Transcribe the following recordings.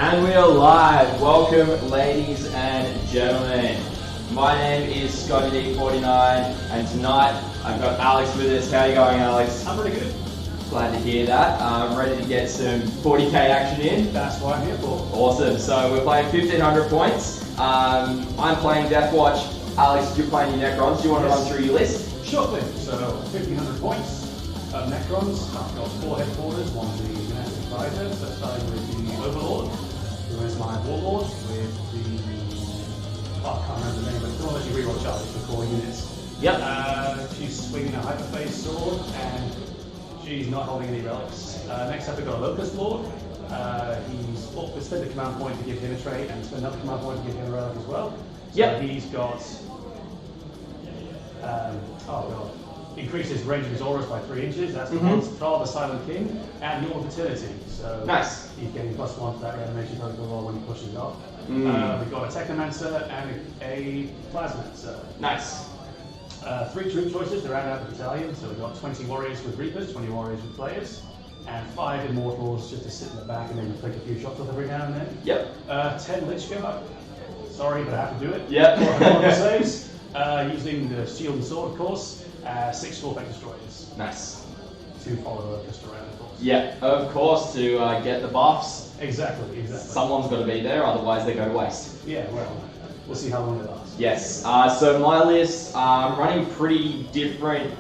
And we are live. Welcome, ladies and gentlemen. My name is Scotty.49, and tonight I've got Alex with us. How are you going, Alex? I'm pretty good. Glad to hear that. I'm ready to get some 40k action in. That's what I'm here for. Awesome. So we're playing 1500 points. I'm playing Deathwatch. Alex, you're playing your Necrons. Do you want to run through your list? Sure thing. So 1500 points of Necrons. I've got 4 headquarters. One's the Domestic Fighter, so starting with the Overlord, who is my Warlord with the... I can't remember the name, but it's the one that you reroll charges for 4 units. Yep. She's swinging a Hyperphase sword, and she's not holding any relics. Next up we've got a Locust Lord. We spent a command point to give him a trait, and spent another command point to give him a relic as well. So he's got... increases range of his auras by 3 inches. That's the the Silent King, and your Fertility. So nice. He's getting +1 for that reanimation protocol roll when he pushes it off. We've got a Technomancer and a Plasmancer. Nice. 3 troop choices to round out the battalion. So we've got 20 warriors with Reapers, 20 warriors with Players, and 5 Immortals just to sit in the back and maybe take a few shots off every now and then. Yep. 10 Lich Guard. Sorry, but I have to do it. Yep. 4 saves. Using the Shield and Sword, of course. 6 Stormback Destroyers. Nice. To follow Locust around, of course. Yeah, of course, to get the buffs. Exactly. Someone's got to be there, otherwise they go to waste. Yeah, well, we'll see how long it lasts. Yes, so my list, I'm running pretty different,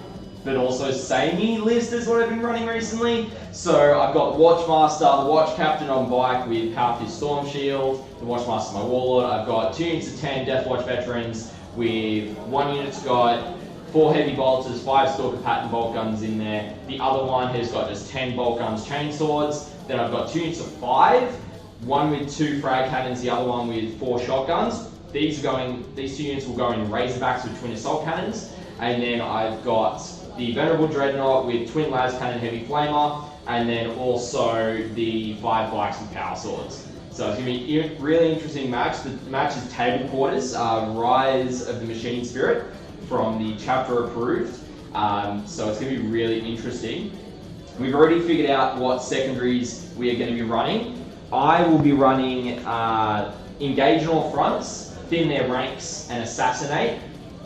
but also samey list is what I've been running recently. So I've got Watchmaster, the Watch Captain on bike with Power Fist Storm Shield, the Watchmaster my Warlord. I've got 2 units of 10 Deathwatch veterans with 1 unit's got 4 heavy bolters, 5 Stalker pattern Boltguns in there. The other one has got just 10 Boltguns Chainswords. Then I've got 2 units of 5, one with 2 frag cannons, the other one with 4 shotguns. These 2 units will go in Razorbacks with twin assault cannons. And then I've got the Venerable Dreadnought with twin las cannon heavy flamer, and then also the 5 bikes with power swords. So it's going to be a really interesting match. The match is Table Quarters, Rise of the Machine Spirit from the chapter approved. So it's going to be really interesting. We've already figured out what secondaries we are going to be running. I will be running Engage on all fronts, Thin their ranks, and Assassinate.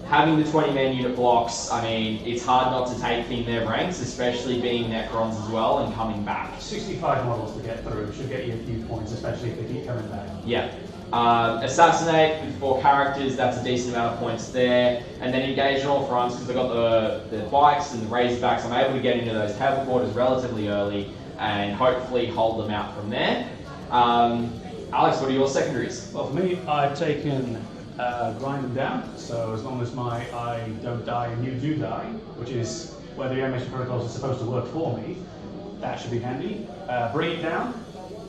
Having the 20-man unit blocks, I mean, it's hard not to take Thin their ranks, especially being Necrons as well and coming back. 65 models to get through should get you a few points, especially if they keep coming back. Yeah. Assassinate with 4 characters, that's a decent amount of points there. And then Engage on all fronts, because I've got the bikes and the Razorbacks, I'm able to get into those table quarters relatively early and hopefully hold them out from there. Alex, what are your secondaries? Well, for me, I've taken grind them down, so as long as I don't die and you do die, which is where the animation protocols are supposed to work for me, that should be handy. Bring it down,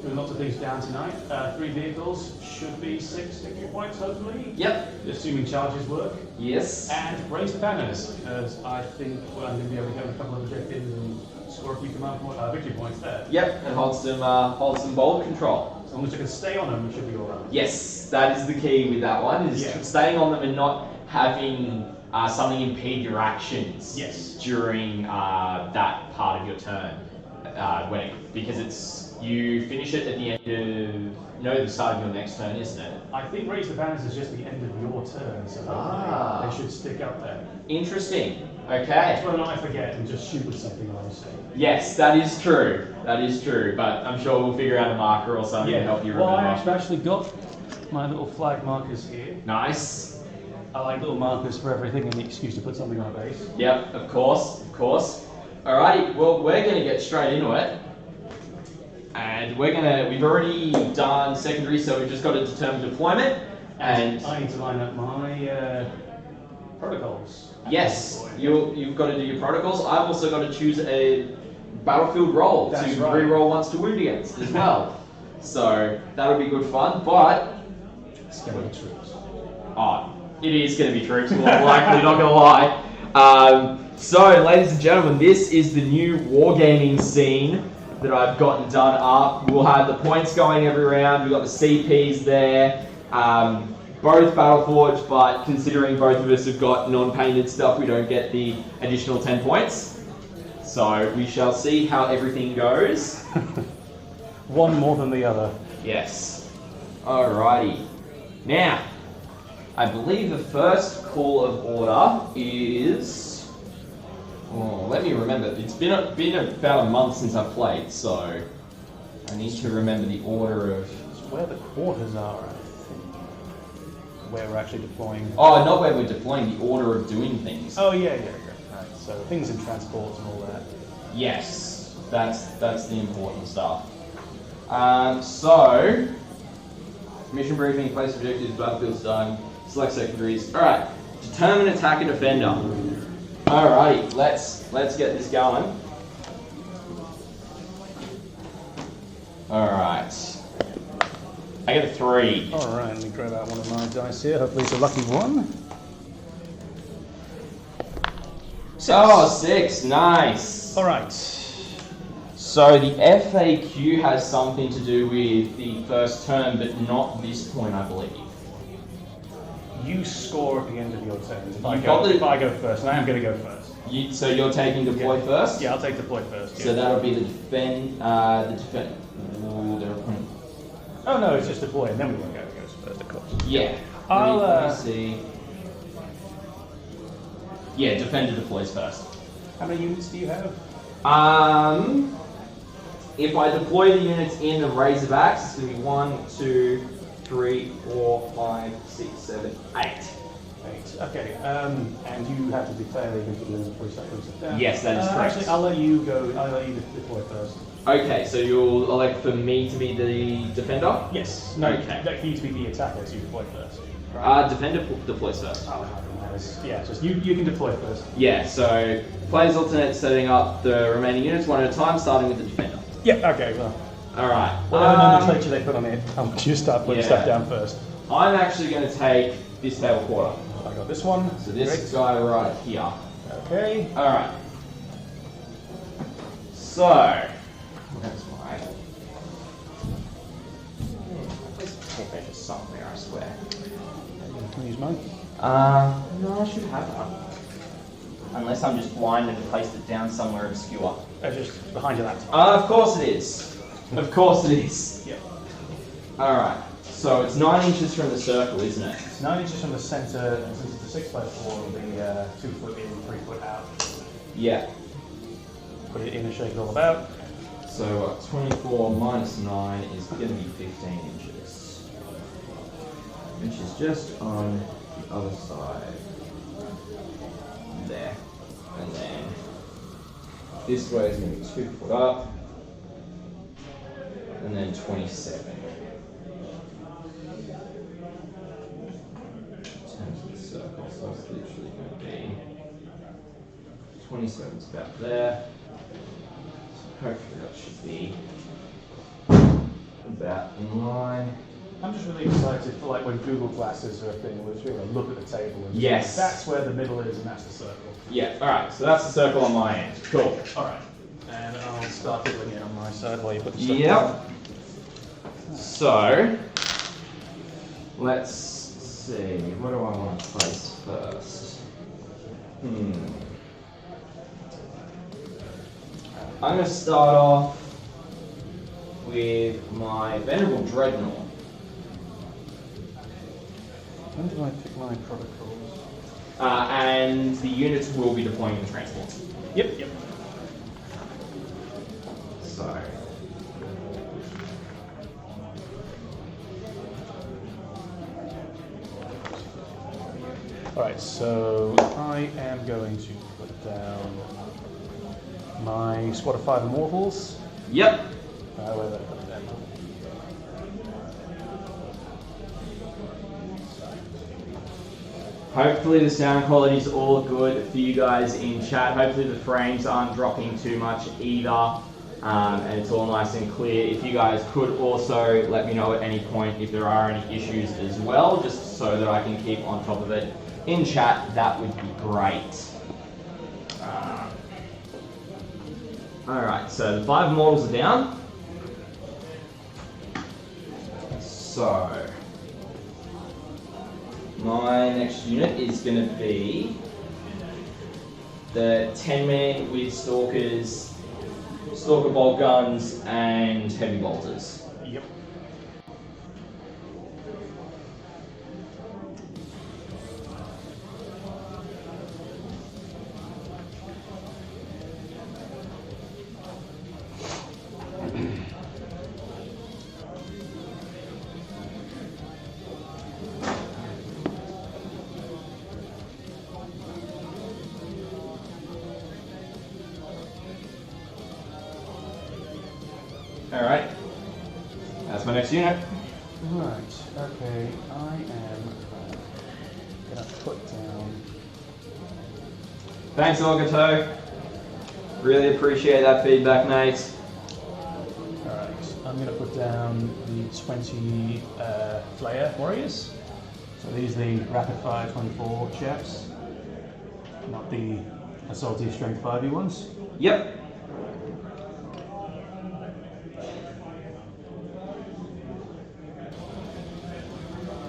doing lots of things down tonight. 3 vehicles should be 6 victory points, hopefully. Yep. Assuming charges work. Yes. And raise the banners, because I think I'm going to be able to get a couple of objectives and score a few victory points there. Yep, and hold some bold control. As long as you can stay on them, it should be alright. Yes, that is the key with that one, is staying on them and not having something impede your actions during that part of your turn. Because you finish it at the end of, the start of your next turn, isn't it? I think raise the banners is just the end of your turn, so they should stick up there. Interesting. Okay. That's whether or not I forget and just shoot with something, obviously. Yes, that is true. That is true. But I'm sure we'll figure out a marker or something to help you remember. Well, I've actually got my little flag markers here. Nice. I like little markers for everything and the excuse to put something on a base. Yep, of course. Alrighty, well, we're going to get straight into it. And we've already done secondary, so we've just got to determine deployment. And I need to line up my protocols. Yes, you've got to do your protocols. I've also got to choose a battlefield role to re-roll once to wound against as well. So that'll be good fun, but it's going to be troops. It is going to be troops, more likely, not going to lie. So, ladies and gentlemen, this is the new wargaming scene that I've gotten done up. We'll have the points going every round. We've got the CPs there. Both Battleforged, but considering both of us have got non-painted stuff, we don't get the additional 10 points. So we shall see how everything goes. One more than the other. Yes. Alrighty. Now, I believe the first call of order is... Oh, let me remember. It's been about a month since I've played, so I need to remember the order of... It's where the quarters are, I think. Where we're actually deploying. Oh, not where we're deploying, the order of doing things. Oh, yeah. Right, so things in transports and all that. Yes, that's the important stuff. So, mission briefing, place objectives, battlefield starting, select secondaries. Alright, determine attacker defender. Alrighty, let's get this going. Alright. I get a 3. Alright, let me grab out one of my dice here. Hopefully it's a lucky one. 6. Oh, 6, nice. Alright. So the FAQ has something to do with the first turn, but not this point, I believe. You score at the end of your turn. If You've I go first, and I am going to go first. So you're taking deploy first? Yeah, I'll take deploy first. So Yeah. that'll be the defend. Ooh, they're putting... Oh no, it's just deploy, and then we won't go first, of course. Yeah. Let me see. Yeah, defender deploys first. How many units do you have? If I deploy the units in the Razorbacks, it's going to be 1, 2, 3, 4, 5, 6, 7, 8. 8. Okay. And you have to declare the unit before you start putting stuff down. Yes, that is correct. Actually, I'll let you go. I'll let you deploy first. Okay, so you'll elect for me to be the defender? Yes. No. Okay. That for you to be the attacker, so you deploy first. Right. Defender deploys first. Oh, yeah, just you can deploy first. Yeah, so players alternate setting up the remaining units one at a time, starting with the defender. Yeah. Okay. Well. Alright. Whatever nomenclature they put on it, you start putting stuff down first. I'm actually going to take this table quarter. I got this one. So this Great. guy right here. Okay. Alright. So, that's my... There's a tape measure somewhere, I swear. Can I use mine? No, I should have one. Unless I'm just blind and placed it down somewhere obscure. Just behind your laptop. Of course it is. Of course it is. Yeah. Alright, so it's 9 inches from the circle, isn't it? It's 9 inches from the centre, and since it's a 6x4, it'll be 2 foot in, 3 foot out. Yeah. Put it in and shake it all about. So 24 minus 9 is going to be 15 inches. Which is just on the other side. There. And then this way is going to be 2 foot up. And then 27. In terms of the circle, so it's literally going to be 27 is about there. So hopefully that should be about in line. I'm just really excited for like when Google Glasses are a thing, where you're able to look at the table and Yes. that's where the middle is and that's the circle. Yeah, alright, so that's the circle on my end. Cool. Alright. And I'll start doing it on my side while you put the stuff Yep. down. So, let's see, what do I want to place first? I'm going to start off with my Venerable Dreadnought. When do I pick my protocols? And the units will be deploying the transports. Yep. So, Alright, so I am going to put down my squad of 5 Immortals. yep. Where did I put them? Hopefully the sound quality is all good for you guys in chat. Hopefully the frames aren't dropping too much either. And it's all nice and clear. If you guys could also let me know at any point if there are any issues as well, just so that I can keep on top of it in chat, that would be great. Alright, so the 5 Immortals are down. So, my next unit is going to be the 10-man with Stalkers, Stalker Boltguns, and Heavy Bolters. Yep. Alright. That's my next unit. Right, okay, I am gonna put down. Thanks, Augato. Really appreciate that feedback, mate. Alright, I'm gonna put down the 20 Flayer Warriors. So these are the rapid fire 24 chaps, not the assaulty strength 5e ones. Yep.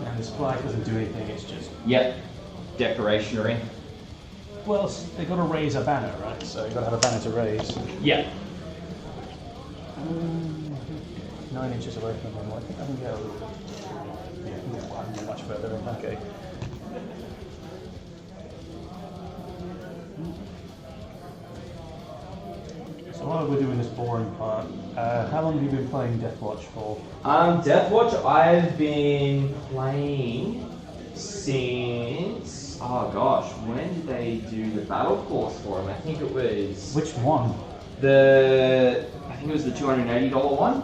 And this flag doesn't do anything, it's just. Yep. Decorationary. Well, they've got to raise a banner, right? So you've got to have a banner to raise. Yep. 9 inches away from them. I think I can get a little. Yeah, I can get much further in. Okay. So while we're doing this boring part, how long have you been playing Deathwatch for? Deathwatch, I've been playing since. Oh gosh, when did they do the battle course for him? I think it was. Which one? I think it was the $280 one,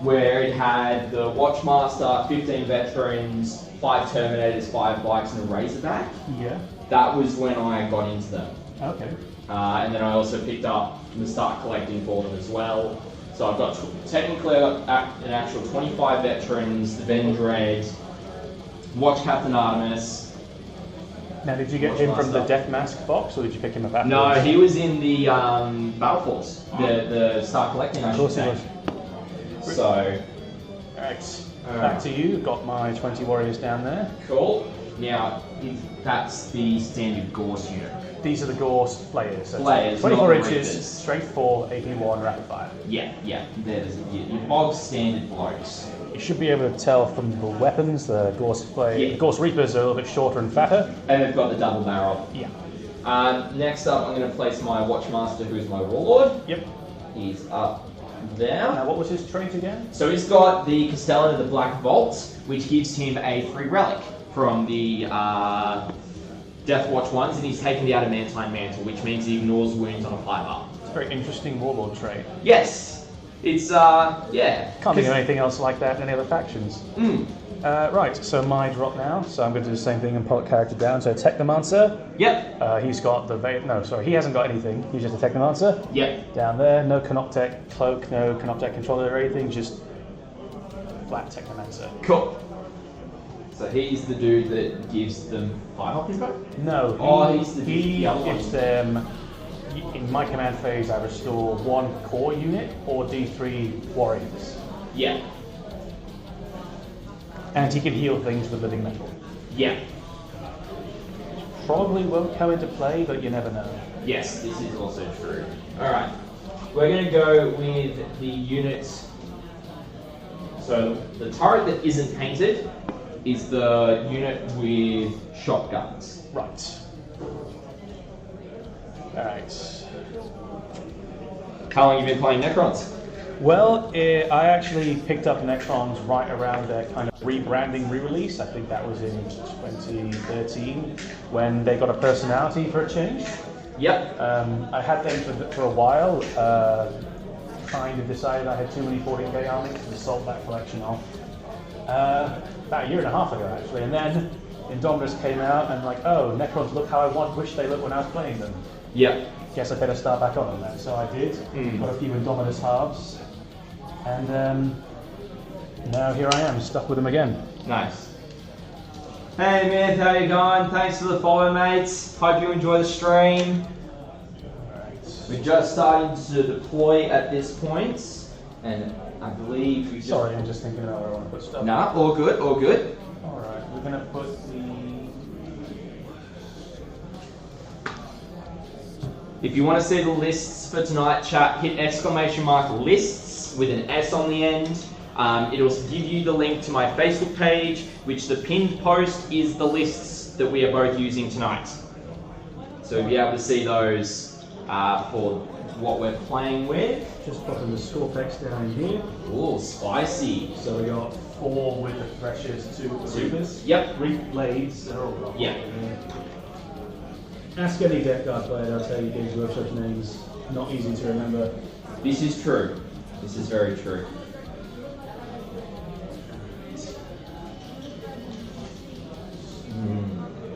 where it had the Watchmaster, 15 veterans, 5 Terminators, 5 bikes, and a Razorback. Yeah. That was when I got into them. Okay. And then I also picked up and start collecting for them as well. So I've got, technically I've got an actual 25 veterans, the Vendread, Watch Captain Artemis. Now, did you get him from the Death Mask box, or did you pick him up afterwards? No, he was in the Battle Force, the Start Collecting, I should say. Of course he was. So, Alright, back to you. Got my 20 warriors down there. cool. Now, that's the standard Gorse unit. These are the Gorse Flayers. So Flayers, 24 not inches, Reapers. strength 4, AP 1, rapid fire. Yeah, there's your bog standard blokes. You should be able to tell from the weapons, the Gorse Yeah. the Gorse Reapers are a little bit shorter and fatter. And they've got the double barrel. Yeah. Next up, I'm going to place my Watchmaster, who's my Warlord. Yep. He's up there. Now, what was his trait again? So he's got the Castellan of the Black Vault, which gives him a free relic from the Deathwatch ones, and he's taken the Adamantine Mantle, which means he ignores wounds on a 5-up. It's a very interesting Warlord trait. Yes! It's, yeah. Can't think of anything else like that in any other factions. Right, so my drop now. So I'm going to do the same thing and pull a character down. So Technomancer. Yep. He's got the... No, sorry, he hasn't got anything. He's just a Technomancer. Yep. Down there, no Canoptech Cloak, no Canoptech Controller or anything, just flat Technomancer. Cool. So he's the dude that gives them 5-up info? No, he's the other one. gives them... In my command phase, I restore 1 core unit or D3 warriors. Yeah. And he can heal things with living metal. Yeah. Probably won't come into play, but you never know. Yes, this is also true. Alright. We're going to go with the units. So the turret that isn't painted is the unit with shotguns. Right. Alright. How long have you been playing Necrons? Well, I actually picked up Necrons right around their kind of rebranding re-release. I think that was in 2013 when they got a personality for a change. Yep. I had them for a while. Kind of decided I had too many 40k armies and sold that collection off. About a year and a half ago, actually. And then Dominus came out and like, oh, Necrons look how I wish they looked when I was playing them. Yep. Guess I better start back on that. So I did. Got a few Dominus halves. And now here I am, stuck with them again. Nice. Hey Myth, how you going? Thanks for the follow, mates. Hope you enjoy the stream. Alright. We're just starting to deploy at this point, and I believe we just... Sorry, I'm just thinking about where I want to put stuff. Nah, all good, all good. Alright, we're going to put the... If you want to see the lists for tonight, chat, hit !lists with an S on the end. It'll give you the link to my Facebook page, which the pinned post is the lists that we are both using tonight. So you'll be able to see those for what we're playing with. Just popping the score text down in here. Ooh, spicy. So we got 4 with the Threshers, 2 with the Reapers. Yep. 3 Blades, they're all gone. Yeah. Ask any Death Guard player, they'll tell you Games Workshop's names. Not easy to remember. This is true. This is very true.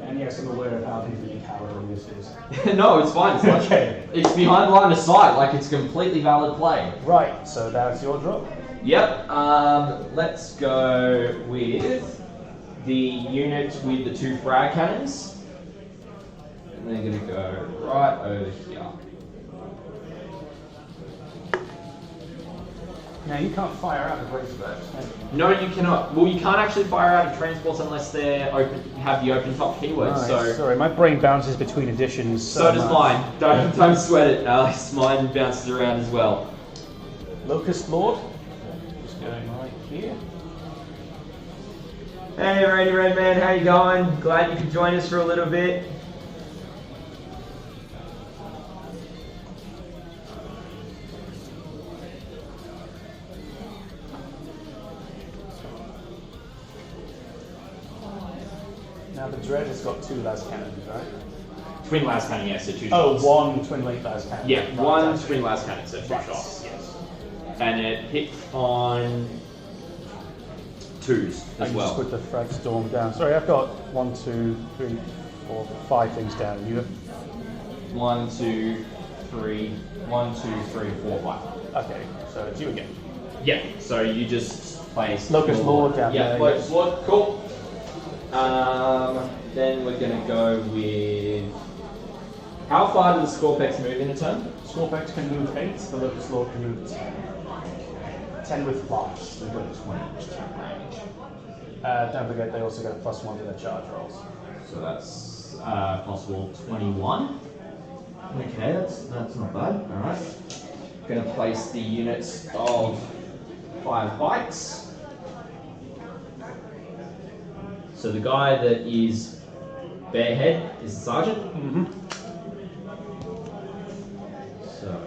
And yes, I'm aware of how deeply cowardly this is. No, it's fine. It's like, Okay. it's behind line of sight. Like it's completely valid play. Right, so that's your drop. Yep. Let's go with the unit with the 2 frag cannons. And they're going to go right over here. Now you can't fire out of race that. No, you cannot. Well, you can't actually fire out of transports unless they're open, have the open top keywords. Right, So sorry, my brain bounces between editions. so does mine. Don't sweat it, Alex. Mine bounces around as well. Locust Lord. Just going right here. Hey, Rainy Red Man, how you going? Glad you could join us for a little bit. Now the Dread has got 2 las cannons, right? Twin las cannon, yes, so 2 Oh, shots. 1 twin link las cannon. Yeah, Right, one that's twin it. las cannon, so 2 Right, shots. yes. And it hits on 2s I as can just well. put the frag storm down. Sorry, I've got 1, 2, 3, 4, 5 things down. You have 1, 2, 3, 1, 2, 3, 4, 5. okay, so it's you again. Yeah, so you just place Locust your- Lord down yeah, there, Locust yes. Lord, cool. Then we're gonna go with how far does the Scorpex move in a turn? Scorpex can move 8, the Locust Lord can move 10. 10 with flash. They've got a 20 attack range. Don't forget they also get a +1 to their charge rolls. So that's possible 21. Okay, that's not bad. All right. Going to place the units of 5 bikes. So the guy that is barehead is the sergeant. Mm-hmm. So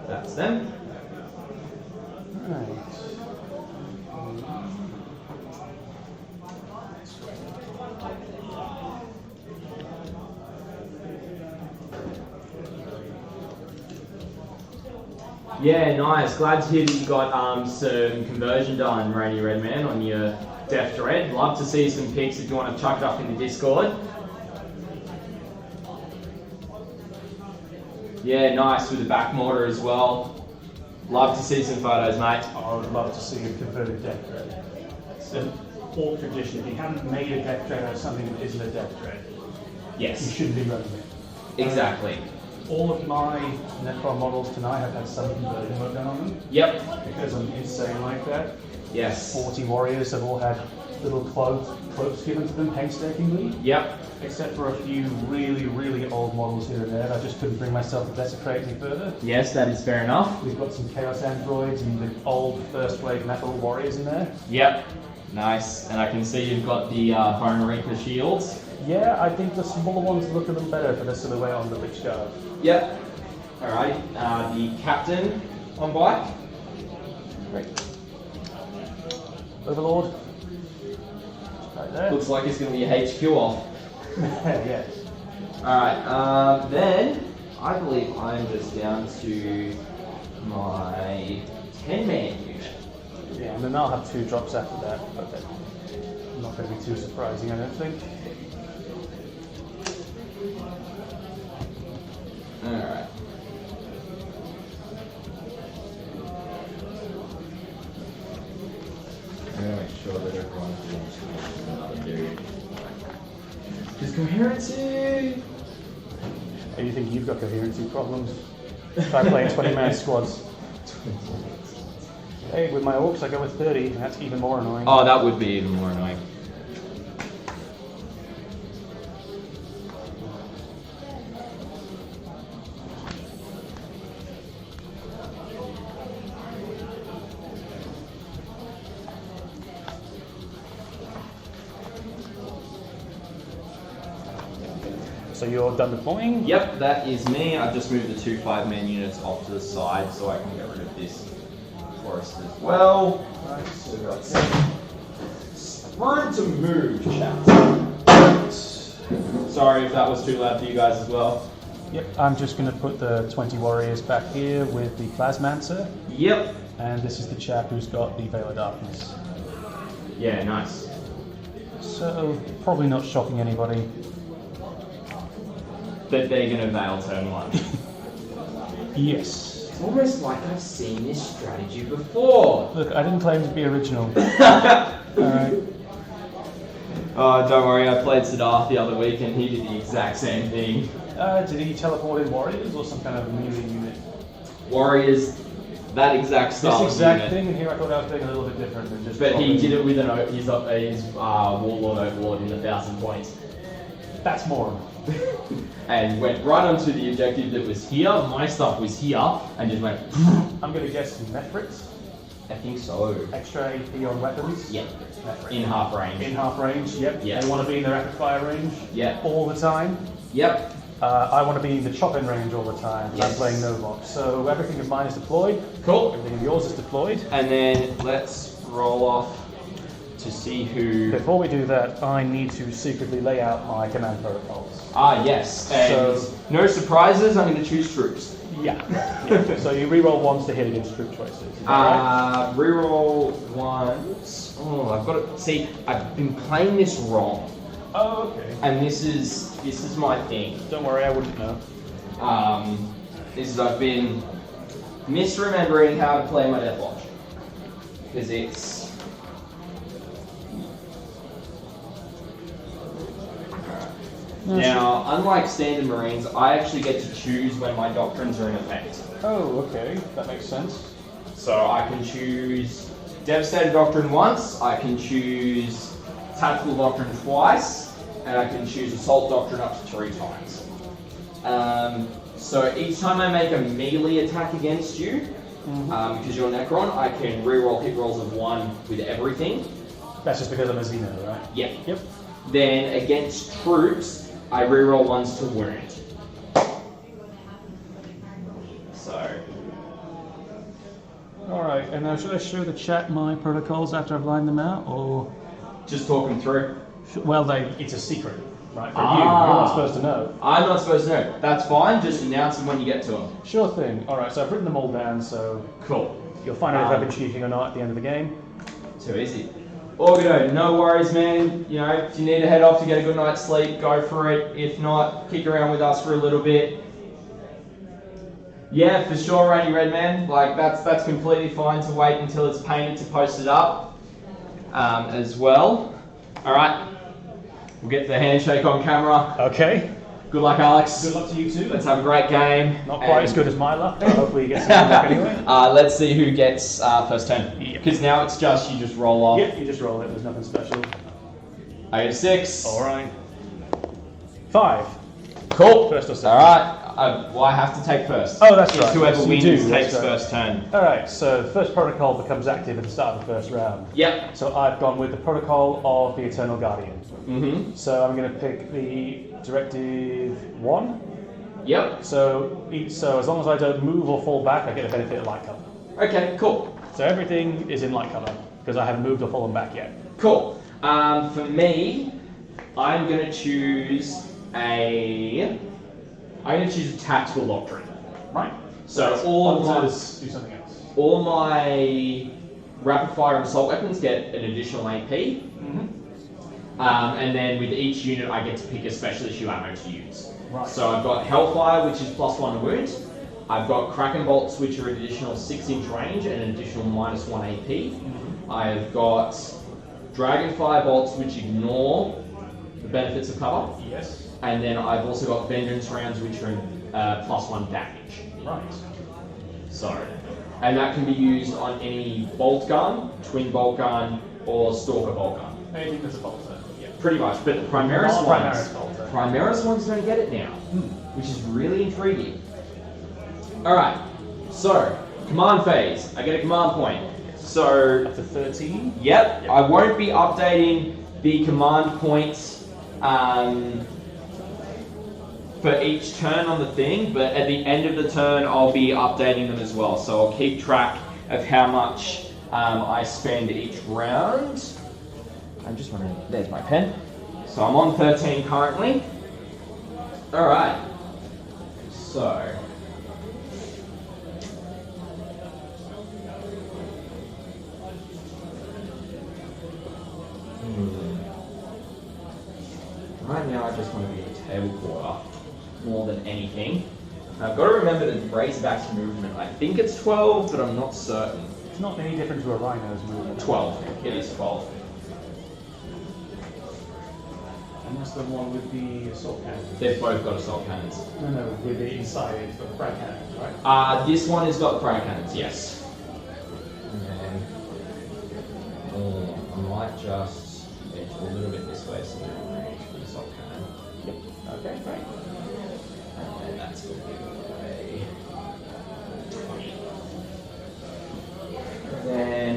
that's them. Right. Yeah, nice. Glad to hear that you got some conversion done, Rainy Red Man, on your Death Dread. Love to see some pics if you want to chuck it up in the Discord. Yeah, nice with the back mortar as well. Love to see some photos, mate. I would love to see a converted Death Dread. It's an old tradition. If you haven't made a Death Dread out of something that isn't a Death Dread, you Yes, shouldn't be running it. exactly. All of my Necron models tonight have had some conversion work done on them Yep. because I'm insane like that. Yes. 40 warriors have all had little cloaks given to them painstakingly, Yep. except for a few really, really old models here and there. I just couldn't bring myself to desecrate any further. Yes, that is fair enough. We've got some Chaos Androids and the old First Wave Metal warriors in there. Yep. Nice. And I can see you've got the Bone Reaper shields. Yeah, I think the smaller ones look a little better for the silhouette on the big scarf. Yep. Alright. The captain on bike. Great. Overlord. Right there. Looks like it's going to be a HQ off. Yeah. Alright, then I believe I'm just down to my 10-man unit. Yeah, and then I'll have 2 drops after that, but that's not going to be too surprising, I don't think. Alright. I'm going to make sure that everyone finishes another dude. Just coherency! Oh, you think you've got coherency problems? Try playing 20-man squads. Hey, with my orcs I go with 30, and that's even more annoying. Oh, that would be even more annoying. So you're done deploying? Yep, that is me. I've just moved the 2 5-man units off to the side so I can get rid of this forest as well. Right. So we've got room to move, chat. Sorry if that was too loud for you guys as well. Yep, I'm just going to put the 20 warriors back here with the Plasmancer, Yep. and this is the chap who's got the Veil of Darkness. Yeah, nice. So, probably not shocking anybody. That they're going to Veil turn 1. Yes. It's almost like I've seen this strategy before. Look, I didn't claim to be original. Alright. Oh, don't worry, I played Siddharth the other week and he did the exact same thing. Did he teleport in warriors or some kind of melee unit? Warriors, that exact style This exact unit. thing, and here I thought I was being a little bit different than just. But he dropping- did it with his Warlord Overlord in 1,000 points. That's more. And went right onto the objective that was here, my stuff was here, and just went. I'm going to guess Nephrits. I think so. Extra AP on weapons. Yep. Nephrits. In half range. In half range, yep. Yeah. They want to be in the rapid fire range. Yep. All the time. Yep. I want to be in the chop-in range all the time. Yes. I'm playing Novox. So everything of mine is deployed. Cool. Everything of yours is deployed. And then let's roll off to see who. Before we do that, I need to secretly lay out my command protocols. Ah, yes. And So- no surprises, I'm going to choose troops. Yeah. So you reroll ones to hit against troop choices. Is that right? Reroll ones. Oh, I've got to see. I've been playing this wrong, Oh, okay. and this is my thing. Don't worry, I wouldn't know. This is I've been misremembering how to play my Deathwatch because it's. Now, unlike standard Marines, I actually get to choose when my doctrines are in effect. Oh, okay. That makes sense. So I can choose Devastator Doctrine once, I can choose Tactical Doctrine twice, and I can choose Assault Doctrine up to 3 times. So each time I make a melee attack against you, because you're Necron, I can reroll hit rolls of 1 with everything. That's just because I'm a Xeno, right? Yep. Yep. Then against troops, I reroll ones to wound. So. Alright, and now should I show the chat my protocols after I've lined them out, or...? Just talk them through. Well, it's a secret, right, for you. You're not supposed to know. I'm not supposed to know. That's fine, just announce them when you get to them. Sure thing. Alright, so I've written them all down, so Cool. you'll find out if I've been cheating or not at the end of the game. Too easy. Organo, no worries, man. You know, if you need to head off to get a good night's sleep, go for it. If not, kick around with us for a little bit. Yeah, for sure, Rainy Redman. Like, that's completely fine to wait until it's painted to post it up as well. All right, we'll get the handshake on camera. Okay. Good luck, Alex. Good luck to you too. Let's have a great game. Not quite as good as my luck, but hopefully you get some good luck anyway. Let's see who gets first turn. Yep. Because now it's just you just roll off. Yep, you just roll it, there's nothing special. I get a 6. Alright. 5. Cool. First or second? Alright. Well, I have to take first. Oh, that's It's right. whoever Yes, you wins do, takes that's right. first turn. Alright, so the first protocol becomes active at the start of the first round. Yep. So I've gone with the protocol of the Eternal Guardian. Mm-hmm. So I'm going to pick the Directive 1. Yep. So as long as I don't move or fall back, I get a benefit of light cover. Okay, cool. So everything is in light cover, because I haven't moved or fallen back yet. Cool. For me, I'm going to choose a tactical doctrine. Right. So all of hunters do something else. all my rapid fire and assault weapons get an additional AP. Mm-hmm. And then with each unit, I get to pick a special issue ammo to use. Right. So I've got Hellfire, which is +1 to wound. I've got Kraken Bolts, which are an additional 6-inch range and an additional -1 AP. Mm-hmm. I've got Dragonfire Bolts, which ignore the benefits of cover. Yes. And then I've also got Vengeance Rounds, which are +1 damage. Right. So, and that can be used on any bolt gun, twin bolt gun, or stalker bolt gun. Anything that's a bolter. Yeah. Pretty much, but the Primaris Not ones, Primaris bolter. Primaris ones don't get it now, which is really intriguing. Alright, so, command phase. I get a command point. So, Up to 13. yep, I won't be updating the command points for each turn on the thing, but at the end of the turn I'll be updating them as well. So I'll keep track of how much I spend each round. I'm just wondering, there's my pen. So I'm on 13 currently. Alright. So. Right now, I just want to be a table quarter more than anything. I've got to remember the Razorback's movement. I think it's 12, but I'm not certain. It's not any different to a Rhino's movement. 12. It is 12. And that's the one with the assault cannons. They've both got assault cannons. No, with the inside it's got the frag cannons, right? This one has got frag cannons, yes. And then, I might just edge a little bit this way so they're in range for the assault cannon. Yep. Okay, great. And then that's going to be away. 20. And then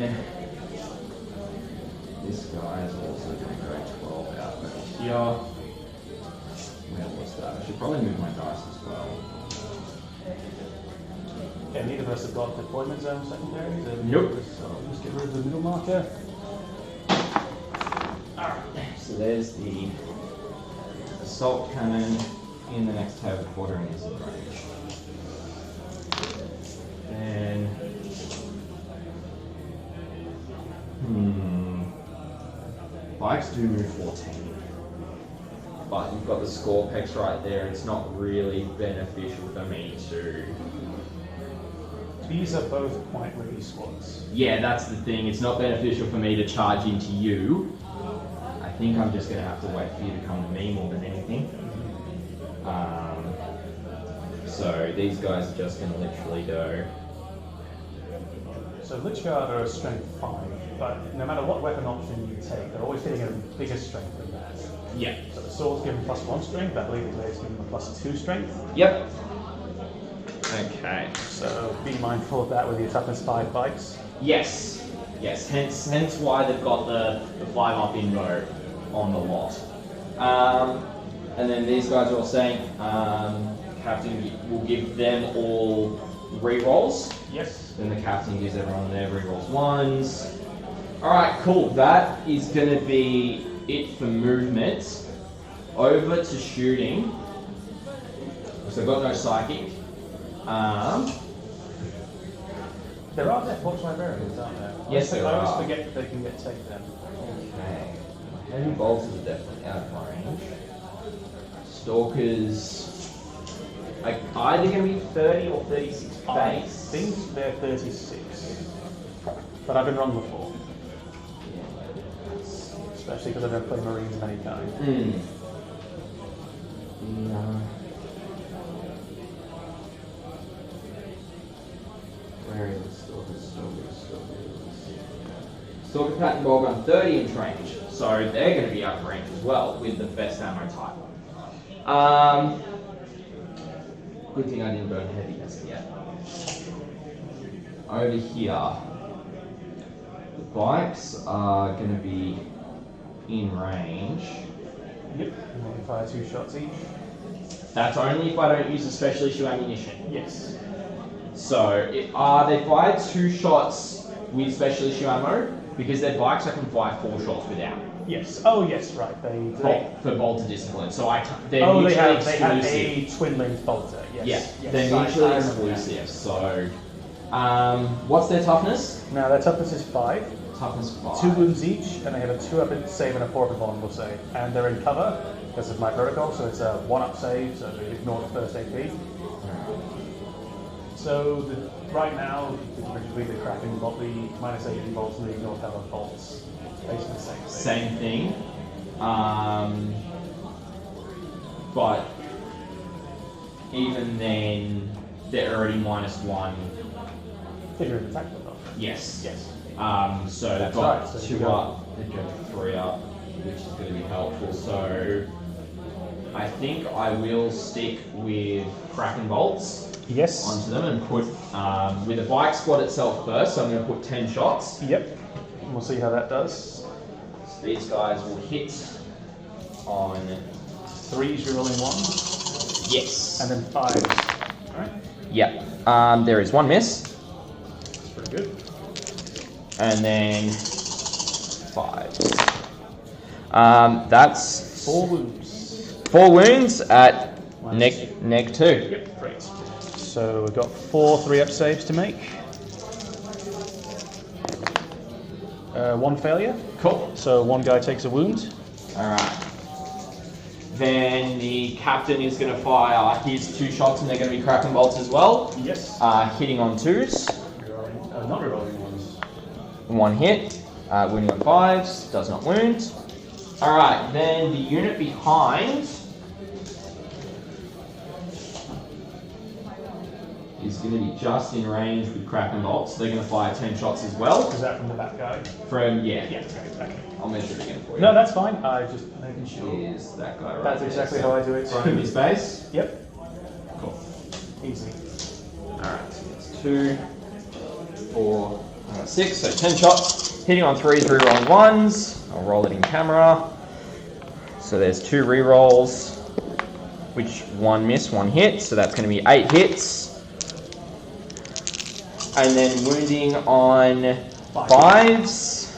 this guy is also going to go 12 out over here. Where was that? I should probably move my dice as well. Yeah, neither of us have got deployment zone secondary. Nope. So let's get rid of the middle marker. Alright, so there's the assault cannon in the next table quarter and is in range. And bikes do move 14. But you've got the Scorpex right there, it's not really beneficial for me to... These are both quite ready squads. Yeah, that's the thing, it's not beneficial for me to charge into you. I think I'm just going to have to wait for you to come to me more than anything. So these guys are just going to literally go... So Lich Guard are a strength 5, but no matter what weapon option you take, they're always getting a bigger strength than that. Yeah. So the sword's given +1 strength, I believe the blade's given a +2 strength. Yep. Okay. So be mindful of that with your toughness 5 bikes. Yes. Yes. Hence why they've got the 5-up invo on the lot. And then these guys are all saying Captain will give them all rerolls. Yes. Then the captain gives everyone their rerolls 1s. Alright, cool. That is going to be it for movement. Over to shooting. So I've got no psychic. There are Deathwatch librarians, aren't there? Yes, there I are. always forget that they can get taken. Okay. Heavy bolters are definitely out of range. Stalkers are either going to be 30 or 36 base. I think they're 36. But I've been wrong before. Especially because I don't play Marines many times. No. Where is the Stalkers? Stalker Pattern Boltgun 30-inch range. So they're going to be out of range as well with the best ammo type. Good thing I didn't burn heavy just yet. Over here, the bikes are going to be in range. Yep. And they can fire 2 shots each. That's only if I don't use the special issue ammunition. Yes. So they fire 2 shots with special issue ammo because their bikes I can fire 4 shots without. Yes. Oh, yes. Right. For bolter discipline. So they're they mutually have exclusive. a twin-length bolter. Yes. Yeah, Yes. they're mutually I remember exclusive. So, what's their toughness? that. Now their toughness is 5. Toughness 5. 2 wounds each, and they have a 2-up save and a 4-up vulnerable save. And they're in cover because of my protocol, so it's a 1-up save, so they ignore the first AP. So right now, between the cracking bolt, the -80 bolts and the ignore cover bolts, basically the same thing. Same thing. But even then, they're already -1. Figure of attack though. Yes. Yes. So they've That's got right, so 2 up, they've got 3 up, which is going to be helpful. So I think I will stick with Kraken bolts Yes. onto them and put with the bike squad itself first. So I'm going to put 10 shots. Yep. And we'll see how that does. So these guys will hit on 3s you're rolling 1, yes, and then 5s. Alright. yeah. There is 1 miss, That's pretty good. and then 5. That's 4 wounds. 4 wounds at Neg 2. Yep, great. So we've got 4 3-up saves to make. 1 failure. Cool. So 1 guy takes a wound. Alright. Then the captain is going to fire his 2 shots and they're going to be Kraken bolts as well. Yes. Hitting on 2s. Not rerolling ones. 1 hit. Wounding on 5s. Does not wound. Alright, then the unit behind is going to be just in range with Kraken bolts. They're going to fire 10 shots as well. Is that from the back guy? Yeah. Yeah, okay. I'll measure it again for you. No, that's fine. I just making sure. Is that guy right That's there. exactly how I do it. Right in his base. Yep. Cool. Easy. Alright, so that's 2, 4, 6, so 10 shots. Hitting on 3s, rerolling 1s. I'll roll it in camera. So there's 2 rerolls, which 1 miss, 1 hit. So that's going to be 8 hits. And then wounding on 5s.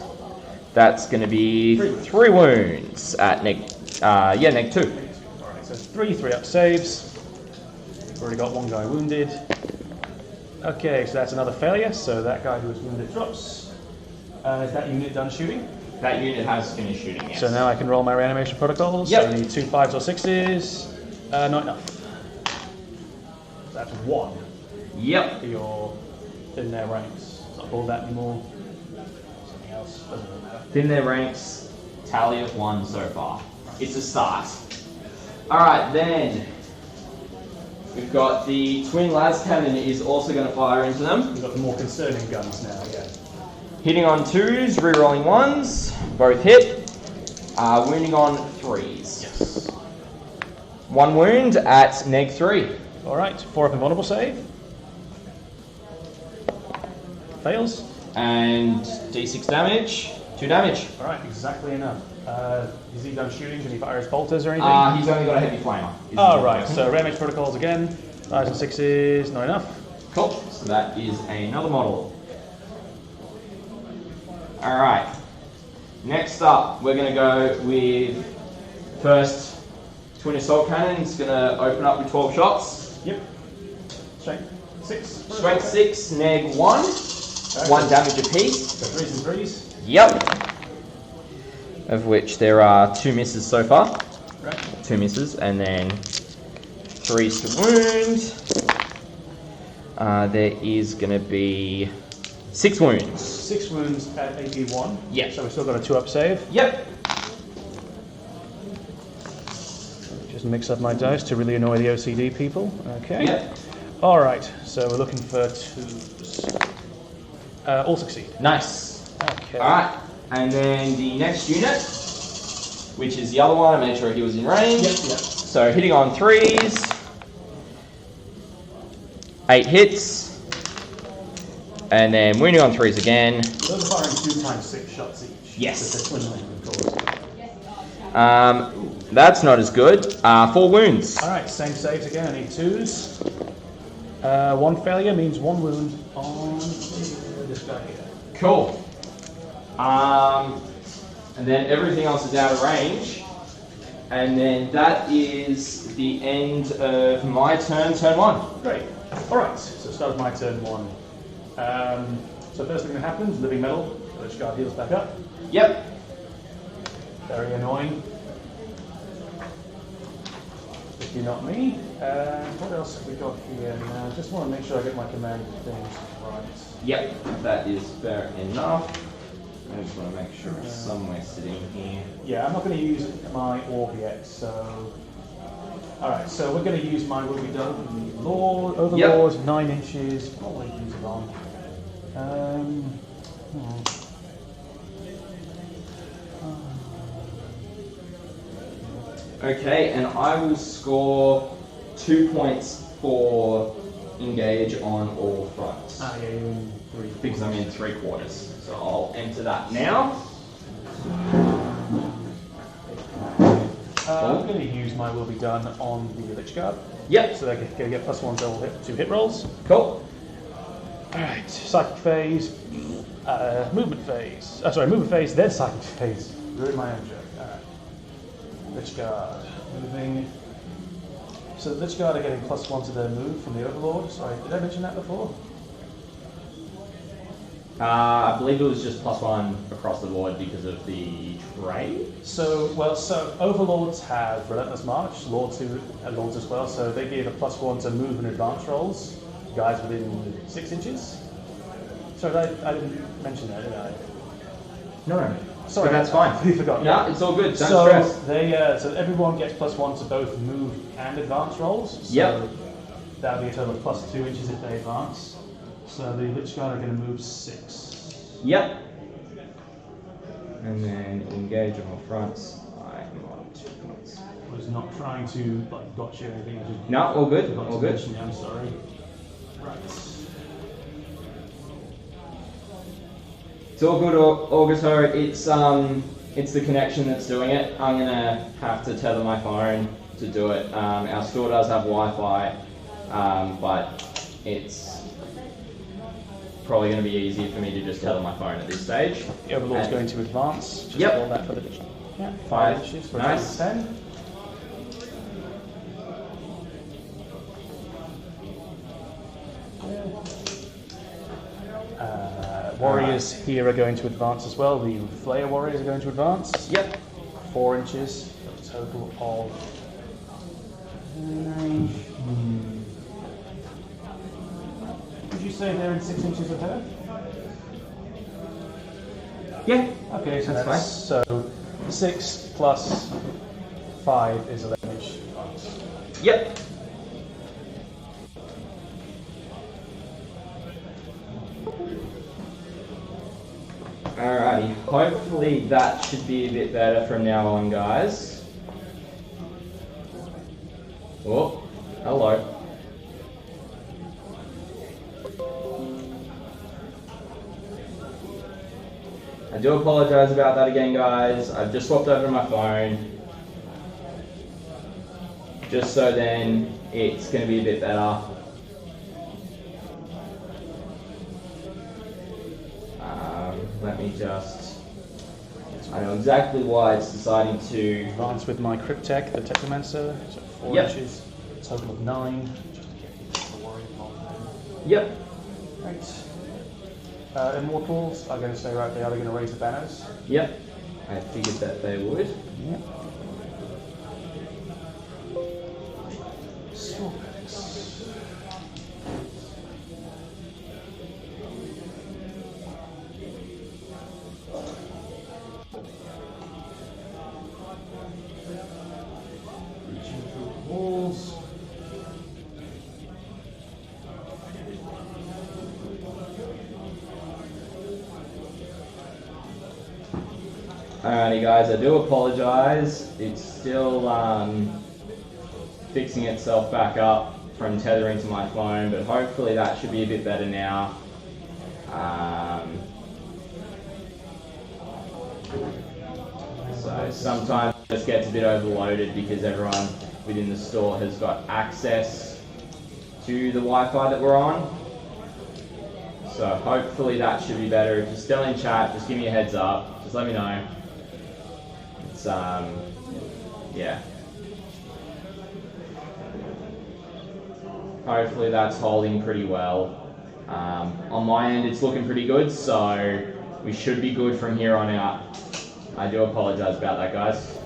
That's going to be 3 wounds at neg 2. Alright, so 3 3-up saves. Already got 1 guy wounded. Okay, so that's another failure. So that guy who was wounded drops. Is that unit done shooting? That unit has finished shooting, yes. So now I can roll my reanimation protocols. Yep. So I need 2 5s or 6s. Not enough. That's 1 Yep. for your in their ranks. Not all that anymore. Something else doesn't really matter. Thin their ranks, tally of 1 so far. It's a start. Alright, then we've got the twin las cannon is also going to fire into them. We've got the more concerning guns now, yeah. Hitting on 2s, rerolling 1s, both hit. Wounding on 3s. Yes. 1 wound at neg 3. Alright, 4-up invulnerable save. Fails. And d6 damage, 2 damage. Alright, exactly enough. Is he done shooting? Can he fire his bolters or anything? He's only got a heavy flamer. Oh, right. So reanimation protocols again. 5s and 6s, not enough. Cool. So that is another model. Alright. Next up, we're going to go with first twin assault cannon. It's going to open up with 12 shots. Yep. Strength 6. Strength 6, neg 1. 1 damage apiece. So 3s and 3s. Yep. Of which there are 2 misses so far. Right. 2 misses, and then 3s to wound. There is going to be 6 wounds. 6 wounds at AP1. Yep. So we've still got a 2-up save. Yep. Just mix up my dice to really annoy the OCD people. Okay. Yep. Alright, so we're looking for 2s. All succeed. Nice. Okay. Alright, and then the next unit, which is the other one, I made sure he was in range. Yep. So hitting on 3s, 8 hits, and then wounding on 3s again. Those are firing 2 times 6 shots each. Yes. So they're twin of course. That's not as good. 4 wounds. Alright, same saves again. I need 2s. 1 failure means 1 wound on this guy here. Cool. And then everything else is out of range. And then that is the end of my turn 1. Great. Alright, so start my turn 1. So first thing that happens, living metal. Each guard heals back up. Yep. Very annoying. If you're not me. What else have we got here now? Just want to make sure I get my command things right. Yep, that is fair enough. I just want to make sure it's somewhere sitting here. Yeah, I'm not going to use my orb yet, so... Alright, so we're going to use my will be done. Lord, Overlord, yep. 9 inches. What will I use it on? Okay, and I will score 2 points for engage on all fronts. Ah, yeah, you're in 3. Because I'm in 3/4. So I'll enter that now. I'm going to use my will be done on the Lich Guard. Yep. So they're going to get +1 to hit rolls. Cool. Alright, psychic phase, movement phase. Movement phase, then psychic phase. Ruin my own joke. Alright. Lich Guard. Moving. So the Lich Guard are getting +1 to their move from the Overlord. Sorry, did I mention that before? I believe it was just +1 across the board because of the trade. So Overlords have Relentless March, Lords as well, so they give a +1 to move and advance rolls, guys within 6 inches. Sorry, I didn't mention that, did I? No. Sorry, but that's fine. I forgot. No, it's all good. Don't so stress. So everyone gets +1 to both move and advance rolls. So yep. That would be a total of +2 inches if they advance. So the Lich Guard are going to move 6. Yep. And then engage on all fronts. I am on 2 points. I was not trying to gotcha or anything. I just no, all good. forgot All to good. mention it, I'm sorry. Right. It's all good, Augusto. It's the connection that's doing it. I'm gonna have to tether my phone to do it. Our store does have Wi-Fi, but it's probably going to be easier for me to just tether my phone at this stage. The Overlord's going to advance. Just yep. roll that for the yeah, 5 inches for nice. 10. Warriors here are going to advance as well. The Flayer Warriors are going to advance. Yep. 4 inches. A total of 9. Would you say they're in 6 inches of her? Yeah. Okay, so that's fine. So 6 plus 5 is 11 inch advance. Yep. Alrighty, hopefully that should be a bit better from now on, guys. Oh, hello. I do apologise about that again, guys. I've just swapped over to my phone. Just so then it's going to be a bit better. Let me just... I know exactly why it's deciding to... Advance with my Cryptek, the Technomancer, so 4 yep. inches, total of 9. Yep. Right. Immortals are going to stay right there, they're going to raise the banners. Yep. I figured that they would. Yep. Stalkers. Walls. Alrighty guys, I do apologise. It's still fixing itself back up from tethering to my phone, but hopefully that should be a bit better now. So sometimes it just gets a bit overloaded because everyone within the store has got access to the Wi-Fi that we're on. So hopefully that should be better. If you're still in chat, just give me a heads up. Just let me know. It's yeah. Hopefully that's holding pretty well. On my end, it's looking pretty good, so we should be good from here on out. I do apologise about that, guys.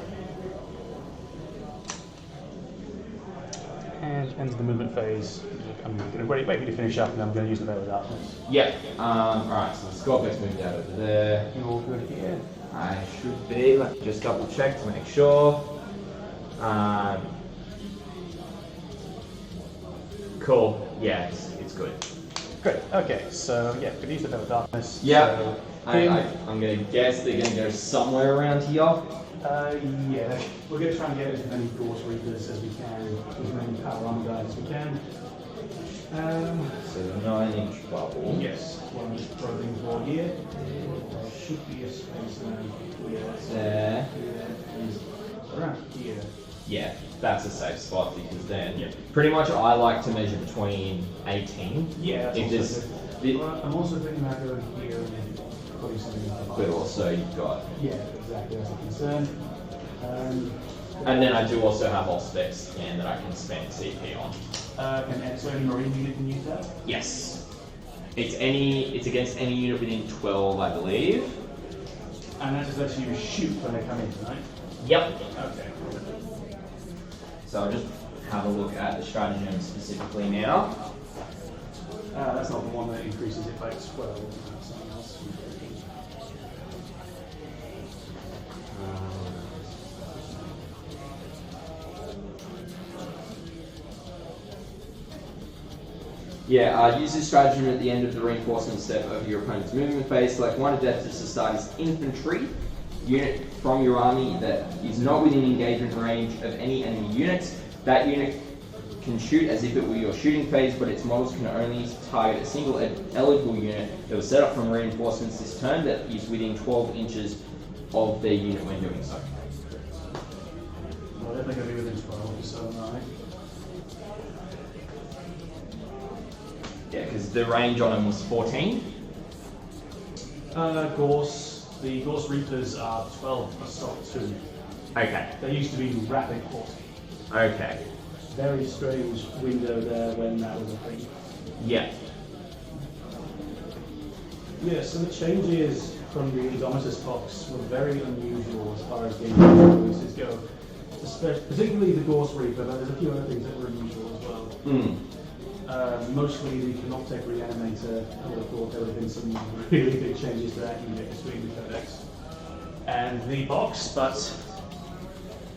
And enter the movement phase. I'm going to wait for you to finish up, and I'm going to use the Veil of Darkness. Yep. Alright, so the Scorpio's moved out over there. You're all good here. I should be. Let me just double check to make sure. Cool. Yeah, it's good. Great. Okay, so yeah, we use the Veil of Darkness. Yeah. So, I'm going to guess they're going to go somewhere around here. Yeah, we're going to try and get as many Force Reapers as we can, as many Power Armor guys as we can. So the 9-inch bubble. Yes, one probing for here. There should be a space around here. There. Around here. Yeah, that's a safe spot because then pretty much I like to measure between 18. Yeah, that's if also good. I'm also thinking about going here and putting something in the but also you've got... Yeah, exactly, that's a concern. And then I do also have Auspex scan that I can spend CP on. So any Marine unit can use that? Yes. It's against any unit within 12, I believe. And that just lets you shoot when they come in, right? Yep. Okay. So I'll just have a look at the stratagem specifically now. That's not the one that increases it by 12. That's something else. Yeah, use this stratagem at the end of the reinforcement step of your opponent's movement phase. Select one adeptus to start his infantry unit from your army that is not within engagement range of any enemy units. That unit can shoot as if it were your shooting phase, but its models can only target a single eligible unit that was set up from reinforcements this turn that is within 12 inches of their unit when doing so. Well, they're going to be within 12, so no. Yeah, because the range on them was 14. The Gorse Reapers are 12 assault 2. Okay. They used to be rapid 40. Okay. Very strange window there when that was a thing. Yeah. Yeah, so the changes from the Dominus box were very unusual as far as game releases go. Particularly the Gorse Reaper, but there's a few other things that were unusual as well. Mostly the Canoptech Reanimator. I would have thought there would have been some really big changes to that unit between the codex and the box, but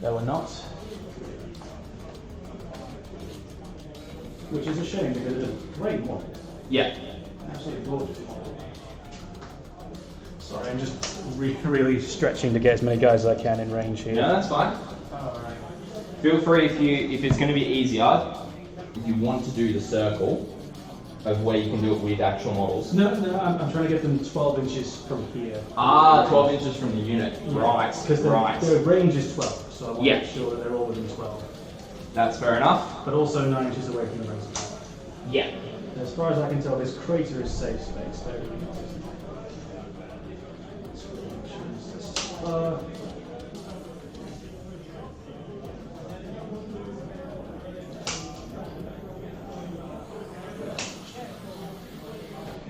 there were not. Which is a shame because it's a great model. Yeah. Absolutely gorgeous model. Sorry, I'm just really stretching to get as many guys as I can in range here. No, that's fine. Alright. Feel free if it's going to be easier, if you want to do the circle of where you can do it with actual models. No, I'm trying to get them 12 inches from here. 12 inches from the unit. Yeah. Right, Because their range is 12, so I want to Yeah. make sure that they're all within 12. That's fair enough. But also 9 inches away from the range. Yeah. As far as I can tell, this crater is safe space. There we go.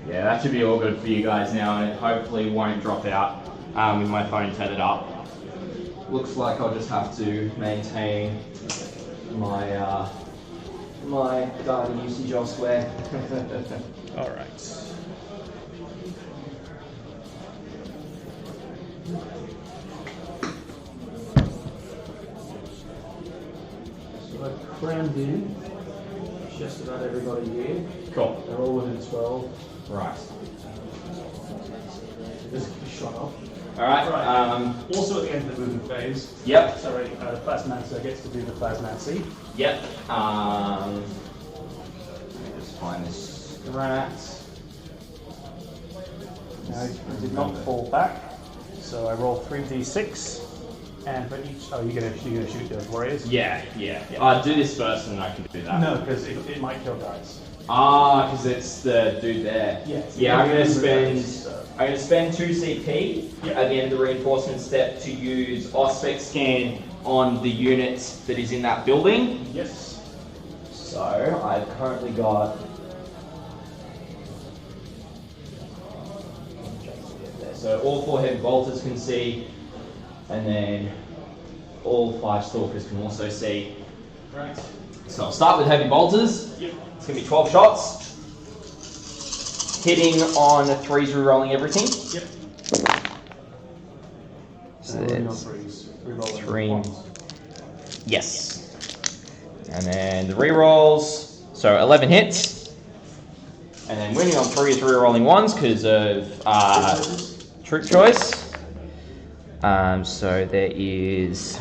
Yeah, that should be all good for you guys now, and it hopefully won't drop out with my phone tethered up. Looks like I'll just have to maintain my my data usage elsewhere. All right. So I've crammed in just about everybody here. Cool. They're all within 12. Right. Just shot off. All right. Also at the end of the movement phase. Yep. Sorry, Plasmancer gets to do the Plasmancy. Yep. Let me just find this strat. Now, I did not fall back, so I roll 3d6, and for each. Oh, you're gonna shoot those warriors? Yeah. I'll do this first, and then I can do that. No, because it might kill guys. Because it's the dude there. Yes. Yeah, I'm gonna spend 2 CP at the end of the reinforcement step to use Auspex scan on the unit that is in that building. Yes. So I've currently got. So all 4 heavy bolters can see, and then all 5 stalkers can also see. Right. So I'll start with heavy bolters. Yep. It's going to be 12 shots. Hitting on 3s, re-rolling everything. Yep. So there's 3. Yes. And then the re-rolls. So 11 hits. And then winning on 3s, re-rolling 1s because of troop choice. So there is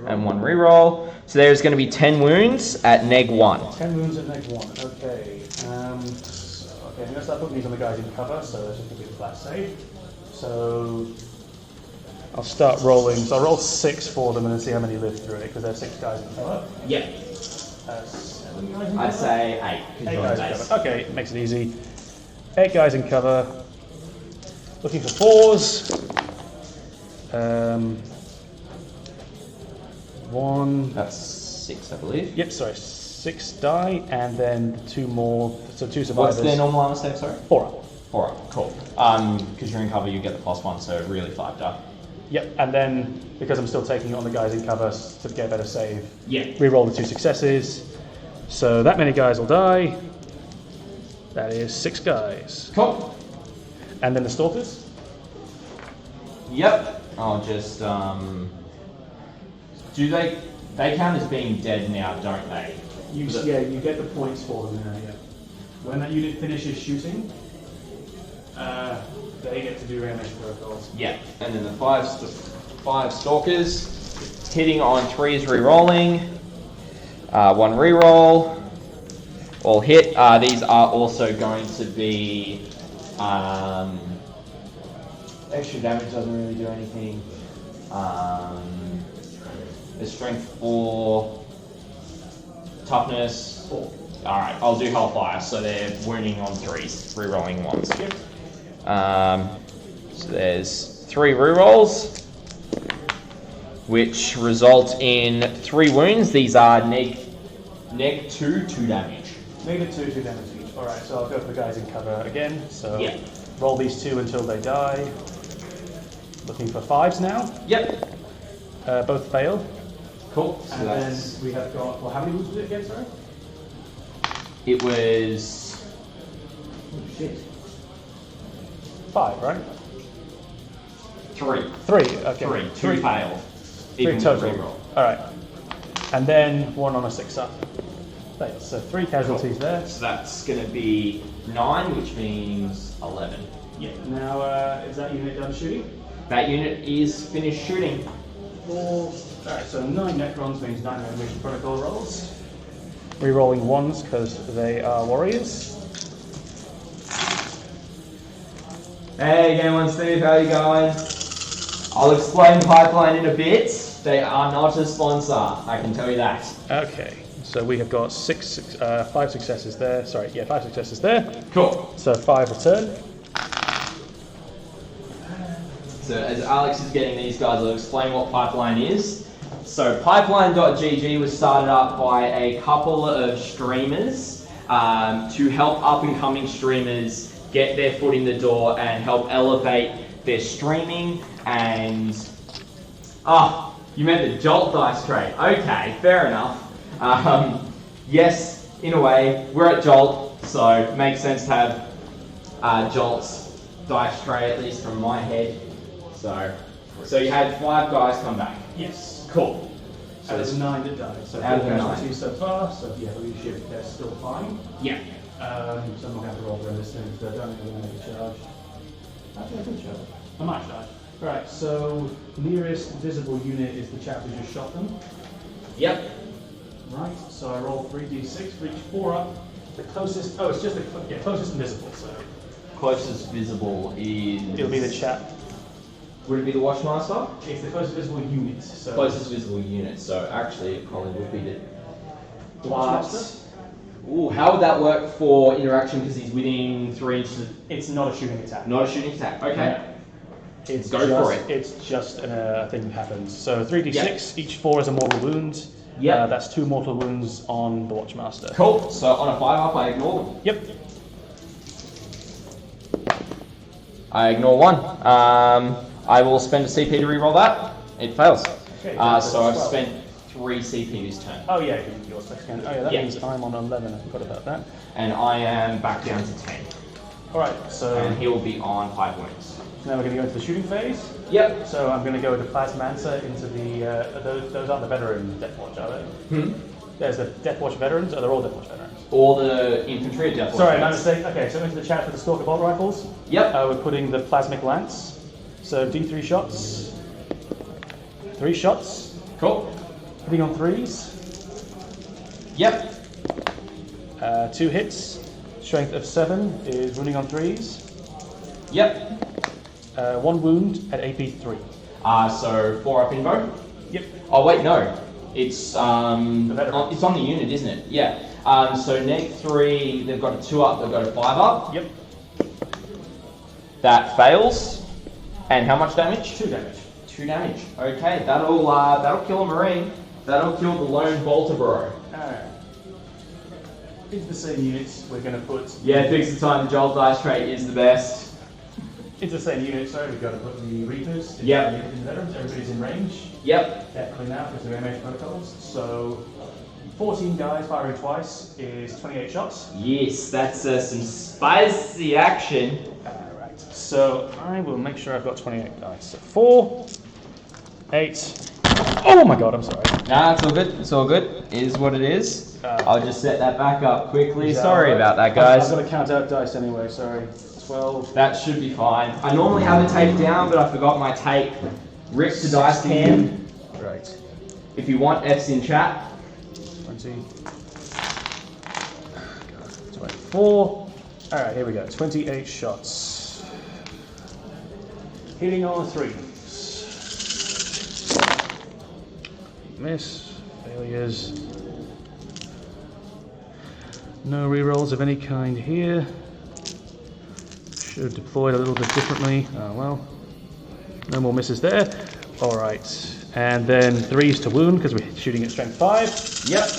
1 re-roll. So there's going to be 10 wounds at neg 1. 10 wounds at neg 1. Okay. I'm going to start putting these on the guys in cover, so that's just going to be a flat save. So I'll start rolling. So I'll roll 6 for them and then see how many live through it, because there's 6 guys in cover. Yeah. 7 guys in cover? I'd say 8. 8 guys in cover. Okay, makes it easy. 8 guys in cover. Looking for 4s. 1. That's 6, I believe. Yep, sorry, 6 die, and then 2 more, so 2 survivors. What's their normal armor save, sorry? 4 up. 4 up, cool. Because you're in cover, you get the +1, so really 5 die. Yep, and then, because I'm still taking it on the guys in cover to get a better save, Yeah. re-roll the 2 successes. So that many guys will die. That is 6 guys. Cool. And then the Stalkers? Yep. I'll just, do they count as being dead now, don't they? You get the points for them now, yeah. When that unit finishes shooting, they get to do damage protocols. Yeah. And then the 5 Stalkers, hitting on 3 is re-rolling. 1 re-roll. All hit. These are also going to be extra damage, doesn't really do anything. The strength 4, toughness 4. Alright, I'll do Hellfire, so they're wounding on 3s, re-rolling 1s. Yep. So there's 3 re-rolls, which result in 3 wounds. These are neg 2 damage. -2, 2 damage each. Alright, so I'll go for the guys in cover again. So Yeah. roll these 2 until they die. Looking for 5s now. Yep. Both fail. Cool. So And then we have got, well, how many wounds was it again, sorry? it was... Oh shit. 5, right? 3. 3, okay. 3. 2 fail. 3 total. Re-roll. Alright. And then 1 on a 6 up. Fails. So 3 casualties there. So that's going to be 9, which means 11. Yeah. Now, is that unit done shooting? That unit is finished shooting. 4. Alright, so 9 Necrons means 9 animation protocol rolls. Rerolling 1s because they are warriors. Hey, Game One Steve, how you going? I'll explain Pipeline in a bit. They are not a sponsor, I can tell you that. Okay, so we have got 5 successes there. Sorry, yeah, 5 successes there. Cool. So 5 return. So as Alex is getting these guys, I'll explain what Pipeline is. So Pipeline.gg was started up by a couple of streamers to help up-and-coming streamers get their foot in the door and help elevate their streaming and... you meant the Jolt dice tray. Okay, fair enough. Yes, in a way, we're at Jolt, so it makes sense to have Jolt's dice tray, at least from my head. So you had 5 guys come back. Yes. Cool. So there's 9 that died. So out of the 9 so far. So yeah, leadership, they're still fine. Yeah. So I'm not going to have to roll for this thing because I don't think I'm going to make a charge. Actually, I could charge. I might charge. Right, so nearest visible unit is the chap who just shot them. Yep. Right, so I roll 3d6 for each 4 up. The closest, it's just the closest invisible, so. Closest visible is... It'll be the chap. Would it be the Watchmaster? It's the closest visible unit, so. Closest visible unit, so actually it probably would be the Watchmaster? Ooh, how would that work for interaction because he's within 3 inches? It's not a shooting attack. Not a shooting attack, okay. It's Go just, for it. It's just a thing that happens. So 3d6, each 4 is a mortal wound. Yep. That's 2 mortal wounds on the Watchmaster. Cool, so on a 5 up I ignore them. Yep. I ignore 1. I will spend a CP to reroll that. It fails. Okay, so I've spent 3 CP this turn. Oh yeah, your specs again. Oh yeah, that Yeah. means I'm on 11, I forgot about that. And I am back down to 10. Alright, so And he will be on 5 wounds. now we're going to go into the shooting phase. Yep. So I'm going to go with the Plasmancer into the, those aren't the veteran Deathwatch, are they? There's the Deathwatch veterans, they're all Deathwatch veterans. Or the infantry of Deathwatch. Sorry, my mistake. Okay, so into the chat for the Stalker bolt rifles. Yep. We're putting the Plasmic Lance. So D3 shots. 3 shots. Cool. Hitting on 3s. Yep. 2 hits. Strength of 7 is wounding on 3s. Yep. 1 wound at AP 3. So 4 up in bow. Yep. Oh wait, no. It's veteran. it's on the unit, isn't it? Yeah. So neg 3, they've got a 2 up, they've got a 5 up. Yep. That fails. And how much damage? 2 damage. 2 damage. Okay, that'll kill a marine. That'll kill the lone bolter, bro. Alright. Into the same units, we're going to put... Yeah, fix the time. The jolt dice trait is the best. Into the same unit, sorry, we've got to put the Reapers in Yep. the veterans. Everybody's in range. Yep. Definitely now because they're MH protocols. So 14 guys firing twice is 28 shots. Yes, that's some spicy action. Alright, so I will make sure I've got 28 dice. So 4, 8. Oh my god, I'm sorry. Nah, it's all good. It's all good. It is what it is. I'll just set that back up quickly. Sorry about that, guys. I've got to count out dice anyway, sorry. 12. That should be fine. I normally have a tape down, but I forgot my tape. Rip to dice cam. Right. If you want, F's in chat. 20. 24. Alright, here we go. 28 shots. Hitting on 3. Miss. Failures. No rerolls of any kind here. Should have deployed a little bit differently. Oh well. No more misses there. Alright. And then 3s to wound because we're shooting at strength 5. Yep.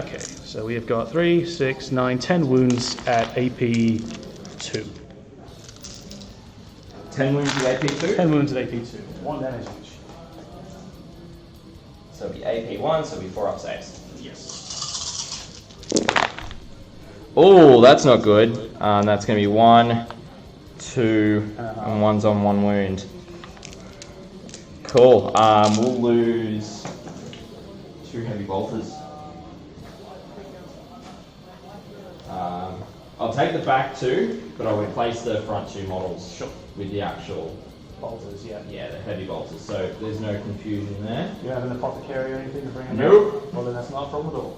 Okay, so we have got 3, 6, 9, 10 wounds at AP 2. 10 wounds with AP2. 10 wounds at AP 2. 1 damage each. So it'll be AP1, so it'll be 4 up saves. Yes. Oh, that's not good. That's going to be 1, 2, and 1's on 1 wound. Cool. We'll lose 2 heavy bolters. I'll take the back 2, but I'll replace the front 2 models with the actual Bolters, yeah. Yeah, the heavy bolters, so there's no confusion there. Do you have an apothecary or anything to bring in? Nope. Well, then that's not a problem at all.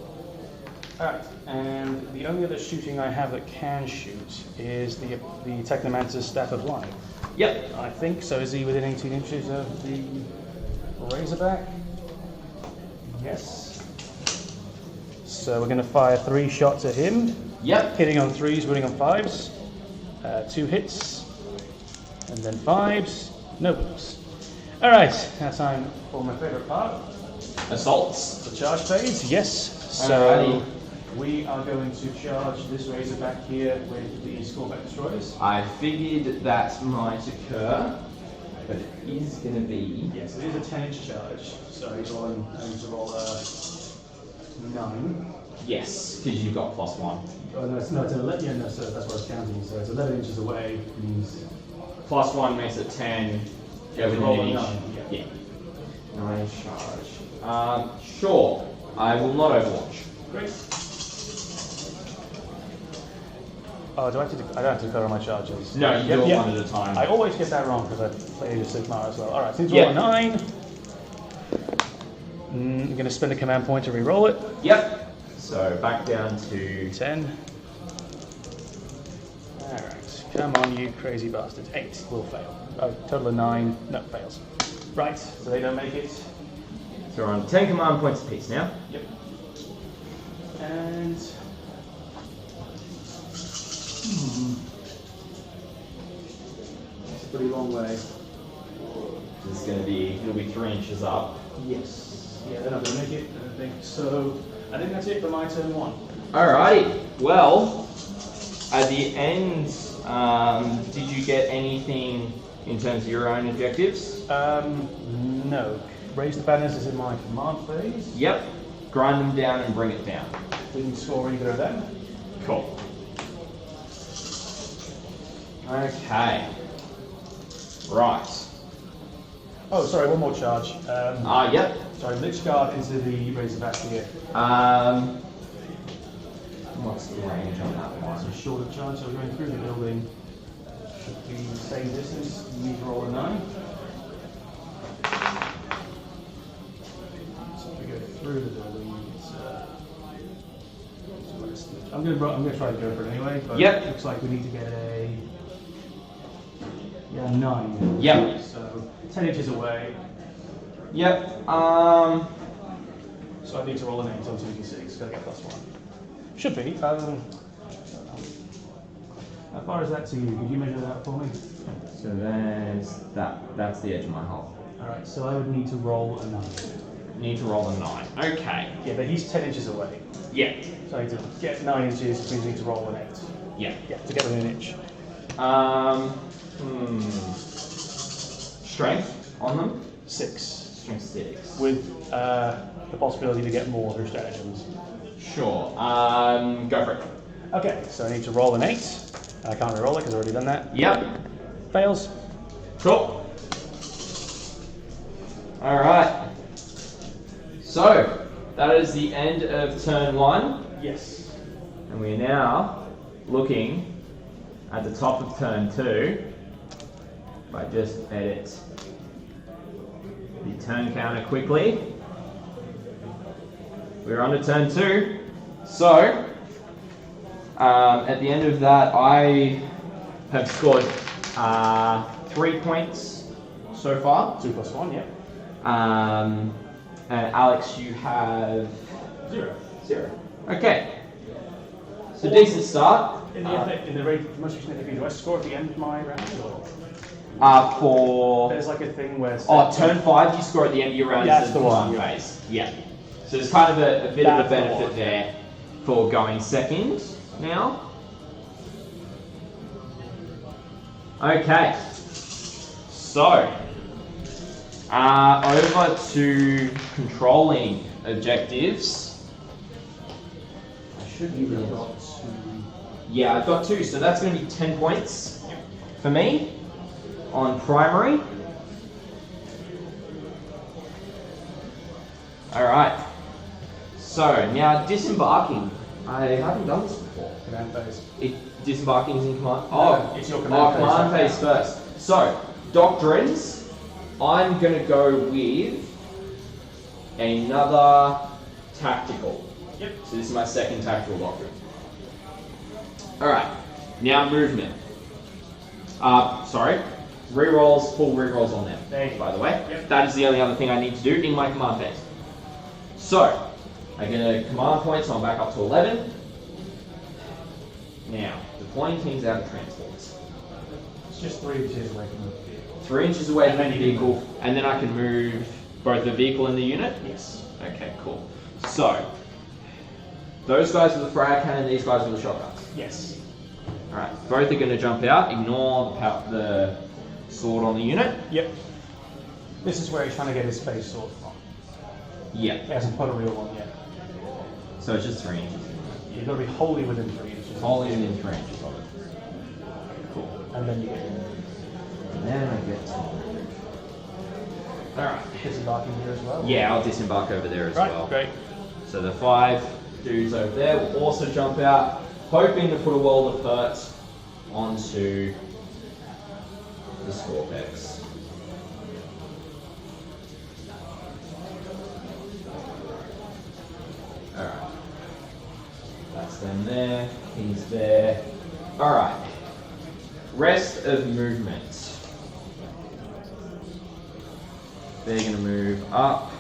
Alright, and the only other shooting I have that can shoot is the Technomancer's Staff of Life. Yep. I think so. Is he within 18 inches of the Razorback? Yes. So we're going to fire 3 shots at him. Yep. Hitting on 3s, winning on 5s. 2 hits. And then 5s. No wounds. Alright, now time for my favourite part. Assaults. The charge phase, yes. So Alrighty. we are going to charge this Razorback here with the Skullback Destroyers. I figured that might occur, but it is going to be... Yes, it is a 10-inch charge. So he's rolling, I need to roll a 9. Yes, because you've got +1. Oh, no, it's 11. Yeah, no, so that's what I was counting. So it's 11 inches away. Means +1 makes it 10. Go within roll an a inch. 9. Yeah. 9 charge. Sure. I will not overwatch. Great. Oh, do I have to? I don't have to declare my charges. No, you do it one at a time. I always get that wrong because I play Age of Sigmar as well. All right, since Yep. roll a 9, I'm going to spend a command point to re-roll it. Yep. So back down to 10. All right, come on, you crazy bastards. 8 will fail. Oh, total of 9. No, fails. Right, so they don't make it. So we're on 10 command points apiece now. Yep. And it's a pretty long way. This is going to be, it'll be 3 inches up. Yes. Yeah, they're not going to make it, I don't think. So I think that's it for my turn 1. Alrighty. Well, at the end, did you get anything in terms of your own objectives? No. Raise the banners is in my command phase. Yep. Grind them down and bring it down. Didn't score either of them. Cool. Okay. Right. Oh, sorry, one more charge. Yep. Sorry, Lich Guard into the Razorback here. What's the range on that It's a one? shorter charge, so we're going through the building. Should be the same distance. You need to roll a 9. So if we go through the building, I'm going to try to go for it anyway. But Yep. It looks like we need to get a 9. Yep. So 10 inches away. Yep. So I need to roll an 8 on 2d6. Gotta get +1. Should be. How far is that to you? Could you measure that for me? So there's that. That's the edge of my hull. Alright, so I would need to roll a 9. Need to roll a 9. Okay. Yeah, but he's 10 inches away. Yeah. So I need to get 9 inches, which means I need to roll an 8. Yeah. Yeah, to get within an inch. Strength on them? 6. Strength 6. With the possibility to get more through stratagems. Sure. Go for it. Okay, so I need to roll an 8. I can't re-roll it because I've already done that. Yep. Fails. Cool. Alright. So, that is the end of turn 1. Yes. And we're now looking at the top of turn 2. If I just edit the turn counter quickly. We're on to turn 2. So, at the end of that, I have scored 3 points so far. 2 plus 1, yep. And Alex, you have 0. 0. Okay. So decent start. In the most recent FAQ, do I score at the end of my round? Or? For There's like a thing where... turn 5 you score at the end of your round. That's the one. Phase. Yeah. So there's kind of a bit of a benefit there for going second now. Okay. So over to controlling objectives. I should be there. Yeah, I've got 2, so that's going to be 10 points for me on primary. Alright, so now disembarking. I haven't done this before. Command phase. Disembarking is in command. No, it's your command phase. Command phase first. So, doctrines. I'm going to go with another tactical. Yep. So this is my second tactical doctrine. Alright, now movement. Sorry, rerolls, full rerolls on them, by the way. Yep. That is the only other thing I need to do in my command phase. So, I get a command point, so I'm back up to 11. Now, deploying things out of transports. It's just 3 inches away from the vehicle. 3 inches away from the vehicle, and then I can move both the vehicle and the unit? Yes. Okay, cool. So, those guys with the frag cannon, these guys with the shotguns. Yes. Alright, both are going to jump out, ignore the sword on the unit. Yep. This is where he's trying to get his face sword from. Yeah. He hasn't put a real one yet. So it's just 3 inches. You've got to be wholly within 3 inches. Wholly within 3 inches of it. Cool. And then you get in. And then I get to... Alright. Disembarking here as well? Yeah, I'll disembark over there as well. Great. So the 5 dudes over there will also jump out, hoping to put a world of hurt onto the Scorpex. Alright. That's them there. He's there. Alright. Rest of movement. They're going to move up.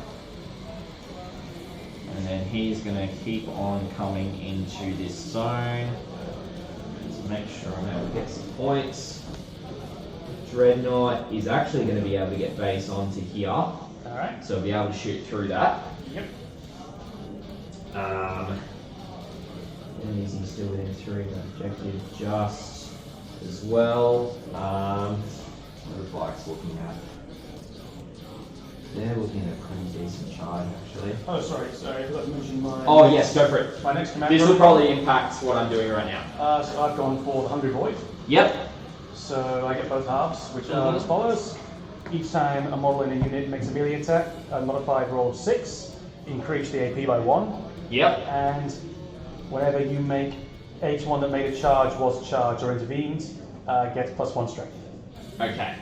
And then he's going to keep on coming into this zone. To make sure I'm able to get some points. Dreadnought is actually going to be able to get base onto here. Alright. So I'll be able to shoot through that. Yep. And he's still within 3 objective just as well. What are the bikes looking at? They're looking at a pretty decent charge actually. Oh, sorry, I forgot to mention my... Oh yes, go for it. My next command... This will probably impact what I'm doing right now. So I've gone for the Hungry Void. Yep. So I get both halves, which are as follows. Each time a model in a unit makes a melee attack, a modified roll of 6, increase the AP by 1. Yep. And whenever you make each one that made a charge, was charged or intervened, gets +1 strength. Okay.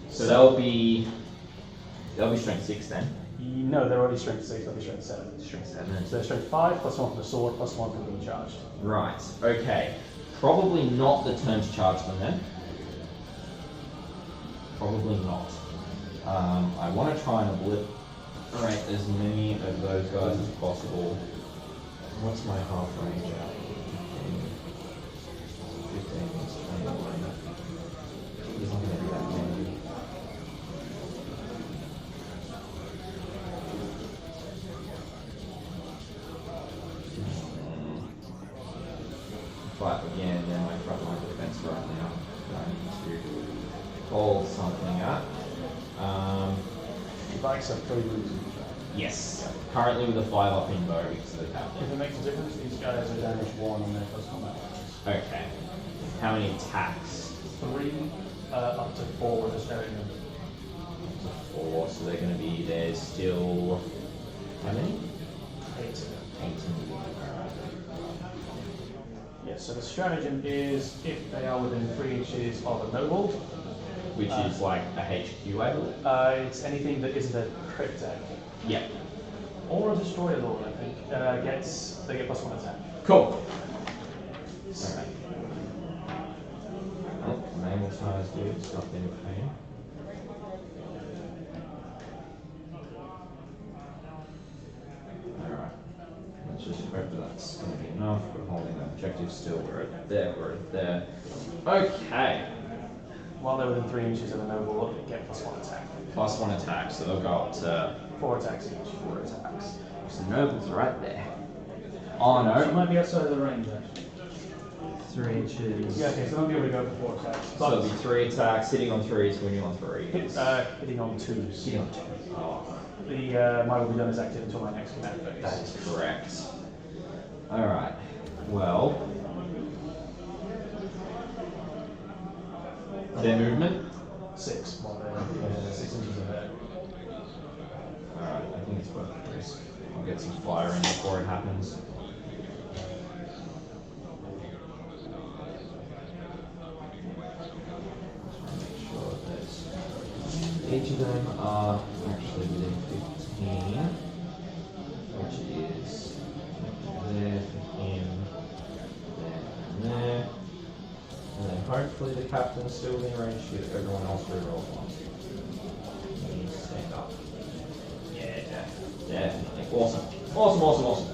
So that'll be strength 6 then. No, they're already strength 6, they'll be strength 7. Strength 7. So they're strength 5, +1 for the sword, +1 for being charged. Right. Okay. Probably not the turn to charge them then. Probably not. I want to try and obliterate as many of those guys as possible. What's my half range at? 15 is 21. right now that I need to call something at. Bikes have 3 moves. Yes. Currently with a 5 up in bow because of the If captain. it makes a difference, these guys are damage 1 on their close combat rounds. Okay. How many attacks? 3 up to 4 with a stratagem. 4, so they're going to be, there's still, how many? 8. 18. Yes, so the stratagem is if they are within 3 inches of a noble. Which is like a HQ, I believe. It's anything that isn't a crit attack. Yep. Or a destroyer lord, I think. They get +1 attack. Cool. Alright. Oh, normal size dude, stop in pain. Alright. Let's just hope that's going to be enough. We're holding that objective still. We're at there, we're at there. Okay. While they're within 3 inches of a noble, they get +1 attack. +1 attack, so they'll go up to 4 attacks each. 4 attacks. So the nobles are right there. Oh no. She might be outside of the range, actually. 3 inches. Yeah, okay, so they'll be able to go for 4 attacks. So it'll be 3 attacks, hitting on 3s, winning on 3s. Hitting on 2s. Hitting on 2s. Oh, The might will be done as active until my next command phase. that is correct. Alright. Well. Their movement? 6 while they're 6 inches ahead. Alright, I think it's worth the risk. I'll get some fire in before it happens. Make sure that each of them are actually within 15, which is there for him, there and there. And then hopefully the captain's still within range to get everyone else re-rolls once. He needs to stand up. Yeah, definitely. Awesome. Awesome.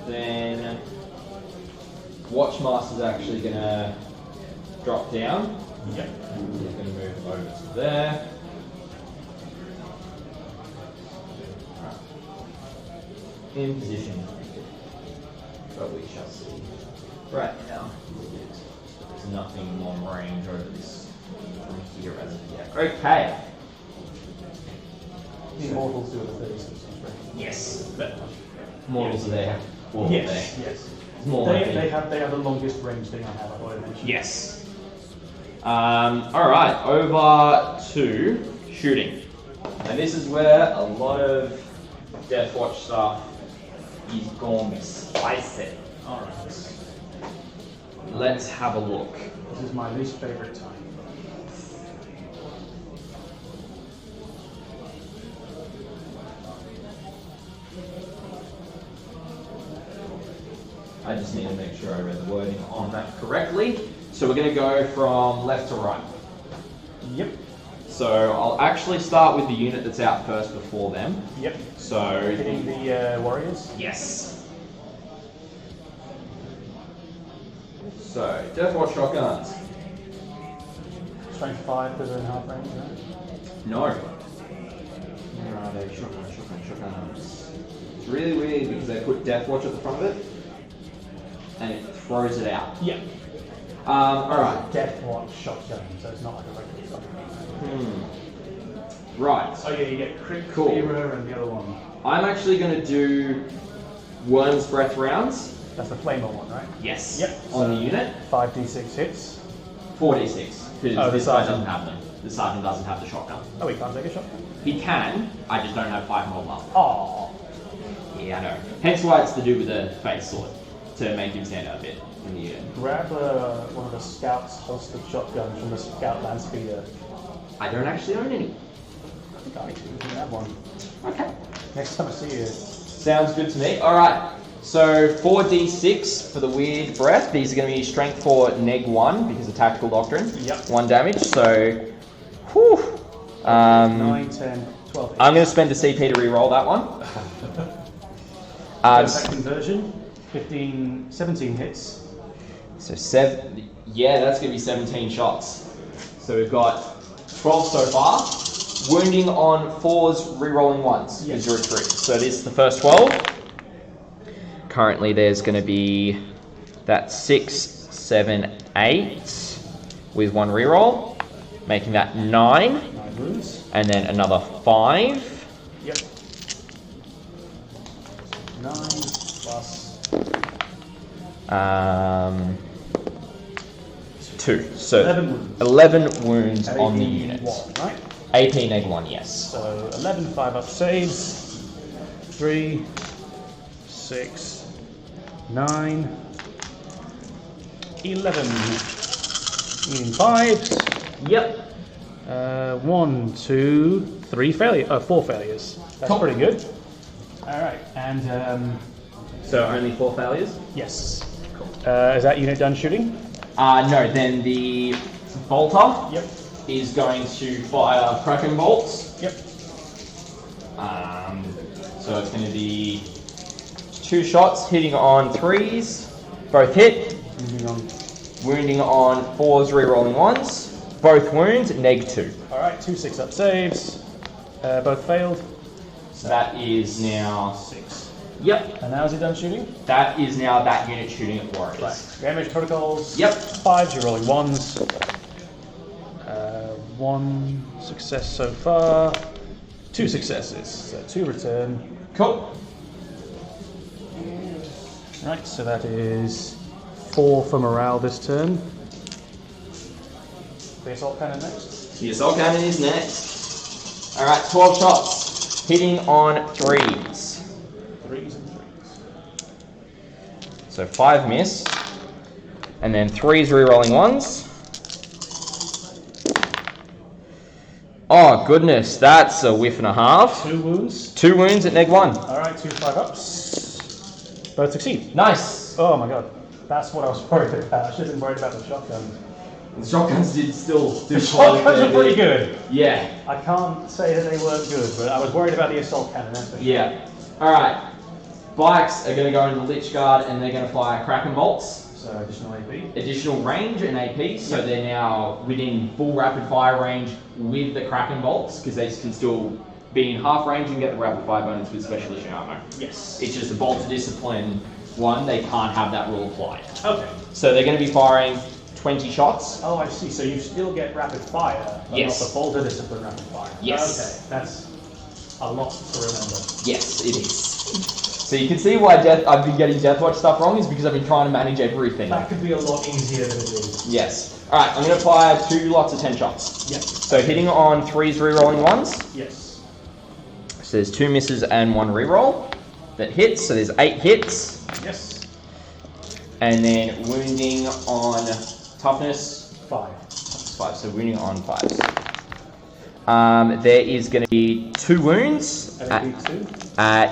Then Watchmaster's actually gonna drop down. Yep. He's gonna move over to there. In position. But we shall see. Right now, there's nothing long range over this from here as of yet. Okay. The Immortals do it at 36 inches. Yes. But Mortals are there. All there. Yes. It's more likely. They have the longest range thing I have, I thought I mentioned. Yes. Alright, over to shooting. And this is where a lot of Deathwatch stuff is going to be spicy. Alright. Let's have a look. This is my least favorite time. I just need to make sure I read the wording on that correctly. So we're going to go from left to right. Yep. So I'll actually start with the unit that's out first before them. Yep. So Hitting the warriors. yes. So Deathwatch shotguns. Strength 5 because they're in half range, right? No. Where are they? Shotguns. It's really weird because they put Deathwatch at the front of it, and it throws it out. Yep. Alright. Deathwatch shotgun, so it's not like a regular shotgun. Right. Oh yeah, you get crit, Cool. fearer, and the other one. I'm actually going to do Worm's Breath rounds. That's the flamer one, right? Yes. Yep. On the unit. 5d6 hits. 4d6. Because Oh, the this guy sergeant. doesn't have them. The sergeant doesn't have the shotgun. Oh, he can't take a shotgun? He can, I just don't have 5 more left. Oh. Yeah, I know. Hence why it's to do with the face sword. To make him stand out a bit in the unit. Grab one of the scouts holstered shotguns from the scout land speeder. I don't actually own any. I think I can have one. Okay. Next time I see you. Sounds good to me. Alright. So 4d6 for the weird breath. These are going to be strength for neg 1 because of tactical doctrine. Yep. 1 damage. So, whew. 9, 10, 12. I'm going to spend a CP to re-roll that one. Second conversion. 17 hits. So yeah, that's going to be 17 shots. So we've got 12 so far. Wounding on 4s, re-rolling 1s. Yes. Is your 3. So this is the first 12. currently there's going to be that 6, 7, 8 with 1 reroll, making that 9. 9 wounds. And then another 5. Yep. 9 plus 2. So 11 wounds. 11 wounds on the unit. 1, right? AP -1, yes. So 11 5-up saves. 3, 6, 9, 11. Meaning 5s. Yep. 1, 2, 3 failures. 4 failures. That's Cool. pretty good. All right, and So only 4 failures? yes. Cool. Is that unit done shooting? No, then the bolter Yep. is going to fire Kraken bolts. Yep. So it's going to be 2 shots hitting on 3s, both hit. Moving on. Wounding on 4s, rerolling 1s. Both wounds, -2. All right, 2 6-up saves. Both failed. So that is now 6. Yep. And now is it done shooting? That is now that unit shooting at warriors. Right. Damage protocols. Yep. 5s, you're rolling 1s. 1 success so far. 2 successes. So 2 return. Cool. Right, so that is 4 for morale this turn. The assault cannon next. The assault cannon is next. Alright, 12 shots. Hitting on 3s. 3s and 3s. So 5 miss. And then 3s rerolling 1s. Oh goodness, that's a whiff and a half. 2 wounds. 2 wounds at -1. Alright, 2 5-ups. Both succeed. Nice. Oh my god. That's what I was worried about. I should have been worried about the shotgun. The shotguns did still do The shotguns are pretty good. Yeah. I can't say that they weren't good, but I was worried about the assault cannon, that's for sure. Yeah. Alright. Bikes are going to go into the Lich Guard and they're going to fire Kraken bolts. So additional AP. Additional range and AP, so they're now within full rapid fire range with the Kraken bolts, because they can still be in half range and get the rapid fire bonus with special issue ammo. Yes. It's just a bolt of discipline one, they can't have that rule applied. Okay. So they're going to be firing 20 shots. Oh, I see. So you still get rapid fire, but Yes. not the bolter discipline rapid fire. Yes. Okay, that's a lot to remember. Yes, it is. So you can see why I've been getting Deathwatch stuff wrong, is because I've been trying to manage everything. That could be a lot easier than it is. Yes. Alright, I'm going to fire 2 lots of 10 shots. Yep. So hitting on 3s, rerolling 1s. Yes. So there's 2 misses and 1 reroll that hits, so there's 8 hits. Yes. And then wounding on toughness, 5. 5, so wounding on 5s. There is going to be 2 wounds at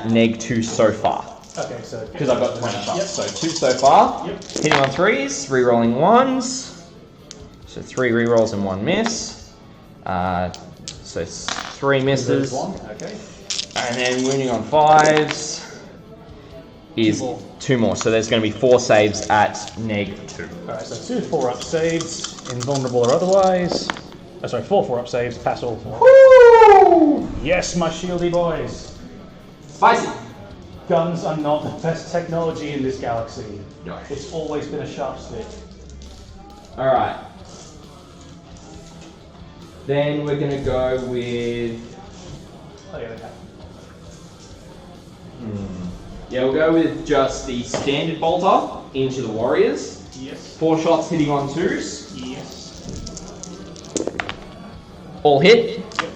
-2 so far. Okay, so Because I've got 20 shots, Yep. so 2 so far. Yep. Hitting on 3s, rerolling 1s. So 3 rerolls and 1 miss. So 3 misses. 1. Okay. And then wounding on 5s is 2 more. So there's going to be 4 saves at -2. Alright, so 2 4-up saves, invulnerable or otherwise. Oh, sorry, 4 4-up saves, pass all 4. Woo! Yes, my shieldy boys. Spicy! Guns are not the best technology in this galaxy. No. It's always been a sharp stick. Alright. Then we're going to go with... Oh yeah, okay. Yeah, we'll go with just the standard bolter into the warriors. Yes. 4 shots hitting on 2s. Yes. All hit. Yep.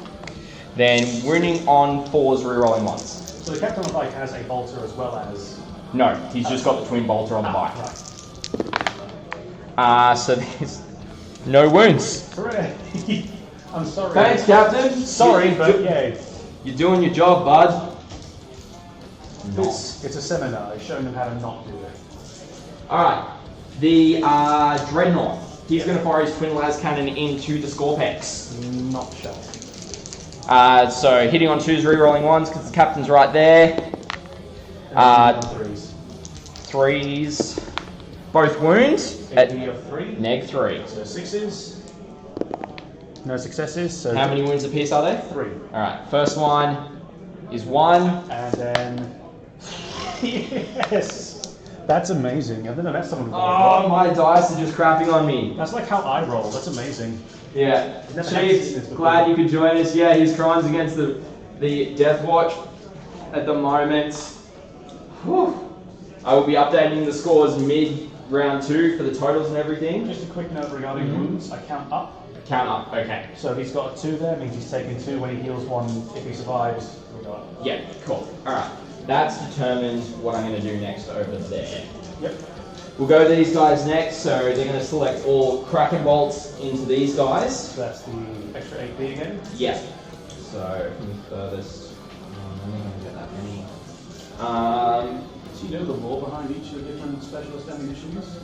Then wounding on 4s, rerolling 1s. So the captain on the bike has a bolter as well as... No, he's just got the twin bolter on the bike. Right. So there's no wounds. Hooray! I'm sorry. Thanks, Captain. Sorry, but yay. You're doing your job, bud. It's a seminar. It's showing them how to not do it. Alright. The Dreadnought. He's going to fire his twin las cannon into the Scorpex. Not sure. So hitting on 2s, rerolling 1s because the captain's right there. 3s. 3s. Both wounds at AP of 3. -3. So 6s. No successes. So How many wounds apiece are there? 3. Alright, first one is 1. And then... yes! That's amazing. I didn't know that's someone. Oh, my dice are just crapping on me. That's like how I roll. That's amazing. Yeah. Never had seen this Chief, before. glad you could join us. Yeah, his crimes against the Deathwatch at the moment. Whew. I will be updating the scores mid-round 2 for the totals and everything. Just a quick note regarding wounds. I count up. Count up, okay. So he's got a 2 there, means he's taking 2. When he heals 1, if he survives, he'll go up. Yeah, cool. Alright. That's determined what I'm going to do next over there. Yep. We'll go to these guys next, so they're going to select all Kraken bolts into these guys. So that's the extra 8B again. Yeah. So, from the furthest. I'm not going to get that many. Do you know the lore behind each of the different specialist ammunitions?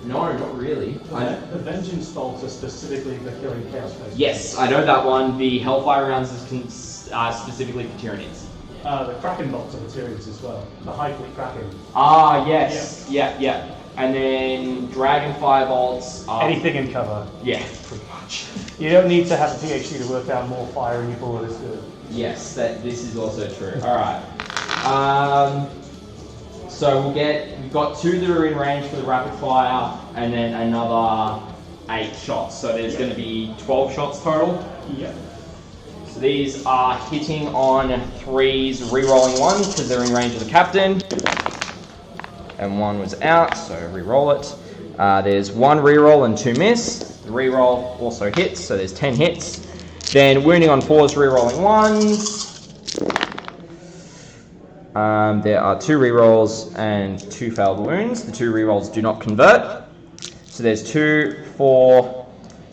No, not really. The Vengeance bolts are specifically for killing Chaos Space. Yes, I know that one. The Hellfire rounds is specifically for Tyranids. The Kraken bolts are for Tyranids as well. The High Fleet Kraken. Ah, yes. Yeah. And then Dragonfire bolts are... Anything in cover. Yeah, pretty much. You don't need to have a PhD to work out more fire in your bullet is good. Yes, this is also true. Alright. So we've got 2 that are in range for the rapid fire, and then another 8 shots. So there's going to be 12 shots total. Yeah. So these are hitting on 3s, re-rolling 1s because they're in range of the captain. And 1 was out, so re-roll it. There's 1 re-roll and 2 miss. The re-roll also hits, so there's 10 hits. Then wounding on 4s, re-rolling 1s. There are 2 rerolls and 2 failed wounds. The 2 rerolls do not convert. So there's 2, 4,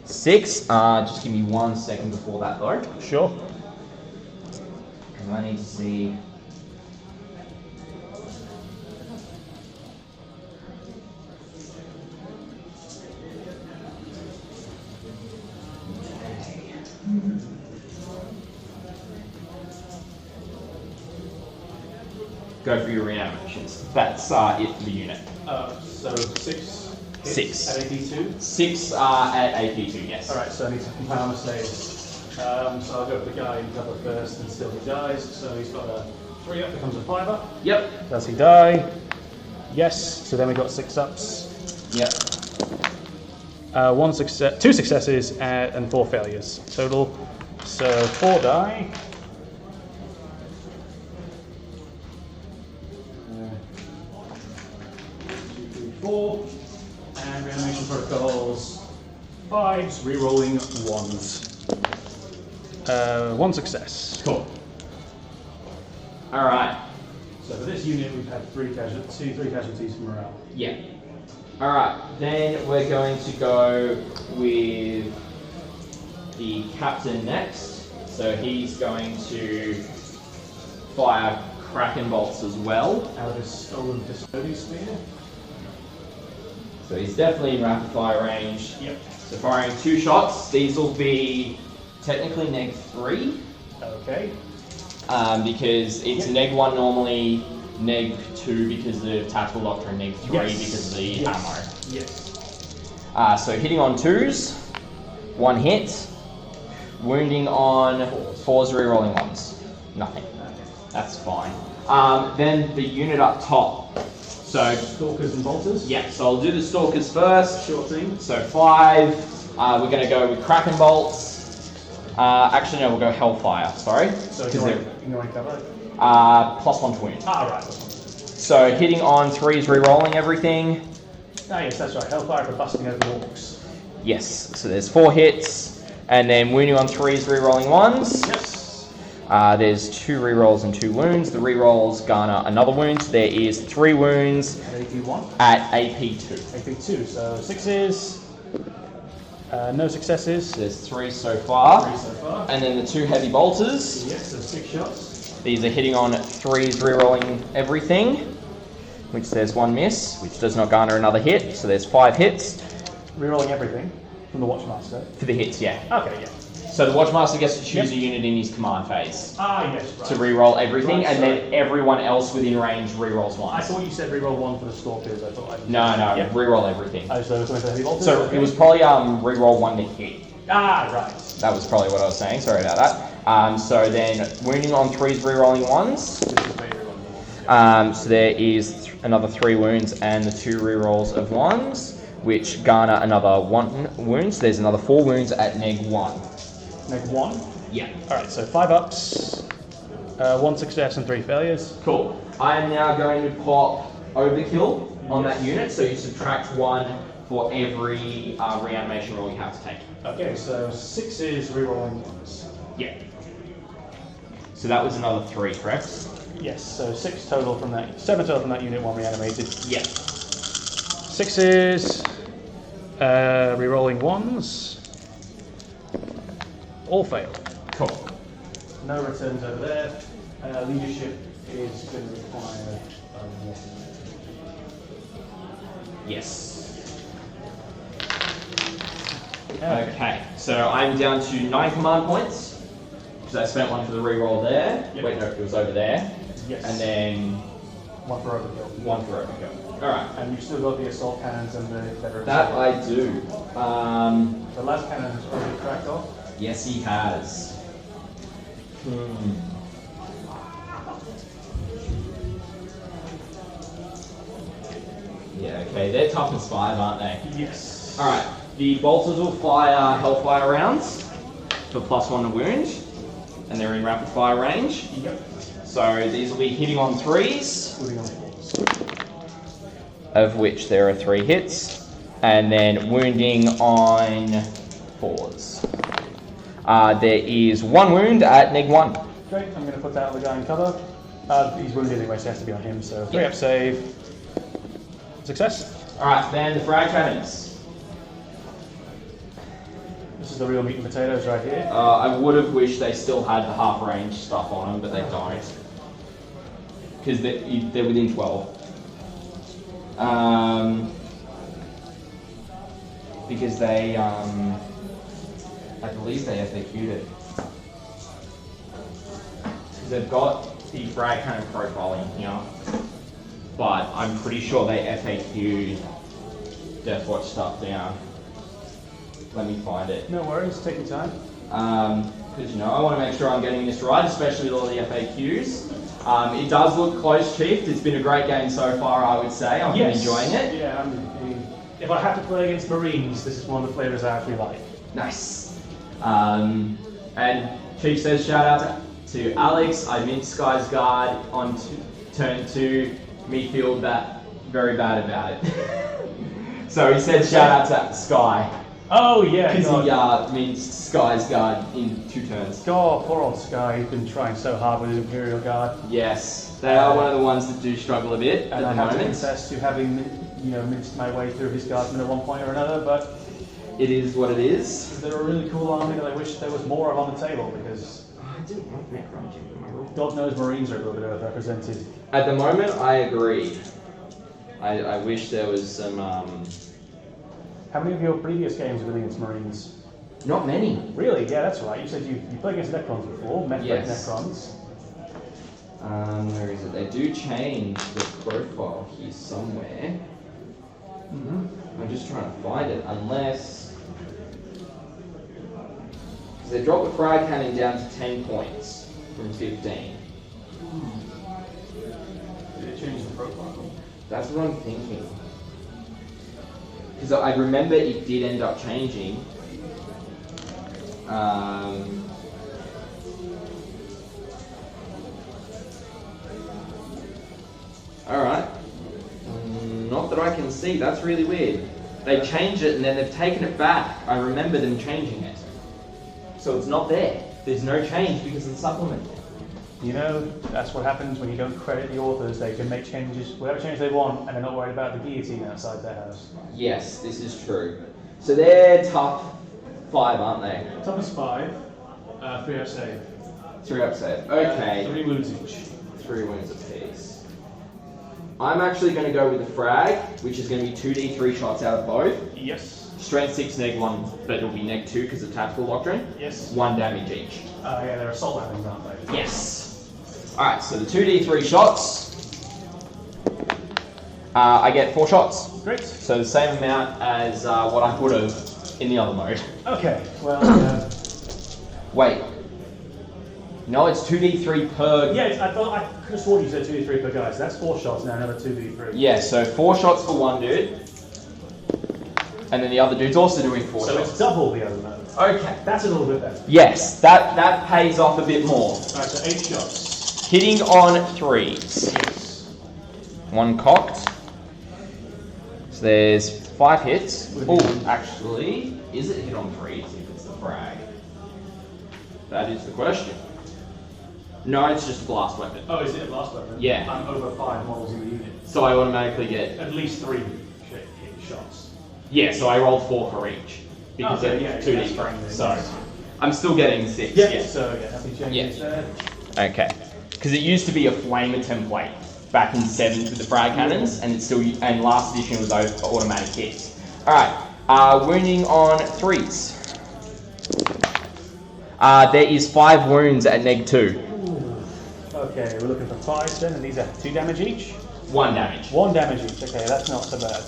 6. Just give me 1 second before that though. Sure. Because I need to see. Go for your reanimations. That's it for the unit. So 6 hits 6. at AP2? 6 at AP2, yes. Alright, so I need to compile on a stage. So I'll go for the guy in cover first and still he dies. So he's got a 3 up, becomes a 5 up. Yep. Does he die? Yes. So then we got 6 ups. Yep. 1 success, 2 successes and 4 failures total. So 4 die. 4, and reanimation protocols, 5s, re-rolling 1s. 1 success. Cool. Alright. So for this unit we've had 3 casualties from morale. Yeah. Alright, then we're going to go with the captain next. So he's going to fire Kraken bolts as well. Out of his stolen Disability Spear. So he's definitely in rapid fire range. Yep. So firing 2 shots. These will be technically neg 3. Okay. Because it's neg 1 normally, neg 2 because of the tactical doctrine, neg 3 because of the ammo. Yes. So hitting on 2s, 1 hit. Wounding on 4s, re-rolling 1s. Nothing. That's fine. Then the unit up top. So Stalkers and Bolters? yeah, so I'll do the Stalkers first. Sure thing. So 5, we're going to go with Kraken bolts. Actually no, we'll go Hellfire, sorry. So ignoring cover? +1 to wound. Right. So hitting on 3s, re-rolling everything. Yes, that's right. Hellfire for busting over orcs. Yes, so there's 4 hits. And then wounding on 3s, re-rolling 1s. Yes. There's 2 re-rolls and 2 wounds. The re-rolls garner another wound. So there is 3 wounds At AP1? at AP2. AP2, so 6s. No successes. There's 3 so far. 3 so far. And then the 2 heavy bolters. Yes, so 6 shots. These are hitting on 3s, re-rolling everything. Which there's 1 miss, which does not garner another hit. So there's 5 hits. Rerolling everything from the Watchmaster. For the hits, yeah. Okay, yeah. So the Watchmaster gets to choose a unit in his command phase Yes, right. to re-roll everything, Right, and then everyone else within range re-rolls I once. thought you said reroll 1 for the Stalkers. I thought No, Yeah. re-roll everything. So something for the heavy bolters? So Okay. it was probably re-roll 1 to hit. Right. That was probably what I was saying. Sorry about that. So then wounding on 3s, re-rolling 1s. This is my reroll. So there is another 3 wounds and the 2 rerolls of 1s, which garner another 1 wound. So there's another 4 wounds at neg 1. Neg 1? Yeah. Alright, so 5 ups, 1 success and 3 failures. Cool. I am now going to pop overkill on that unit, so you subtract 1 for every reanimation roll you have to take. Okay, so 6 is rerolling 1s. Yeah. So that was another 3, correct? Yes, so 6 total from that, 7 total from that unit, 1 reanimated. Yeah. 6 is rerolling 1s. All fail. Cool. No returns over there. Leadership is going to require 1. Yes. Okay, so I'm down to 9 command points, because I spent 1 for the reroll there. Yep. Wait, no, it was over there. Yes. And then 1 for overkill. 1 for overkill. Alright. And you've still got the assault cannons and the veteran. That I do. The last cannon has already cracked off. Yes, he has. Yeah, okay, they're toughness 5, aren't they? Yes. Alright, the bolters will fire Hellfire rounds for +1 to wound, and they're in rapid fire range. Yep. So these will be hitting on 3s, Moving on 4s. of which there are 3 hits, and then wounding on 4s. There is 1 wound at neg 1. Great, I'm going to put that on the guy in cover. He's wounded anyway, so it has to be on him, so 3 Yep. up save. Success. Alright, then the frag cannons. This is the real meat and potatoes right here. I would have wished they still had the half range stuff on them, but they don't. Because they're within 12. Because they, I believe they FAQ'd it. Because they've got the frag cannon profile in here, but I'm pretty sure they FAQ'd Deathwatch stuff down. Let me find it. No worries, take your time. Because you know, I want to make sure I'm getting this right, especially with all the FAQs. It does look close, Chief. It's been a great game so far, I would say. I've been enjoying it. Yeah, if I have to play against Marines, this is one of the flavors I actually like. Nice. And Chief says, shout out to Alex. I mint Sky's Guard on turn 2. Me feel very bad about it. So he said, shout out to Sky. Oh yeah, Because he mints Sky's Guard in 2 turns. God, poor old Sky, he's been trying so hard with his Imperial Guard. Yes, they are one of the ones that do struggle a bit at And the I have to moment. confess to having, minced my way through his guardsmen at one point or another, but It is what it is. they're a really cool army that I wish there was more of on the table, because I didn't want Necrons. God knows Marines are a little bit overrepresented. At the moment, I agree. I wish there was some. How many of your previous games were against Marines? Not many. Really? Yeah, that's right. You said you played against Necrons before, met Yes. Necrons. Where is it? They do change the profile here somewhere. I'm just trying to find it, unless. Because they dropped the frag cannon down to 10 points from 15. Did it change the profile? That's what I'm thinking. Because I remember it did end up changing. Alright. Not that I can see, that's really weird. They changed it and then they've taken it back. I remember them changing it. So it's not there. There's no change because of the supplement. That's what happens when you don't credit the authors. They can make changes, whatever change they want, and they're not worried about the guillotine outside their house. Yes, this is true. So they're tough 5, aren't they? Toughest 5, 3 up save. 3 up save. Okay. 3 wounds each. 3 wounds apiece. I'm actually going to go with the frag, which is going to be 2d3 shots out of both. Yes. Strength 6, neg 1, but it'll be neg 2 because of tactical doctrine. Yes. 1 damage each. Yeah, they're assault weapons, aren't they? Yes. Alright, so the 2d3 shots. I get 4 shots. Great. So the same amount as what I would have in the other mode. Okay, well, Wait. No, it's 2d3 per... Yeah, I thought I could have sworn you said 2d3 per guy, so that's 4 shots now, another 2d3. Yeah, so 4 shots for one dude. And then the other dude's also doing 4 so shots. it's double the other mode. Okay. That's a little bit better. Yes, that pays off a bit more. Alright, so 8 shots. Hitting on 3s. Yes. 1 cocked. So there's 5 hits. Oh, actually, is it hit on 3s if it's the frag? That is the question. No, it's just a blast weapon. Oh, is it a blast weapon? Yeah. I'm over 5 models in the unit. So I automatically get... At least 3 hit shots. Yeah, so I rolled 4 for each. Because Okay, they're yeah, 2d3. that's So fine. I'm still getting 6. Yeah, Yeah. so yeah, nothing changes there. Okay. Because it used to be a flamer template back in 7s with the frag cannons, and it's still, and last edition was automatic hits. Alright, wounding on 3s. There is 5 wounds at neg 2. Ooh. Okay, we're looking for 5 then, and these are 2 damage each? 1 damage. 1 damage each, okay, that's not so bad.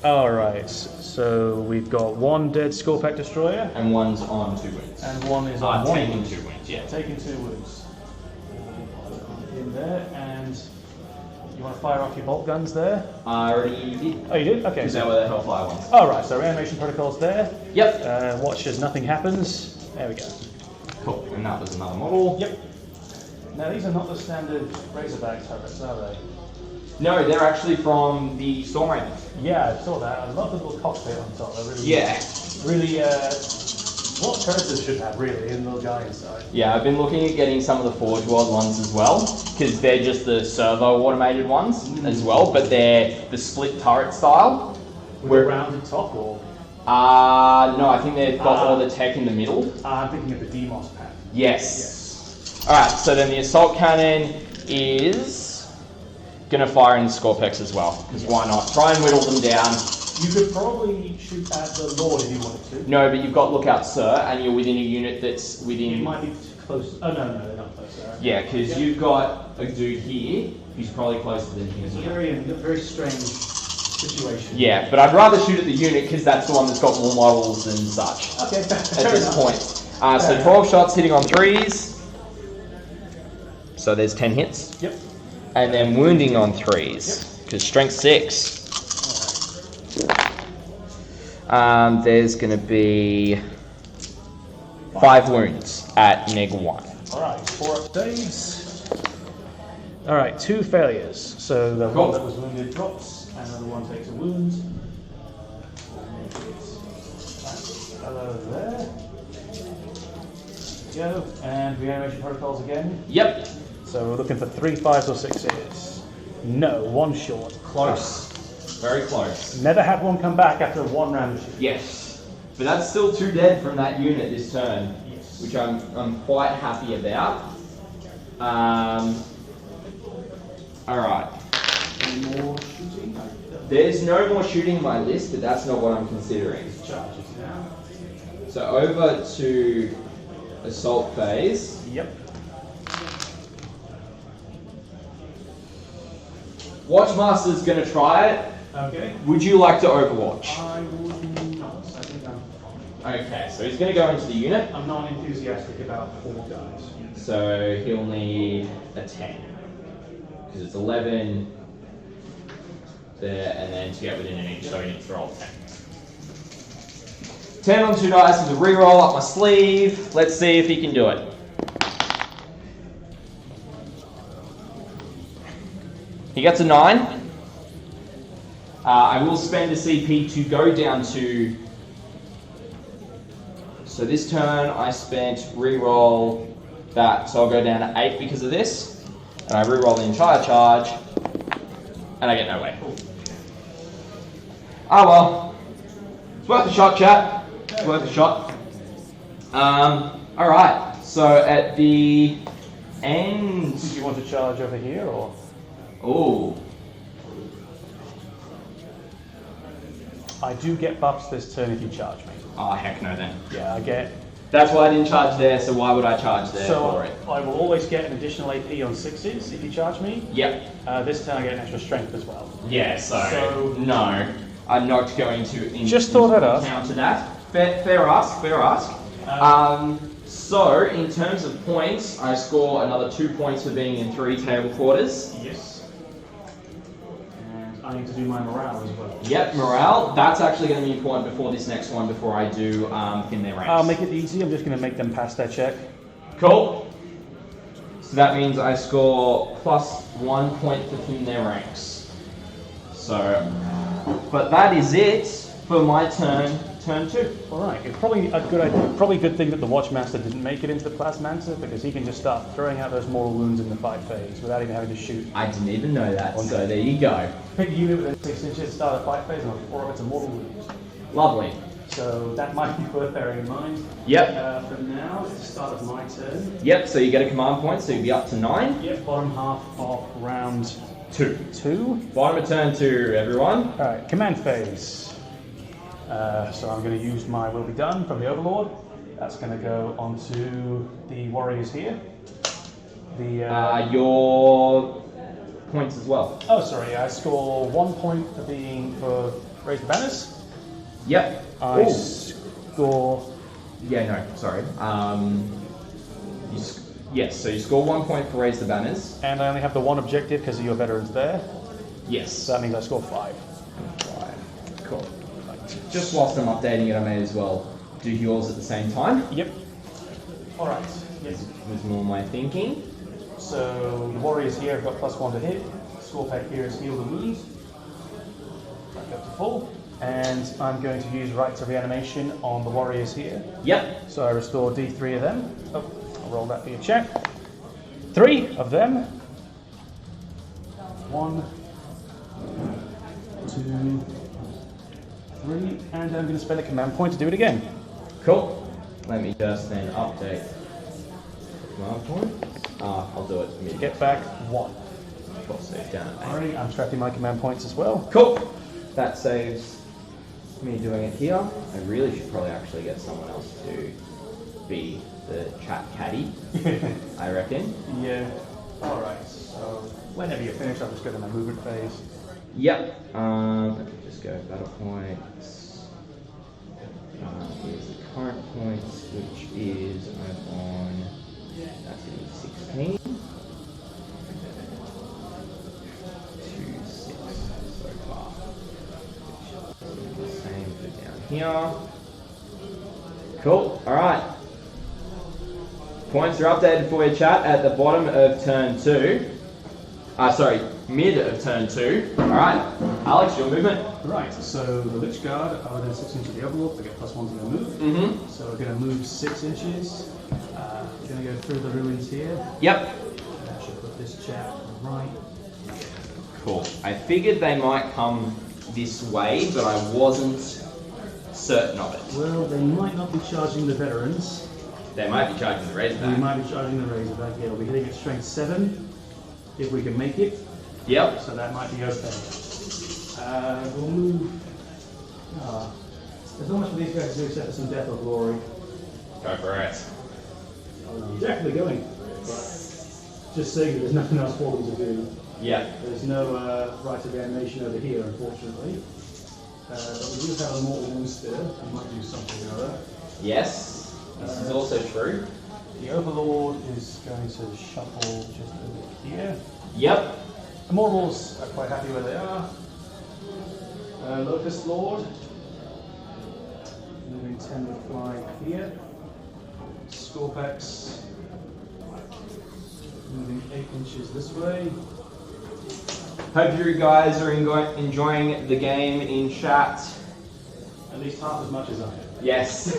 Alright, so we've got 1 dead Scorpack Destroyer. And 1's on 2 wounds. And 1 is on 1 taking wound. 2 wounds, yeah. Taking 2 wounds. In there, and you want to fire off your bolt guns there? I already did. Oh, you did? Okay. Because they were the Hellfire ones. Alright, so reanimation protocol's there. Yep. Watch as nothing happens. There we go. Cool. And that was another model. Yep. Now these are not the standard Razorback turrets, are they? No, they're actually from the Storm Raven. Yeah, I saw that. I love the little cockpit on top. They're really, Yeah. really, what Predators should have, really, and the little guy inside. Yeah, I've been looking at getting some of the Forge World ones as well, because they're just the servo automated ones as well, but they're the split turret style. With a rounded top, or? No, I think they've got all the tech in the middle. I'm thinking of the Demos pack. Yes. Alright, so then the Assault Cannon is going to fire in the Scorpex as well, because why not? Try and whittle them down. You could probably shoot at the Lord if you wanted to. No, but you've got Lookout Sir, and you're within a unit that's within... It might be close. Oh, no, they're not close there. Yeah, because you've got a dude here who's probably closer than him. It's a very strange situation. Yeah, but I'd rather shoot at the unit because that's the one that's got more models and such. Okay, At this point. So 12 shots hitting on 3s. So there's 10 hits. Yep. And then wounding on 3s. Because strength 6. There's going to be 5 wounds at neg 1. Alright, 4 up saves. Alright, 2 failures. So the Cool. one that was wounded drops, and another one takes a wound. Hello there. Go, and reanimation protocols again. Yep. So we're looking for 3 5s or 6s. No, 1 short. Close. Very close. Never had one come back after 1 round of shooting. Yes. But that's still 2 dead from that unit this turn. Yes. Which I'm quite happy about. Alright. Any more shooting? There's no more shooting in my list, but that's not what I'm considering. Charges now. So over to assault phase. Yep. Watchmaster's gonna try it. Okay. Would you like to overwatch? I would not. I think I'm fine. Okay, so he's gonna go into the unit. I'm not enthusiastic about 4 guys. So he'll need a 10. Because it's 11 there, and then to get within an inch, so he needs to roll 10. 10 on 2 dice with a reroll up my sleeve. Let's see if he can do it. He gets a 9. I will spend a CP to go down to... So this turn I spent reroll that, so I'll go down to 8 because of this. And I reroll the entire charge. And I get no way. Oh well. It's worth a shot, chat. It's worth a shot. Alright, so at the end... Did you want to charge over here, or? Ooh. I do get buffs this turn if you charge me. Oh, heck no then. Yeah, I get. That's why I didn't charge there, so why would I charge there for it? I will always get an additional AP on 6s if you charge me. Yep. This turn I get an extra strength as well. Yeah, so no. I'm not going to Just thought I'd ask. counter that. Fair ask, fair ask. So, in terms of points, I score another 2 points for being in 3 table quarters. Yes. And I need to do my morale as well. Yep, morale. That's actually going to be important before this next one, before I do pin their ranks. I'll make it easy. I'm just going to make them pass their check. Cool. So that means I score plus 1 point for pin their ranks. So, but that is it for my turn 2. All right. It's probably a good thing that the Watchmaster didn't make it into the Plasmancer, because he can just start throwing out those mortal wounds in the fight phase without even having to shoot. I didn't even know that, so there you go. Pick a unit within 6 inches, start a fight phase, and 4 of it's a mortal wound. Lovely. So that might be worth bearing in mind. Yep. For now, it's the start of my turn. Yep, so you get a command point, so you'll be up to 9. Yep, bottom half of round 2. 2. Bottom of turn 2, everyone. Alright, command phase. So I'm going to use my Will Be Done from the Overlord. That's going to go onto the warriors here. Your points as well. Oh, sorry, I score 1 point for raise the banners. Yep. I score. Yeah, no, sorry. Yes, so you score 1 point for raise the banners. And I only have the 1 objective because of your veterans there. Yes. So that means I score 5. 5. Cool. Just whilst I'm updating it, I may as well do yours at the same time. Yep. All right. Yes. Was more my thinking. So the warriors here have got +1 to hit. Score pack here is heal the wounds. Back up to full. And I'm going to use Rites of Reanimation on the warriors here. Yep. So I restore D3 of them. Oh, I'll roll that for your check. 3 of them. 1, 2, 3. And I'm going to spend a command point to do it again. Cool. Let me just then update command point. I'll do it immediately. Get back 1. I'll save down at 8. Alrighty, I'm tracking my command points as well. Cool. That saves me doing it here. I really should probably actually get someone else to be the chat caddy. I reckon. Yeah. Alright, so whenever you're finished, I'll just go to my movement phase. Yep. Let me just go battle points. Here's the current points, which is I'm on. That's going to be 16. 2, 6 so far. Which is the same for down here. Cool. All right. Points are updated for your chat at the bottom of turn 2. Mid of turn 2. Alright, Alex, your movement. Right, so the Lich Guard are within 6 inches of the Overlord, they get +1 to their move. Mm-hmm. So we're going to move 6 inches. We're going to go through the ruins here. Yep. And I should put this chap right. Cool. I figured they might come this way, but I wasn't certain of it. Well, they might not be charging the veterans. They might be charging the They Razorback. might be charging the Razorback. Yeah, we'll be hitting at strength 7 if we can make it. Yep. So that might be okay. We'll move. There's not much for these guys to do except for some death or glory. Go for it. He's definitely going. But just saying that there's nothing else for them to do. Yep. There's no Rites of Reanimation over here, unfortunately. But we do have a mortal wound still. We might do something or other. Yes. This is also true. The Overlord is going to shuffle just over here. Yep. The mortals are quite happy where they are. Locust Lord. Moving 10 with fly here. Scorpax. Moving 8 inches this way. Hope you guys are enjoying the game in chat. At least half as much as I am. Yes.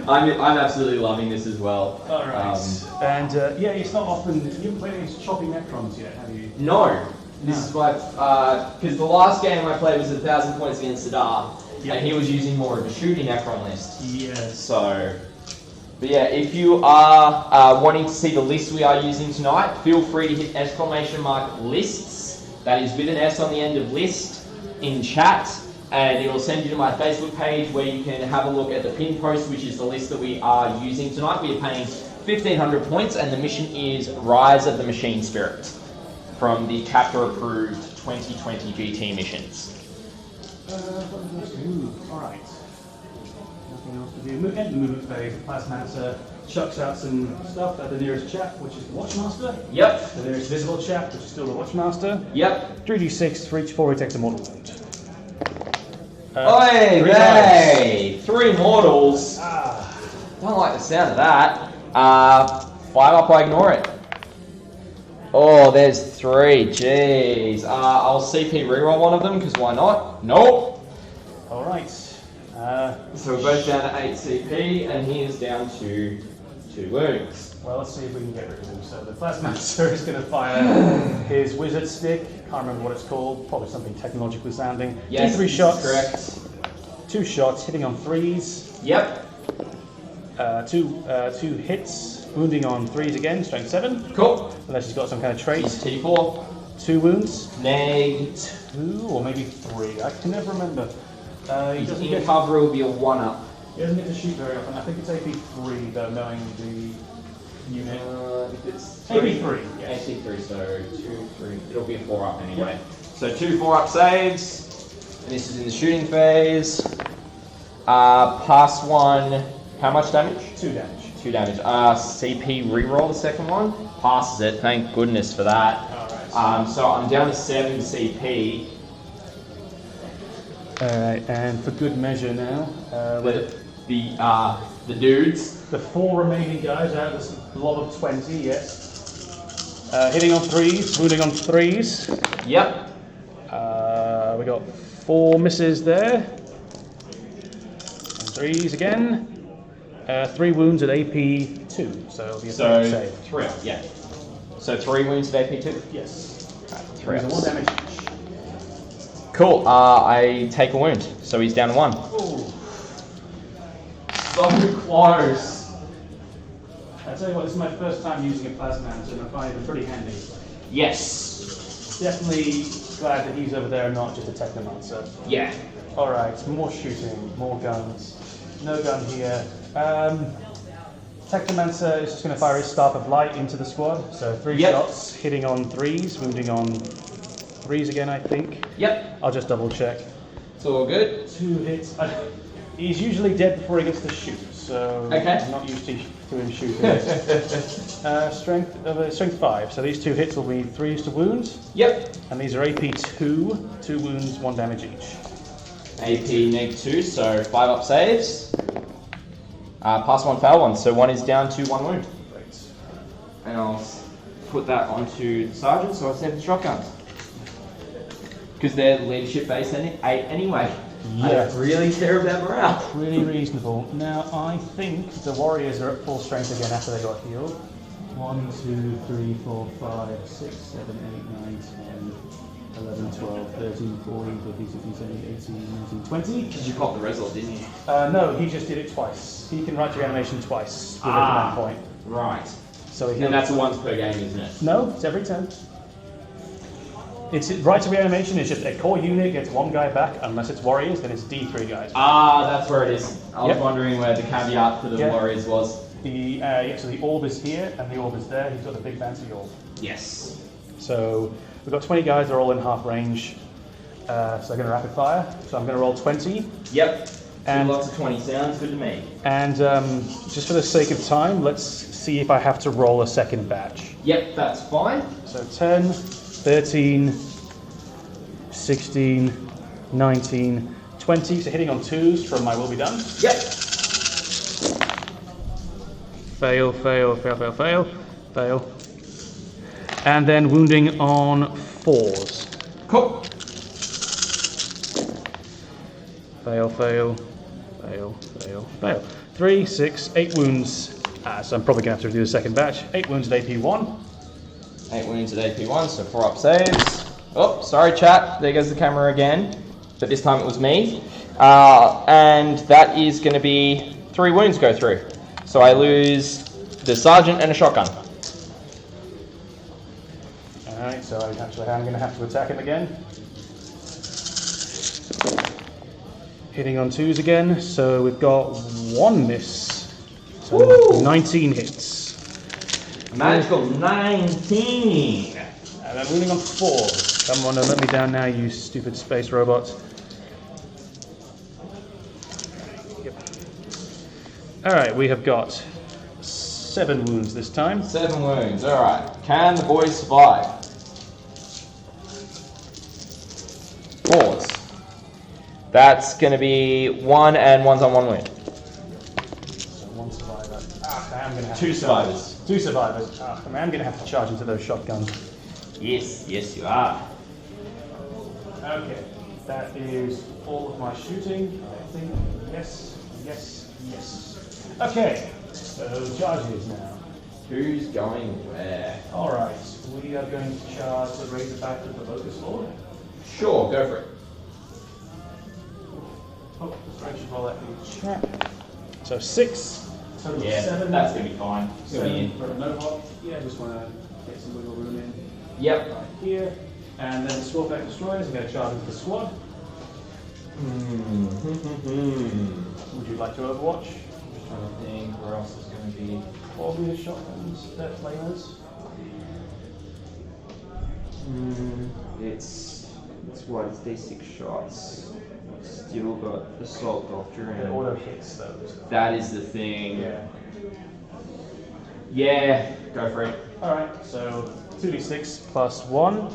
I'm absolutely loving this as well. Alright. And yeah, it's not often. You haven't played against choppy Necrons yet, have you? No. This is my. Because the last game I played was 1,000 points against Sadar. Yep. And he was using more of a shooting Necron list. Yes. So. But yeah, if you are wanting to see the list we are using tonight, feel free to hit !lists. That is with an S on the end of list in chat. And it will send you to my Facebook page where you can have a look at the pin post, which is the list that we are using tonight. We are paying 1,500 points, and the mission is Rise of the Machine Spirit from the chapter-approved 2020 GT missions. Alright. Nothing else to do. End the movement phase. The Plasmancer chucks out some stuff at the nearest chap, which is the Watchmaster. Yep. The nearest visible chap, which is still the Watchmaster. Yep. 3d6 for each 4 he takes a mortal wound. Oi, hey! 3 mortals. Ah. Don't like the sound of that. 5 up, I ignore it. Oh, there's 3. Jeez. I'll CP reroll one of them, because why not? Nope. Alright. So we're both down to 8 CP, and he is down to 2 wounds. Well, let's see if we can get rid of him. So the Plasmancer is going to fire his wizard stick. Can't remember what it's called. Probably something technologically sounding. Yes, 3 shots. Correct. 2 shots, hitting on 3s. Yep. 2 hits, wounding on 3s again, strength 7. Cool. Unless he's got some kind of trait. He's T4. 2 wounds. Neg. 2 or maybe 3. I can never remember. He doesn't In get cover will be a 1 up. He doesn't get to shoot very often. I think it's AP 3 though, knowing the unit. It's AP 3. Yes. AP 3, so 2, 3. It'll be a 4 up anyway. Yep. So 2 4 up saves. And this is in the shooting phase. Pass 1. How much damage? 2 damage. 2 damage. CP reroll the second one. Passes it. Thank goodness for that. Alright. So I'm down to 7 CP. Alright, and for good measure now, The dudes. the 4 remaining guys out of this blob of 20, yes. Hitting on 3s, wounding on 3s. Yep. We got 4 misses there. And 3s again. 3 wounds at AP 2, so it'll be a save. 3 up, yeah. So 3 wounds at AP 2? Yes. 3 1 ups. damage each. Cool. I take a wound, so he's down to 1. Ooh. So close. I tell you what, this is my first time using a Plasmancer, and I find it pretty handy. Yes. Definitely glad that he's over there and not just a Technomancer. Yeah. Alright, more shooting, more guns. No gun here. Technomancer is just going to fire his Staff of Light into the squad. So 3 shots, hitting on 3s, wounding on 3s again, I think. Yep. I'll just double check. It's all good. 2 hits. He's usually dead before he gets to shoot, so I'm not used to him shooting. Strength 5. So these 2 hits will be 3s to wound. Yep. And these are AP 2. 2 wounds, 1 damage each. AP neg 2, so 5 up saves. Pass 1, fail 1, so 1 is down to 1 wound. Great. And I'll put that onto the sergeant, so I save the shotguns. Because they're leadership based anyway. Yeah. I don't really care about morale. Pretty reasonable. Now, I think the Warriors are at full strength again after they got healed. 1, 2, 3, 4, 5, 6, 7, 8, 9, 10, 11, 12, 13, 14, 15, 16, 17, 18, 19, 20. Because you popped the result, didn't you? No, he just did it twice. He can write reanimation twice with a command point. Right. So he And that's a once per game, isn't it? No, it's every turn. It's right to reanimation is just a core unit gets 1 guy back, unless it's Warriors, then it's D3 guys. That's where it is. I was wondering where the caveat for the Warriors was. So the orb is here and the orb is there. He's got a big fancy orb. Yes. So we've got 20 guys, they're all in half range. So they're going to rapid fire. So I'm going to roll 20. Yep. And lots of 20 sounds good to me. And just for the sake of time, let's see if I have to roll a second batch. Yep, that's fine. So 10, 13, 16, 19, 20. So hitting on 2s from my will be done. Yep. Fail, fail, fail, fail, fail, fail. And then wounding on 4s. Cool. Fail, fail, fail, fail, fail. 3, 6, 8 wounds. So I'm probably going to have to do the second batch. 8 wounds at AP 1. 8 wounds at AP 1, so 4 up saves. Oh, sorry chat, there goes the camera again. But this time it was me. And that is going to be 3 wounds go through. So I lose the sergeant and a shotgun. Alright, so I'm going to have to attack him again. Hitting on 2s again, so we've got 1 miss. So Woo! 19 hits. Magical 19! And then wounding on 4s. Come on, don't let me down now, you stupid space robot. Alright, we have got 7 wounds this time. 7 wounds, alright. Can the boys survive? Pause. That's going to be 1 and 1's on 1 wound. So 1 survivor. I'm going to have 2 survivors. 2 survivors. I'm going to have to charge into those shotguns. Yes, yes you are. Okay, that is all of my shooting. I think yes. Okay, so charges now. Who's going where? Alright, we are going to charge the Razorback with the Locust Lord. Sure, go for it. Oh, I should roll that in the chat. So 6, total of 7. That's going to be fine. It's going to be in. For a no-hop. Yeah, I just want to get some wiggle room in. Yep. Right here. And then the Swordback Destroyers, I'm going to charge into the squad. Would you like to Overwatch? I'm trying to think where else is going to be. Probably the shotguns, that flamers. It's what? It's D6 shots. Still got Assault Doctor It and auto hits those. that is the thing. Yeah. Yeah, go for it. Alright, so 2d6 plus 1.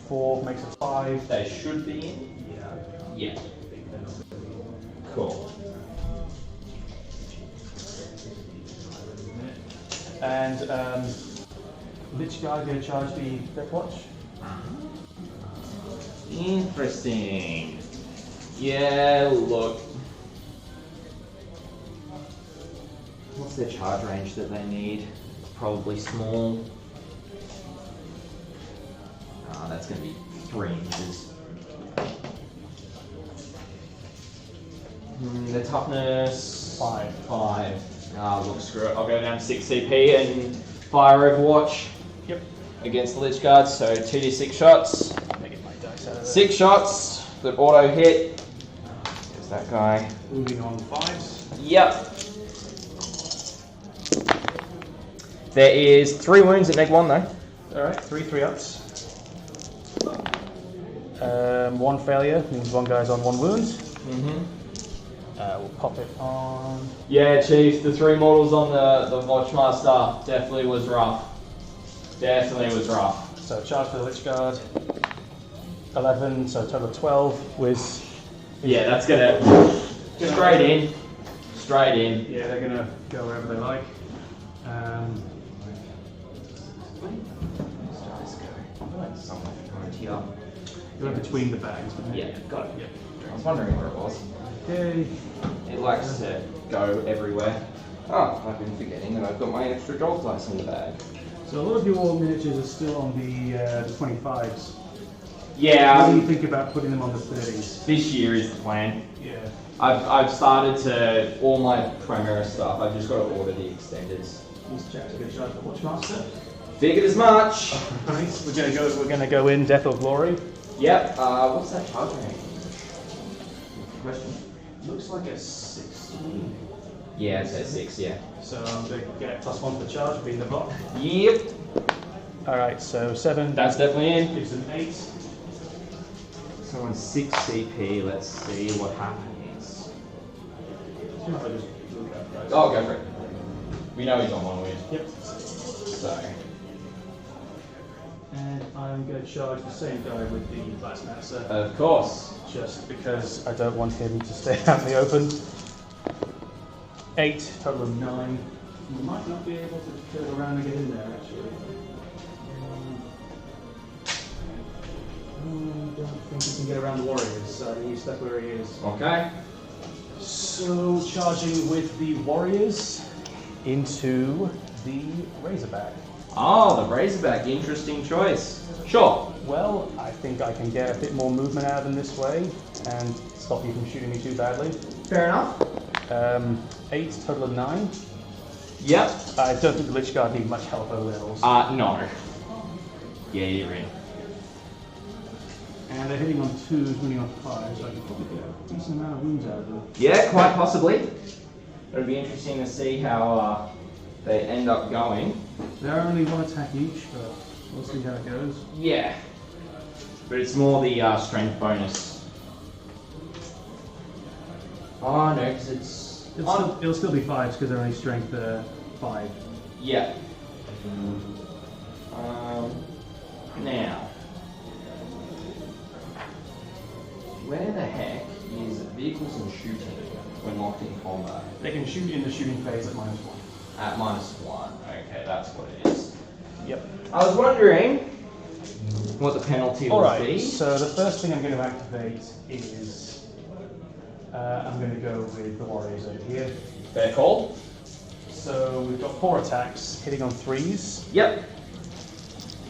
4 makes it 5. They should be in. Yeah. Yeah. Cool. And Lich Guy going to charge the Deathwatch. Interesting. Yeah, look. What's their charge range that they need? Probably small. That's going to be 3 inches. Their toughness? 5. Look, screw it. I'll go down to 6 CP and fire Overwatch. Yep. Against the Lich Guard, so 2d6 shots. Let me get my dice out of there. 6 shots that auto hit. There's that guy. Moving on 5s. Yep. There is 3 wounds at neg 1 though. Alright, 3 ups. 1 failure means 1 guy's on 1 wound. We'll pop it on. Yeah, Chief, the 3 mortals on the Watchmaster definitely was rough. So charge for the Lich Guard. 11, so total of 12 with. Yeah, that's gonna straight in. Yeah, they're gonna go wherever they like. Go between the bags. Yeah, got it. Yeah. I was wondering where it was. Okay. It likes to go everywhere. Oh, I've been forgetting that I've got my extra jolt dice in the bag. So a lot of your miniatures are still on the 25s. Yeah, What do you think about putting them on the 30s? this year is the plan. Yeah. I've started to, all my Primera stuff, I've just got to order the extenders. These chaps are going to charge the Watchmaster. Figured as much. Nice. We're gonna go in Death or Glory. Yep, what's that charge range? Question. Looks like a 16. Yeah, it's at 6, yeah. So they get +1 for charge, being the block. Yep. Alright, so 7. That's definitely in. Gives them 8. So on 6 CP, let's see what happens. Oh, go for it. We know he's on 1 win. Yep. So. And I'm going to charge the same guy with the Blast Master. Of course. Just because I don't want him to stay out in the open. 8, total of 9. You might not be able to go around and get in there actually. I don't think he can get around the Warriors, so he's stuck where he is. Okay. So charging with the Warriors into the Razorback. Oh, the Razorback, interesting choice. Sure. Well, I think I can get a bit more movement out of them this way and stop you from shooting me too badly. Fair enough. 8, total of 9. Yep. I don't think the Lich Guard need much help over levels. No. Yeah, you're in. And they're hitting on 2s, winning on 5s, so I can probably get a decent amount of wounds out of them. Yeah, quite possibly. It'll be interesting to see how they end up going. They're only 1 attack each, but we'll see how it goes. Yeah. But it's more the strength bonus. Oh no, because it's It'll still be 5s because they're only strength 5. Yeah. Now, where the heck is vehicles and shooting when locked in combat? They can shoot in the shooting phase at -1. At -1. Okay, that's what it is. Yep. I was wondering what the penalty would be. Alright, so the first thing I'm going to activate is I'm going to go with the warriors over here. Fair call. So we've got 4 attacks hitting on 3s, Yep.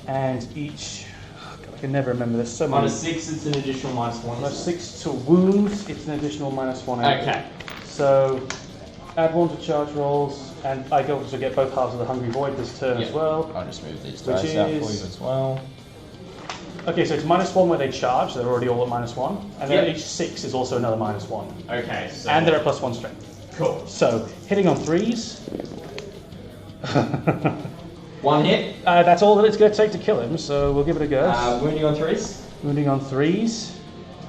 and each. Oh God, I can never remember. There's so many. -6, it's an additional -1. -6 to wounds, it's an additional -1. Okay. So add 1 to charge rolls, and I also get both halves of the Hungry Void this turn as well. I'll just move these Which dice out for you is- as well. Okay, so it's -1 where they charge, they're already all at -1, and then Yep. each 6 is also another -1. Okay, so. And they're at +1 strength. Cool. So, hitting on 3s. 1 hit. That's all that it's going to take to kill him, so we'll give it a go. Wounding on 3s. Wounding on 3s.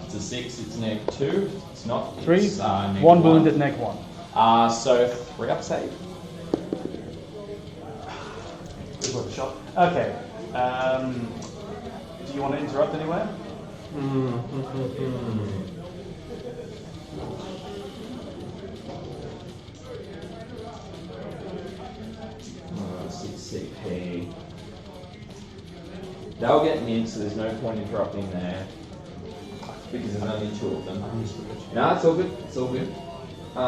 It's a 6, it's -2. It's not. 3. It's, -1. 1 wound at -1. So 3 up save. It's worth a shot. Okay. Do you want to interrupt anywhere? Oh, 6 CP. They'll get mid, so there's no point interrupting there. Because there's only 2 of them. No, it's all good. It's all good. A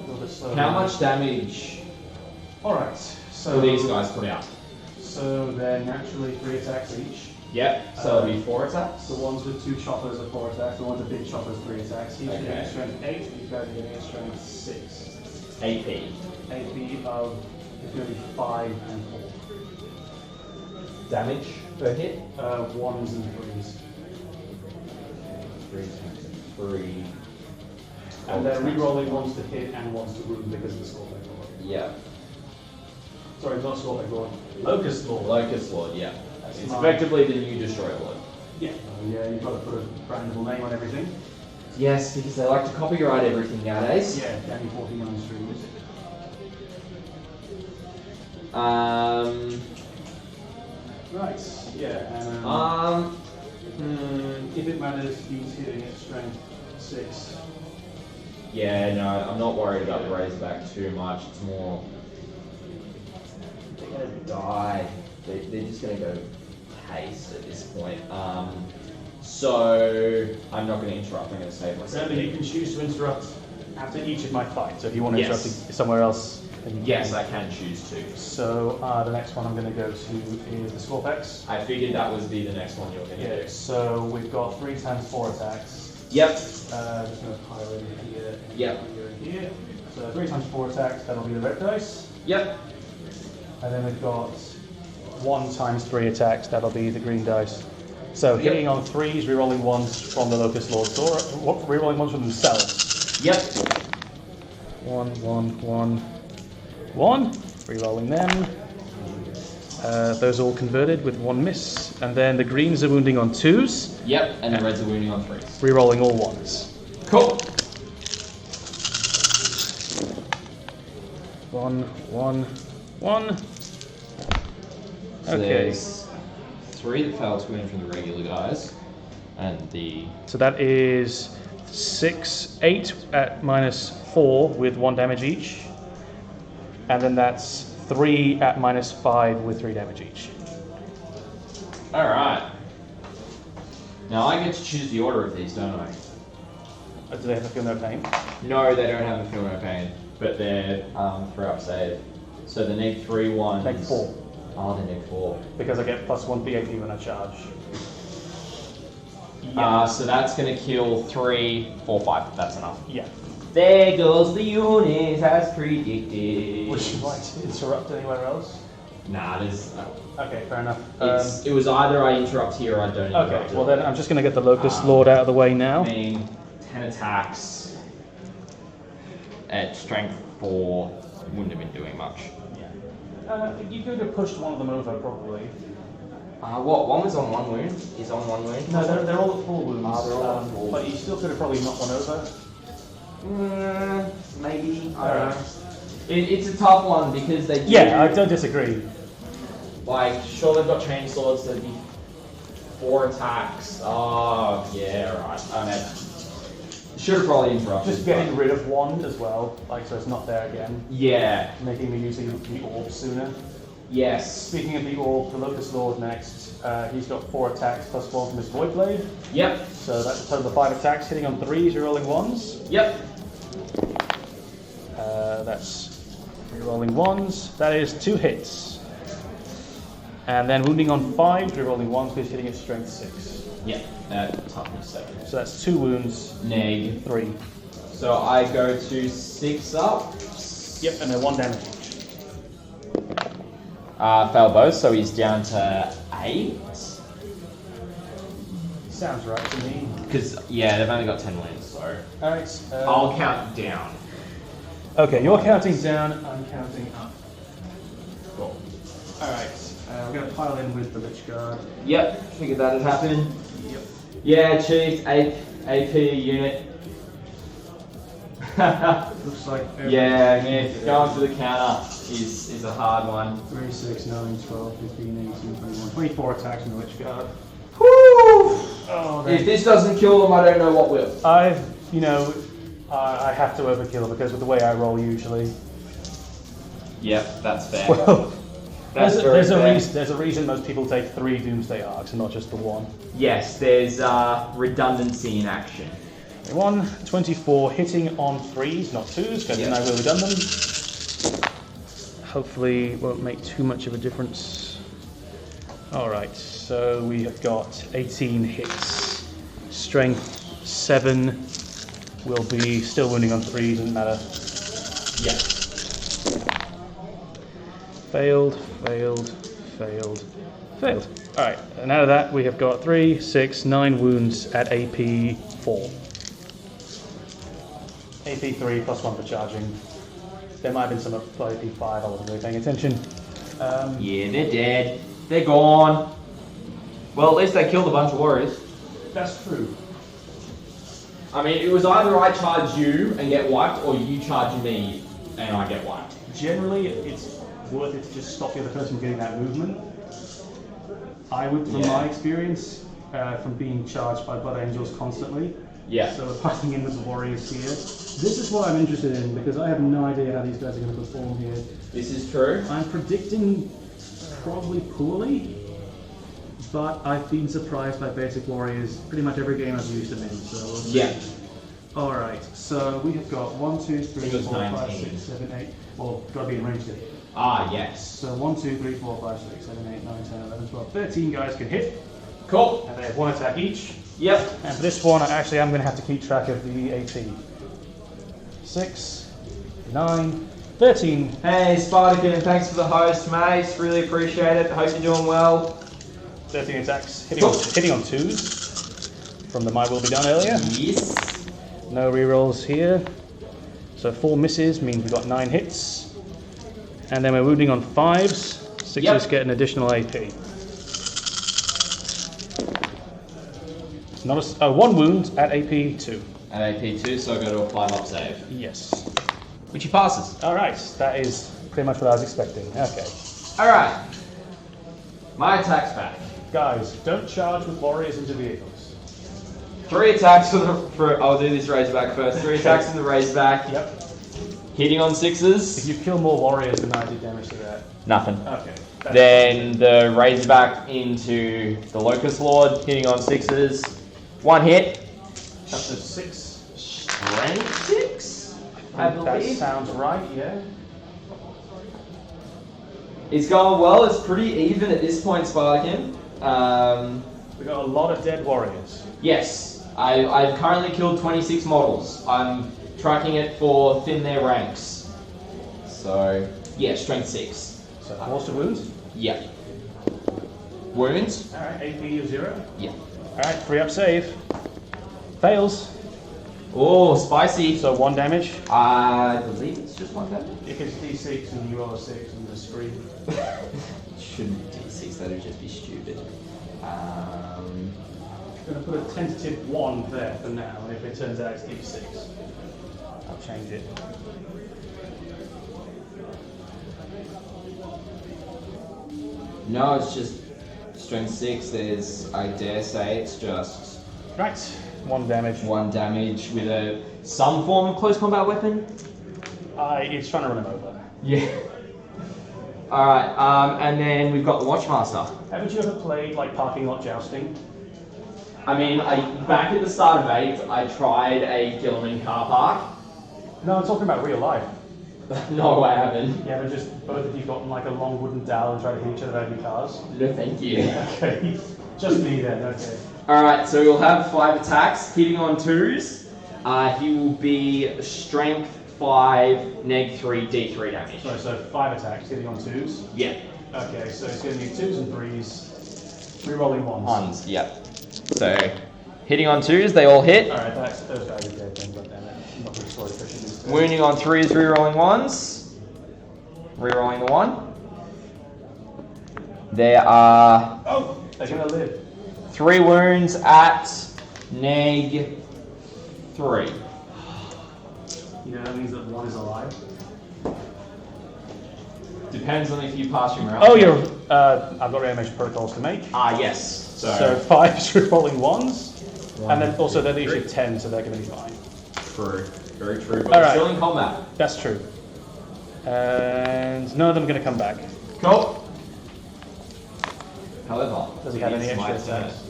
little bit slow. How much damage Alright, so will these guys put out? So they're naturally 3 attacks each. Yep, so it'll be 4 attacks. The ones with 2 choppers are 4 attacks, the ones with big choppers 3 attacks. He's getting a strength 8, these guys are getting a strength 6. AP. AP of it's going to be 5 and 4. Damage per hit? 1s and 3s. 3 times 3. And they're re-rolling 1s to hit and 1s to wound because of the Scorpion Lord. Yeah. Sorry, not Scorpion Lord. Locust Lord. Locust Lord, yeah. That's It's mine. effectively the new Destroyer Lord. Yeah. Yeah, you've got to put a brandable name on everything. Yes, because they like to copyright everything nowadays. Yeah, Danny 49 streams. Right, yeah. If it matters, he's hitting at strength 6. Yeah, no, I'm not worried about the Razorback too much. It's more. They're gonna die. They're just gonna go haste at this point. So I'm not gonna interrupt. I'm gonna save myself. Remember, you can choose to interrupt after each of my fights. So if you want to Yes. interrupt somewhere else, then you Yes, can. I can choose to. So the next one I'm going to go to is the Scorpex. I figured that would be the next one you're gonna Yeah. do. So we've got 3 times 4 attacks. Yep. Just going to pile in here. And Yep. Here. And here. So 3 times 4 attacks. That'll be the red dice. Yep. And then we've got 1 times 3 attacks. That'll be the green dice. So hitting on 3s, rerolling 1s from the Locust Lord, or rerolling 1s from themselves. Yep. 1, 1, 1, 1. Rerolling them. Those all converted with 1 miss. And then the greens are wounding on 2s. Yep. And the reds are wounding on 3s. Rerolling all 1s. Cool. 1, 1, 1. So Okay. there's 3 that failed to wound from the regular guys, and the So that is 6, 8 at -4 with 1 damage each. And then that's 3 at -5 with 3 damage each. all right. Now I get to choose the order of these, don't I? Do they have to feel no pain? No, they don't have a feel no pain, but they're 3 up save. So they need 3 ones. Make 4. Oh, they need 4. Because I get +1 PAP when I charge. So that's gonna kill 3, 4, 5. That's enough. Yeah. There goes the unit as predicted. Would you like to interrupt anywhere else? Nah, there's. Okay, fair enough. It was either I interrupt here or I don't interrupt. Okay, well then I'm just going to get the Locust Lord out of the way now. I mean, 10 attacks at strength 4 wouldn't have been doing much. Yeah. You could have pushed one of them over, probably. What? One was on 1 wound? Is on 1 wound? No, they're all at full wounds. They're all at full. But you still could have probably knocked one over. Maybe. I don't know. It's a tough one because they do, Yeah, I don't disagree. like, sure they've got Chainswords, so there'd be 4 attacks. Oh, yeah, right. I mean, should have probably interrupted. Just getting rid of one as well, like so it's not there again. Yeah. Making me use the orb sooner. Yes. Speaking of the orb, the Locust Lord next. He's got 4 attacks plus 4 from his Void Blade. Yep. So that's a total of 5 attacks, hitting on 3s, you're rolling 1s. Yep. That's rerolling 1s. That is 2 hits. And then wounding on 5, rerolling 1s because hitting at strength 6. Yep. Toughness 7. So that's 2 wounds. Neg. 3. So I go to 6 up. Yep, and then 1 damage each. Fail both, so he's down to 8. Sounds right to me. Because, yeah, they've only got 10 wins, so. Alright. I'll count down. Okay, you're counting down, I'm counting up. Cool. Alright, we're going to pile in with the Lich Guard. Yep, figured that'd happen. Yep. Yeah, Chief, AP unit. Looks like Yeah, going for the counter is a hard one. 3, 6, 9, 12, 15, 18, 21, 24 attacks from the Lich Guard. Whew! Oh, If this doesn't kill them, I don't know what will. I have to overkill because with the way I roll usually. Yep, that's fair. Well, That's there's fair. a reason most people take 3 Doomsday Arcs and not just the 1. Yes, there's redundancy in action. 1, 24, hitting on 3s, not 2s, because then I will have done them. Hopefully won't make too much of a difference. Alright, so we have got 18 hits. Strength 7 will be still wounding on 3s, doesn't matter. Yeah. Failed, failed, failed, failed. Alright, and out of that we have got 3, 6, 9 wounds at AP 4. AP 3 plus 1 for charging. There might have been some at AP 5, I wasn't really paying attention. Yeah, they're dead. They're gone. Well, at least they killed a bunch of warriors. That's true. I mean, it was either I charge you and get wiped, or you charge me and I get wiped. Generally, it's worth it to just stop the other person getting that movement. I would, from my experience, from being charged by Blood Angels constantly. Yeah. So we're fighting in with the warriors here. This is what I'm interested in, because I have no idea how these guys are going to perform here. This is true. I'm predicting probably poorly, but I've been surprised by basic warriors pretty much every game I've used them in, so we'll see. Yeah. Alright, so we have got 1, 2, 3, it was 4, 5, 19. 6, 7, 8. Well, gotta be in range here. Ah, yes. So 1, 2, 3, 4, 5, 6, 7, 8, 9, 10, 11, 12, 13 guys can hit, Cool. and they have 1 attack each. Yep. And for this one, actually, I'm going to have to keep track of the AP. 6, 9, 13. Hey, Spartakin, thanks for the host, mate. Really appreciate it. Hope you're doing well. 13 attacks, hitting on 2s from the My Will Be Done earlier. Yes. No rerolls here. So 4 misses means we've got 9 hits. And then we're wounding on 5s. 6s get an additional AP. Not a, 1 wound at AP 2. At AP 2, so I go to a 5-up save. Yes. Which he passes. Alright, that is pretty much what I was expecting. Okay. Alright. My attack's back. Guys, don't charge with warriors into vehicles. 3 attacks for I'll do this Razorback first. 3 attacks in the Razorback. Yep. Hitting on 6s. If you kill more warriors than I did damage to that. Nothing. Okay. Then the Razorback into the Locust Lord, hitting on 6s. 1 hit. Up to 6. Strength 6? I That believe. sounds right, yeah. It's going well. It's pretty even at this point, Spartakin. We got a lot of dead warriors. Yes. I've currently killed 26 models. I'm tracking it for thin their ranks. So, yeah, strength 6. So 4 to wounds. Yeah. Wounds? Alright, AP of 0. Yeah. Alright, 3-up save. Fails. Oh, spicy. So 1 damage. I believe it's just 1 damage. If it's D6 and you roll a 6 and just scream. It shouldn't be D6, that would just be stupid. I'm going to put a tentative 1 there for now, and if it turns out it's D6, I'll change it. No, it's just strength 6. There's, I dare say, it's just Right, 1 damage. 1 damage with some form of close combat weapon. It's trying to run him over. Yeah. All right, and then we've got the Watchmaster. Haven't you ever played like parking lot jousting? I mean, back at the start of 8, I tried a Gilman car park. No, I'm talking about real life. No, I haven't. You ever just both of you got like a long wooden dowel and tried to hit each other out of your cars? No, thank you. Okay, just me then. Okay. All right, so we'll have 5 attacks, hitting on 2s. He will be strength 5, neg 3, d3 damage. Sorry, so 5 attacks, hitting on 2s? Yeah. Okay, so it's going to be 2s and 3s, re-rolling 1s. Yep. So, hitting on 2s, they all hit. Alright, those guys are dead then, but then I'm not going to score efficiently. Wounding on 3s, re-rolling 1s. Re-rolling the 1. There are... Oh! They're going to live. 3 wounds at neg 3. You know, that means that 1 is alive. Depends on if you pass your morale. Oh, you're. I've got AMH protocols to make. Yes. So 5 is re-rolling 1s, and then also they're usually 10, so they're going to be fine. True. Very true. But All right. still in combat. That's true. And none of them are going to come back. Cool. However, Does he have any it's my extra turn attacks?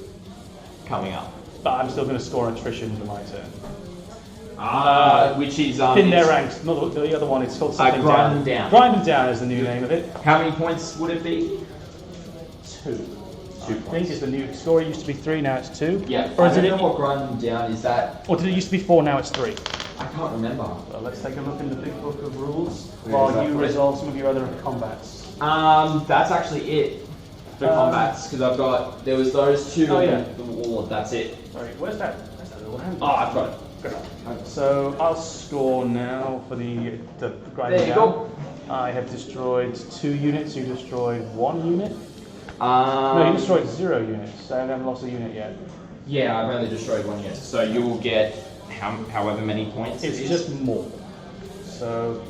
coming up. But I'm still going to score attrition for my turn. Which is In their ranks. Not the other one, it's called something grind them down. Grind them down is the new name of it. How many points would it be? 2. 2 I think is the new score. It used to be 3, now it's 2. Yeah. Or I is don't it? know what grind them down is. That Or did it used to be 4, now it's 3? I can't remember. So let's take a look in the big book of rules Where is while that you for? resolve some of your other combats. That's actually it for combats because I've got there was those 2 Oh, yeah. and the Warlord. That's it. Sorry, where's that little hand? Oh, I've got it. Good. So I'll score now for the grinding There you down. go. I have destroyed 2 units. You destroyed 1 unit. No, you No, destroyed 0 units. I haven't lost a unit yet. Yeah, I've only destroyed 1 yet. So you will get however many points. It's it is. just more. So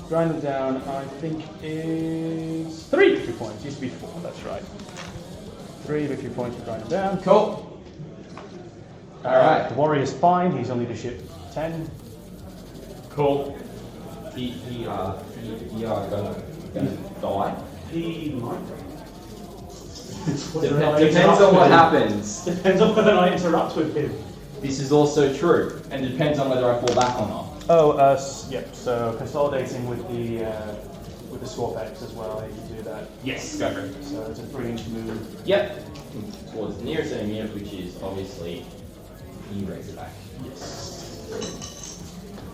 grind them down. I think is 3 victory points. Used to be 4. That's right. 3 victory points to grind them down. Cool. Alright. The warrior's fine. He's only to ship 10. Cool. He gonna die. He might. Depends on what happens. Depends on whether I interact with him. This is also true, and it depends on whether I fall back or not. Oh, yep. So consolidating with the swap X as well. You can do that. Yes, go for it. So it's a 3-inch move. Yep. Towards the nearest enemy unit, which is obviously Razorback. Yes.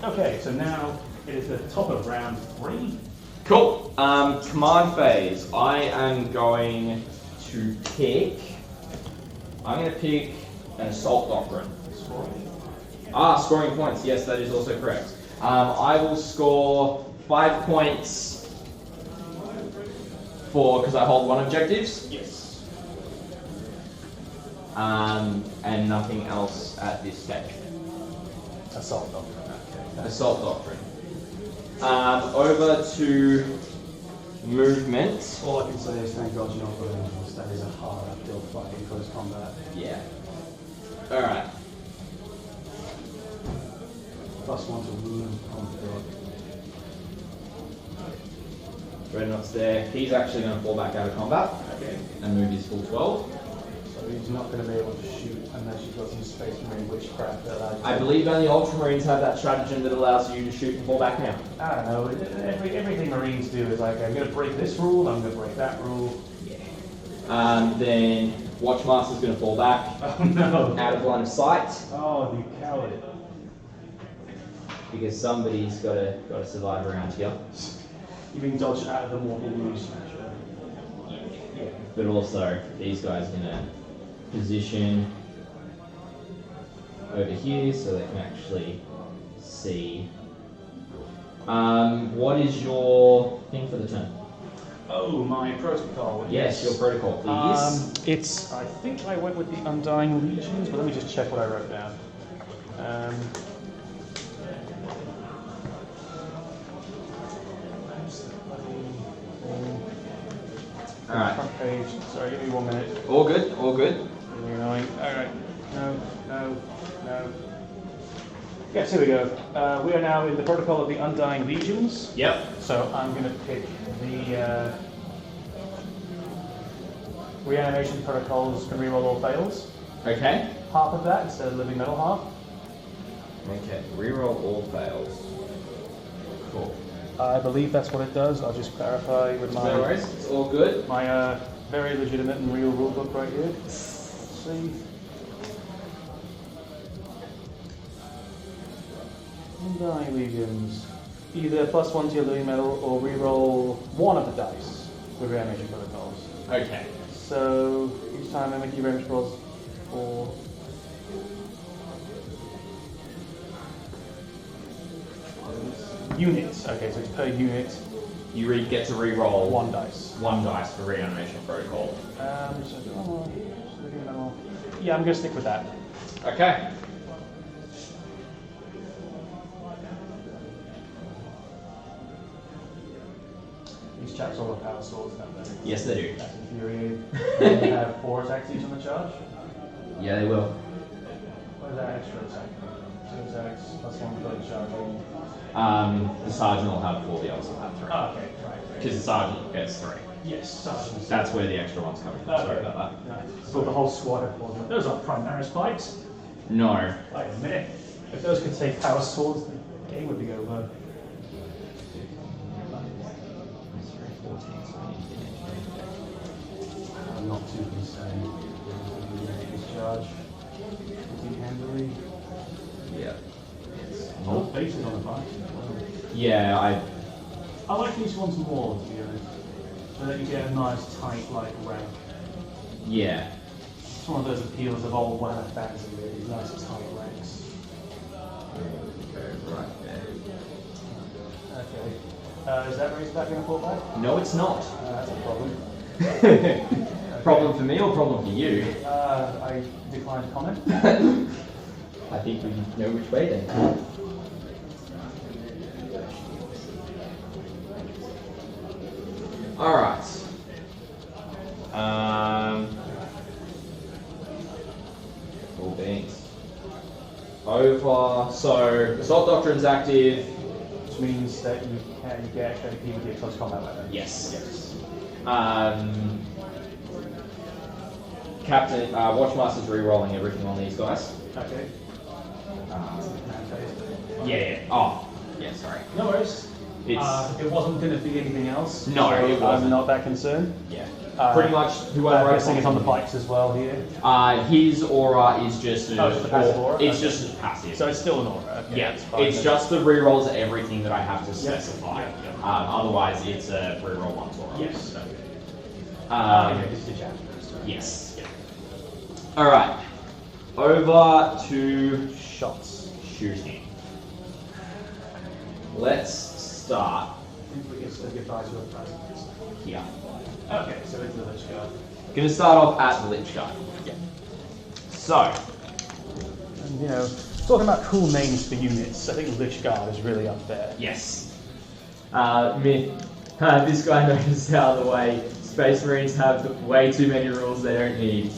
Okay, so now it is the top of round 3. Cool. Command phase. I am going to pick. I'm going to pick an assault doctrine. Scoring points. Yes, that is also correct. I will score 5 points because I hold 1 objectives. Yes. And nothing else at this stage. Assault doctrine. Okay. Assault doctrine. Over to movement. All I can say is thank God you're not going to that is a hard uphill fight in close combat. Yeah. Alright. +1 to wound on the Dreadnought's there. He's actually going to fall back out of combat. Okay. And move his full 12. So he's not going to be able to shoot unless you've got some space marine witchcraft that allows you I believe only Ultramarines have that stratagem that allows you to shoot and fall back now. I don't know. Everything Marines do is like, I'm going to break this rule, I'm going to break that rule. Yeah. Then Watchmaster's going to fall back Oh no. out of line of sight Oh, you coward. because somebody's got to survive around here. You've been dodged out of the mortal wound smasher. Yeah. But also these guys are going to position over here so they can actually see. What is your thing for the turn? Oh, my protocol. Yes, your protocol, please. I think I went with the Undying Legions, but let me just check what I wrote down. Alright. Front page. Sorry, give me 1 minute. All good, all good. Really annoying. Alright. No. Yes, here we go. We are now in the protocol of the Undying Legions. Yep. So I'm going to pick the reanimation protocols can reroll all fails. Okay. Half of that instead of living metal half. Okay, reroll all fails. Cool. I believe that's what it does. I'll just clarify with my... No worries, it's all good. My very legitimate and real rulebook right here. Let's see. Undying Legions. Either +1 to your living metal or reroll one of the dice with reanimation protocols. Okay. So each time I make you range rolls for units. Okay, so it's per unit. You get to reroll One dice. one dice for reanimation protocol. Yeah, I'm going to stick with that. Okay. These chaps all have power swords, don't they? Yes, they do. That's infuriating. They have 4 attacks each on the charge. Yeah, they will. What is that extra attack? 2 attacks, +1 for the charging. The sergeant will have 4, the others will have 3. Oh, okay, right. Because the sergeant gets 3. Yes, sergeant. That's where the extra one's coming from. Sorry about that. Nice. So the whole squad have 4. Those aren't Primaris spikes. No. Wait a minute. If those could take power swords, the game would be over. I'm not too concerned. Discharge. Handily. Yeah. No faces on the bike. Yeah, I like these ones more, to be honest. So that you get a nice tight like rank. Yeah. It's one of those appeals of old Warhammer fantasy, really. Nice tight ranks. Go right there. Okay. Is that race back going to fall back? No, it's not. That's a problem. Problem for me or problem for you? I decline to comment. I think we know which way then. Alright. Cool beans. Over. So, Assault Doctrine's active. Which means that you get extra AP with your close combat weapon. Yes. Captain, Watchmaster's re-rolling everything on these guys. Okay. Yeah. Oh, yeah. Sorry. No worries. It wasn't going to be anything else. No, so it wasn't. I'm not that concerned. Yeah. Pretty much whoever I'm guessing it's on the pikes as well here. His aura is just Oh, it's the passive aura? It's Okay. just passive. So it's still an aura. Okay, Yeah, that's fine it's then. just the rerolls of everything that I have to specify. Yeah. Otherwise, it's a reroll one aura. Yes. Okay. This is the chapter. Yes. All right. Over to Shots. shooting. Let's start I think we can say goodbye to a present. here. Okay, so into the Lich Guard. Going to start off at the Lich Guard. Yeah. So, And, you know, talking about cool names for units, I think Lich Guard is really up there. yes. This guy noticed how the way Space Marines have way too many rules they don't need.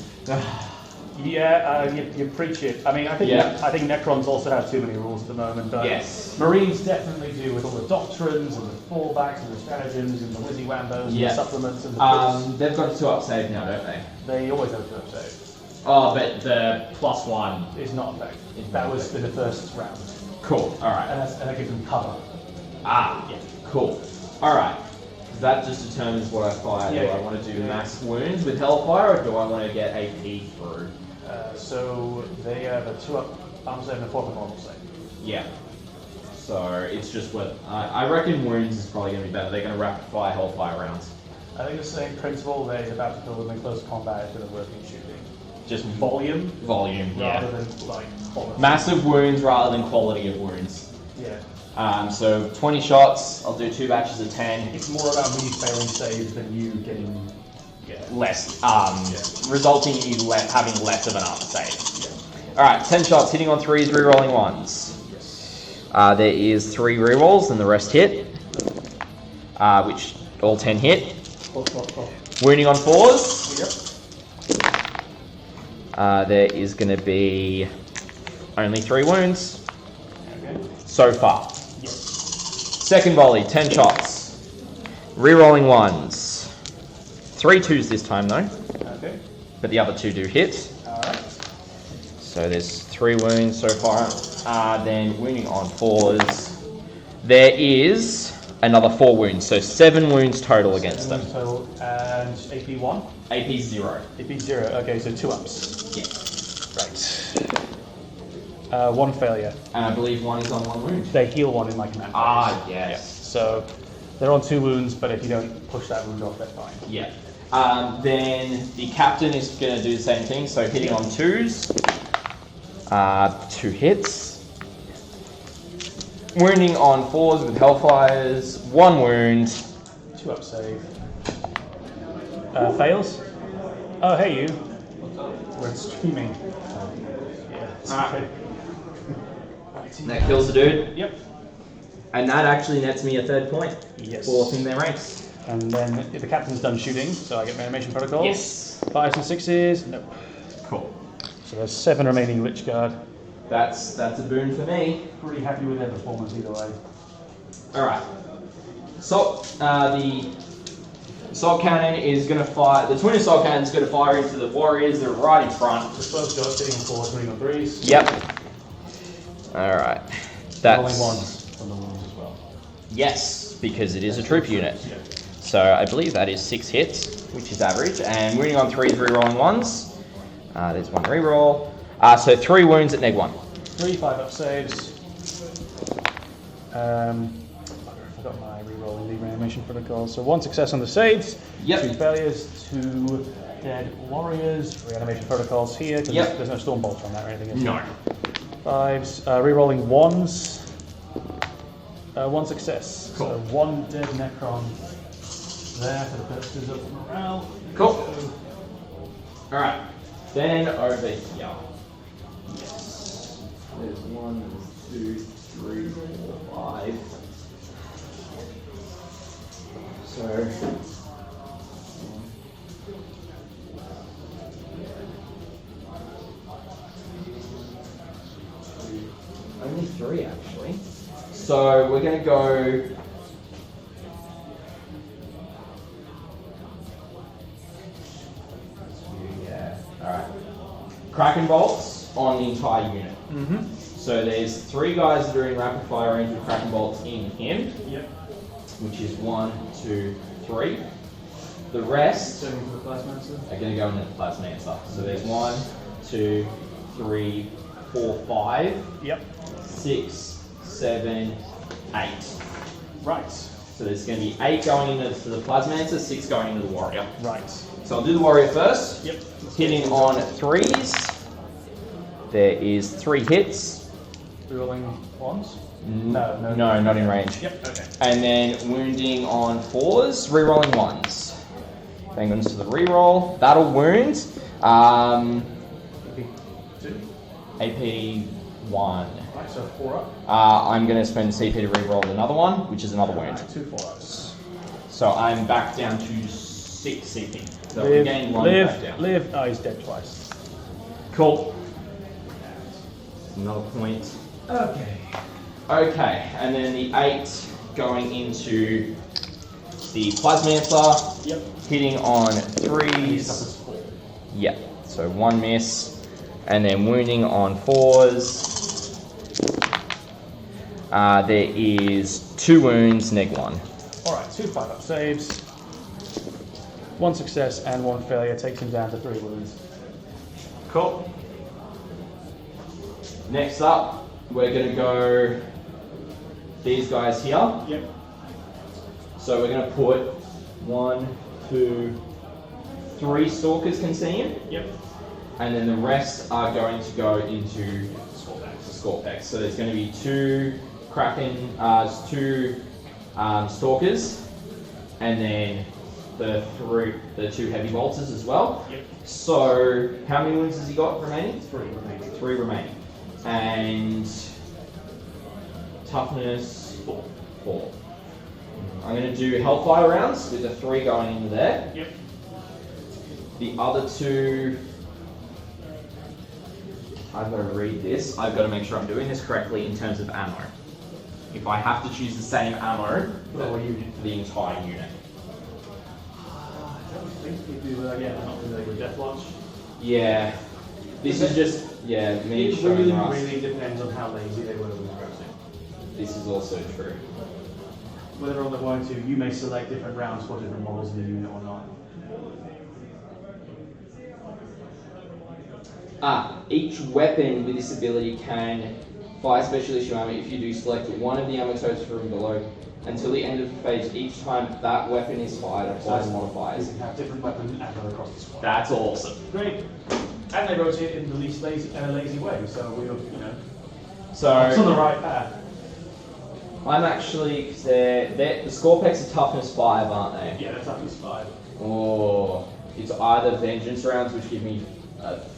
Yeah, you preach it. I mean, I think Yeah. I think Necrons also have too many rules at the moment, but Yes. Marines definitely do with all the doctrines and the fallbacks and the stratagems and the whizzy wambos and Yeah. the supplements and the tricks. They've got a 2-up save now, don't they? They always have a turn save. Oh, but the +1. It's not effective. It's That not was in the first round, Cool. All right. and that gives them cover. Yeah. Cool. All right. That just determines what I fire. Yeah, Do I yeah. want to do Yeah. max wounds with Hellfire, or do I want to get AP through? So they have a 2-up armor save and a 4-up normal save. Yeah. So it's just what I reckon. Wounds is probably going to be better. They're going to rapid fire Hellfire rounds. I think the same principle that is about to kill them in close combat is going to work in shooting. Just volume Volume. rather Yeah. than like quality. Massive wounds rather than quality of wounds. Yeah. So 20 shots, I'll do 2 batches of 10. It's more about me failing saves than you getting Less, resulting in you having less of an up save. Yeah. Alright, 10 shots, hitting on 3s, re-rolling 1s. Yes. There is 3 re-rolls and the rest hit, which all 10 hit. Wounding on 4s. Yep. There is going to be only 3 wounds Okay. so far. Yes. Second volley, 10 shots. Re-rolling 1s. 3 2s this time though, Okay. but the other 2 do hit. Alright. So there's 3 wounds so far. Then wounding on 4s. There is another 4 wounds, so 7 wounds total against them. Total and AP 1? AP 0. AP 0, okay, so 2 ups. Yes. Right. 1 failure. And I believe 1 is on 1 wound. They heal 1 in my command phase. Ah, yes. Yeah. So they're on 2 wounds, but if you don't push that wound off, they're fine. Yeah. Then the captain is going to do the same thing, so hitting on 2s. 2 hits. Wounding on 4s with Hellfires. 1 wound. 2 up save. Fails. Oh, hey you. We're streaming. Yeah. It's okay. That kills the dude. Yep. And that actually nets me a 3rd point Yes. for upping their ranks. And then the captain's done shooting, so I get my animation protocol. Yes. 5s and 6s. Nope. Cool. So there's 7 remaining Lich Guard. That's a boon for me. Pretty happy with their performance either way. Alright. So, the assault cannon is going to fire, the twin assault cannon is going to fire into the warriors that are right in front. The 12 shots hitting on 4s, hitting on 3s. Yep. Alright. Rolling 1s from the wounds as well. Yes, because it is a troop unit. Yeah. So I believe that is 6 hits, which is average. And wounding on 3s, re-rolling 1s. There's 1 re-roll. So 3 wounds at neg 1. 3 5 up saves. I forgot my re-rolling the reanimation protocol. So 1 success on the saves. Yep. 2 failures. 2 dead warriors. Reanimation protocols here. Because Yep. there's no storm bolts on that or anything. Is No. there? 5s. Re-rolling 1s. 1 success. Cool. So 1 dead Necron there for the purposes of morale. Cool. Alright. Then over here. Yes. There's 1, 2, 3, 4, 5. So. Only 3 actually. So we're going to go. Yeah. Alright. Kraken bolts on the entire unit. Mm-hmm. So there's 3 guys that are in rapid fire range with Kraken bolts in him, Yep. which is 1, 2, 3. The rest Sending for the plasma. are going to go into the Plasmancer. So there's 1, 2, 3, 4, 5, Yep. 6, 7, 8. Right. So there's going to be 8 going into the Plasmancer, 6 going into the Warrior. Right. So I'll do the Warrior first. Yep. Hitting on 3s. There is 3 hits. Rerolling 1s? No, not in range. Yep. Okay. And then wounding on 4s, re-rolling 1s. Bang on to the re-roll. That'll wound. Two. AP 1. Right, so 4 up. I'm going to spend CP to re-roll another one, which is another wound. Right, 2 4-ups. So I'm back down to 6 CP. So we gain 1 back down. Live. Oh, he's dead twice. Cool. Another point. Okay. Okay, and then the 8 going into the Plasmancer, Yep. hitting on He 3s. suffers 4. Yep, so 1 miss, and then wounding on 4s. There is 2 wounds, neg 1. Alright, 2 5-up saves. 1 success and 1 failure takes him down to 3 wounds. Cool. Next up, we're going to go these guys here. Yep. So we're going to put 1, 2, 3 Stalkers can see him. Yep. And then the rest are going to go into Scorpex. So there's going to be 2 Kraken, 2 Stalkers, and then the 2 heavy bolters as well. Yep. So, how many wounds has he got remaining? 3 remaining. 3 remaining. And toughness 4. I'm going to do Hellfire rounds with the 3 going into there. Yep. The other 2, I've got to read this. I've got to make sure I'm doing this correctly in terms of ammo. If I have to choose the same ammo for the entire unit. I don't think we do that yet. I'm not familiar with Deathwatch. Yeah. This is just, me It showing really, us. really depends on how lazy they were with progressing. This is also true. Whether or not they want to, you may select different rounds for different models in the unit or not. Each weapon with this ability can fire special issue ammo if you do select one of the ammo types from below. Until the end of the phase, each time that weapon is fired, applies modifiers. You can have different weapon ammo across the squad. That's awesome. Great. And they rotate in the least lazy way, so we're, So it's on the right path. I'm actually, because the Scorpex are toughness 5, aren't they? Yeah, that's toughness 5. Or it's either Vengeance rounds, which give me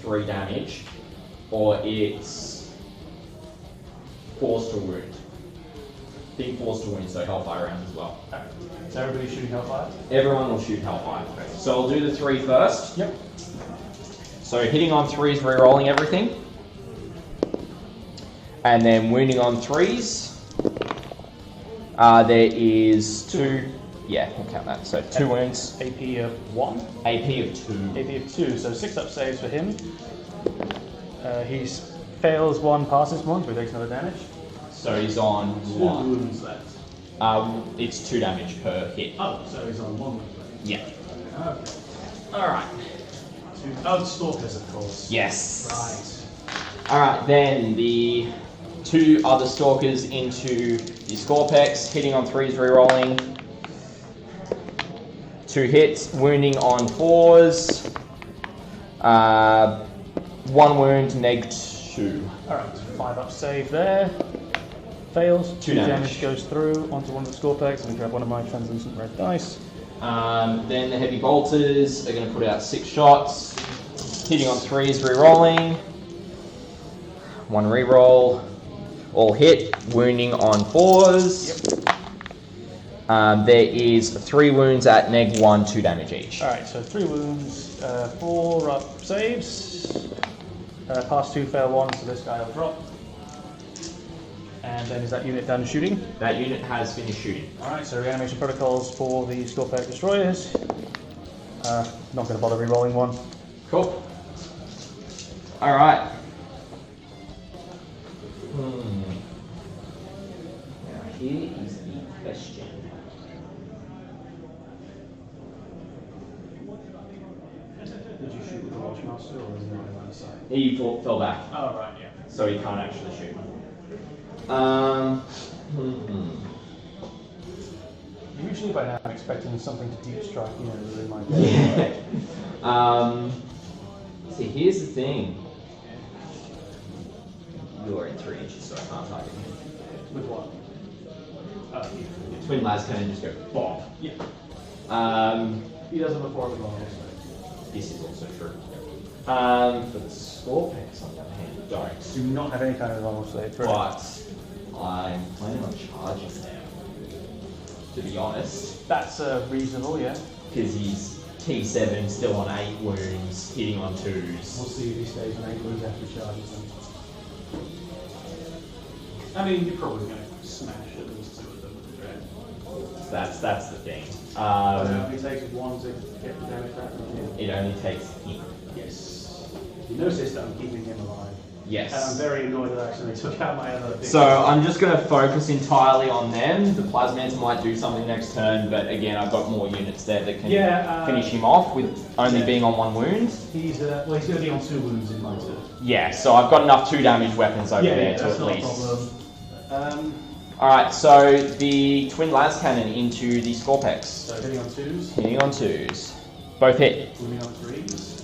3 damage, or it's Force to Wound. Think Force to Wound, so Hellfire rounds as well. Alright. So everybody's shooting Hellfire? Everyone will shoot Hellfire. So I'll do the 3 first. Yep. So hitting on 3s, re-rolling everything. And then wounding on 3s. There is 2, we'll count that. So 2 wounds. AP of 1. AP of 2. AP of 2, so 6 up saves for him. He fails 1, passes 1, so he takes another damage. So he's on 2 1. wounds left. It's 2 damage per hit. Oh, so he's on 1 wound left. Yeah. Okay. Alright. 2. Oh, Stalkers, of course. Yes. Right. Alright, then the 2 other Stalkers into the Scorpex, hitting on 3s, re-rolling. 2 hits, wounding on 4s. 1 wound, neg 2. Alright, 5 up save there. Fails. 2 damage damage goes through onto one of the Scorpex. Let me grab one of my translucent red dice. Then the Heavy Bolters are going to put out 6 shots. Hitting on 3s, re-rolling. 1 re-roll. All hit, wounding on 4s. Yep. There is 3 wounds at neg 1, 2 damage each. Alright, so 3 wounds, 4 up saves. Pass 2, fail 1, so this guy will drop. And then is that unit done shooting? That unit has finished shooting. Alright, so reanimation protocols for the Scorpex destroyers. Not going to bother re-rolling 1. Cool. Alright. Now here is the question. Did you shoot with the Watchmaster or is it on the other side? He fell back, Oh, right, yeah. so he can't actually shoot. Usually by now I'm expecting something to deep strike, within my Yeah. See, here's the thing. You're in 3 inches, so I can't target him. With what? Twin las cannon just go bomb. Yeah. He He does it before the normal, so. This is also true. For the Scorpex, on the other hand, don't. Do not have any kind of normal save. But I'm planning on charging them, to be honest. That's reasonable, yeah. Because he's T7, still on 8 wounds, hitting on 2s. We'll see if he stays on 8 wounds after charges them. I mean, you're probably going to smash at least 2 of them with the dread. That's the thing. But it only takes 1 to get the damage back from him. It only takes him. Yes. You notice that I'm keeping him alive. Yes. And I'm very annoyed that I actually took out my other thing. So I'm just going to focus entirely on them. The Plasmans might do something next turn, but again, I've got more units there that can finish him off with only being on 1 wound. He's going to be on 2 wounds in my turn. Yeah, so I've got enough 2 damage weapons over there to that's at not least. a problem. Alright, so the Twin las cannon into the Scorpex. So hitting on 2s. Hitting on 2s. Both hit. Moving on 3s.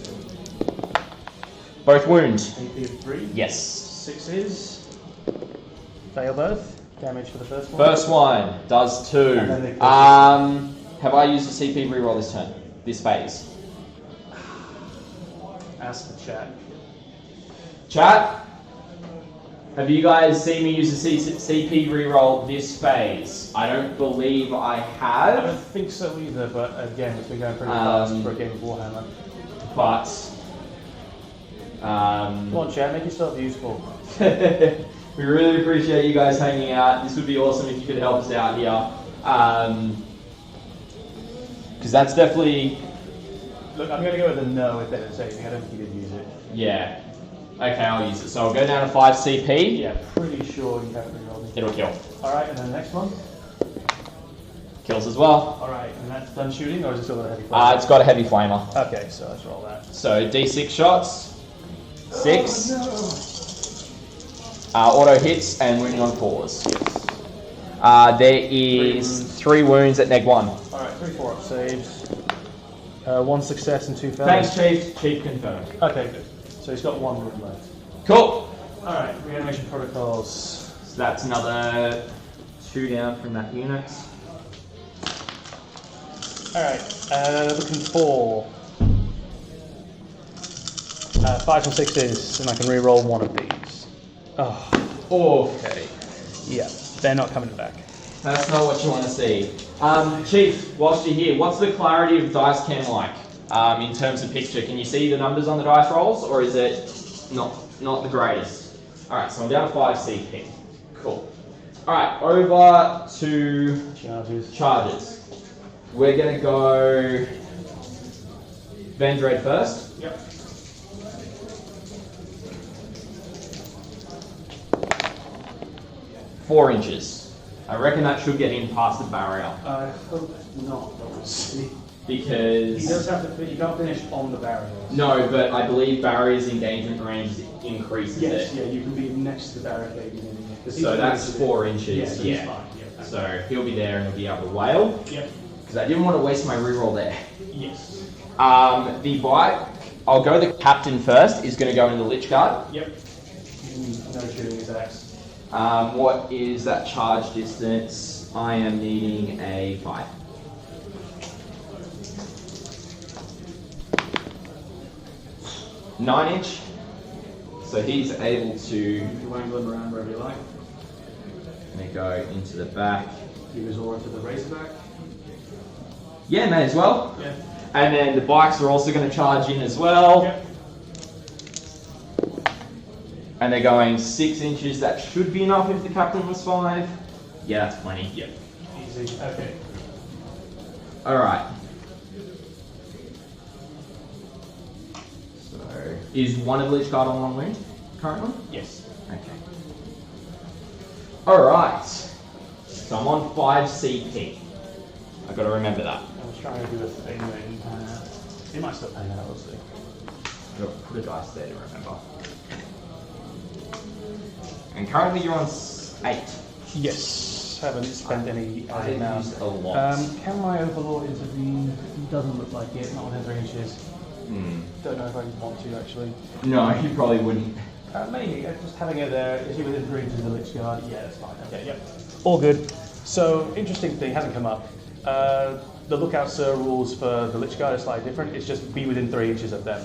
Both wound. AP of 3. Yes. 6s. Fail both. damage for the first one. First one does 2. And then they Have I used a CP reroll this turn? This phase? Ask the chat. Chat? Have you guys seen me use a CP reroll this phase? I don't believe I I have. don't think so either, but again, it's been going pretty fast for a game of Warhammer. But Come on, chat, make yourself useful. we really appreciate you guys hanging out. This would be awesome if you could help us out here. Because that's definitely... Look, I'm going to go with a no if they don't say anything. I don't think you could use it. Yeah. Okay, I'll use it. So I'll go down to 5 CP. Yeah, pretty sure you haven't rerolled it. It'll kill. Alright, and then the next one? Kills as well. Alright, and that's done shooting, or is it still got a heavy flamer? It's got a heavy flamer. Okay, so let's roll that. So D6 shots. 6. Oh, Auto hits and wounding on 4s. There is 3 wounds at neg 1. Alright, 3 4-up saves. 1 success and 2 failures. Thanks, Chief. Chief confirmed. Okay, good. So he's got 1 wound left. Cool. Alright, reanimation protocols. So that's another 2 down from that unit. Alright, looking for 5s and 6s, and I can re-roll 1 of these. Oh, Okay. yeah, they're not coming back. That's not what you want to see. Chief, whilst you're here, what's the clarity of dice cam like in terms of picture? Can you see the numbers on the dice rolls, or is it not the greatest? Alright, so I'm down to 5 CP. Cool. Alright, over to charges. We're going to go Vendred first. Yep. 4 inches. I reckon that should get in past the barrier. I hope not, obviously. Because... He does have to, you can't finish on the barrier. No, but I believe barriers engagement range increases Yes, it. yeah, you can be next to the barricade. So that's 4 inches, yeah. yeah. Fine, yeah. So he'll be there and he'll be able to wail. Yep. Because I didn't want to waste my reroll there. Yes. The bike, I'll go the captain first, is going to go into the Lich Guard. Yep. No shooting attacks. What is that charge distance? I am needing a 5. Nine-inch. So he's able to... You can wangle him around wherever you like. Gonna go into the back. You resort to the racerback. Yeah, may as well. Yeah. And then the bikes are also going to charge in as well. Yep. And they're going 6 inches. That should be enough if the captain was 5. Yeah, that's plenty. Yep. Easy. Okay. Alright. So, is one of Lich Guard on 1 wound currently? Yes. Okay. Alright. So I'm on 5 CP. I've got to remember that. I was trying to do a thing then. He might still hang out, we'll see. I've got to put a dice there to remember. And currently you're on 8. Yes. Haven't spent any I've now. used a lot. Can my Overlord intervene? He doesn't look like it, not within 3 inches. Don't know if I want to actually. No, you probably wouldn't. Maybe, just having it there. Is he within 3 inches of the Lich Guard? Yeah, that's fine. Okay, yep. All good. So, interesting thing, hasn't come up. The Lookout Sir rules for the Lich Guard are slightly different. It's just be within 3 inches of them.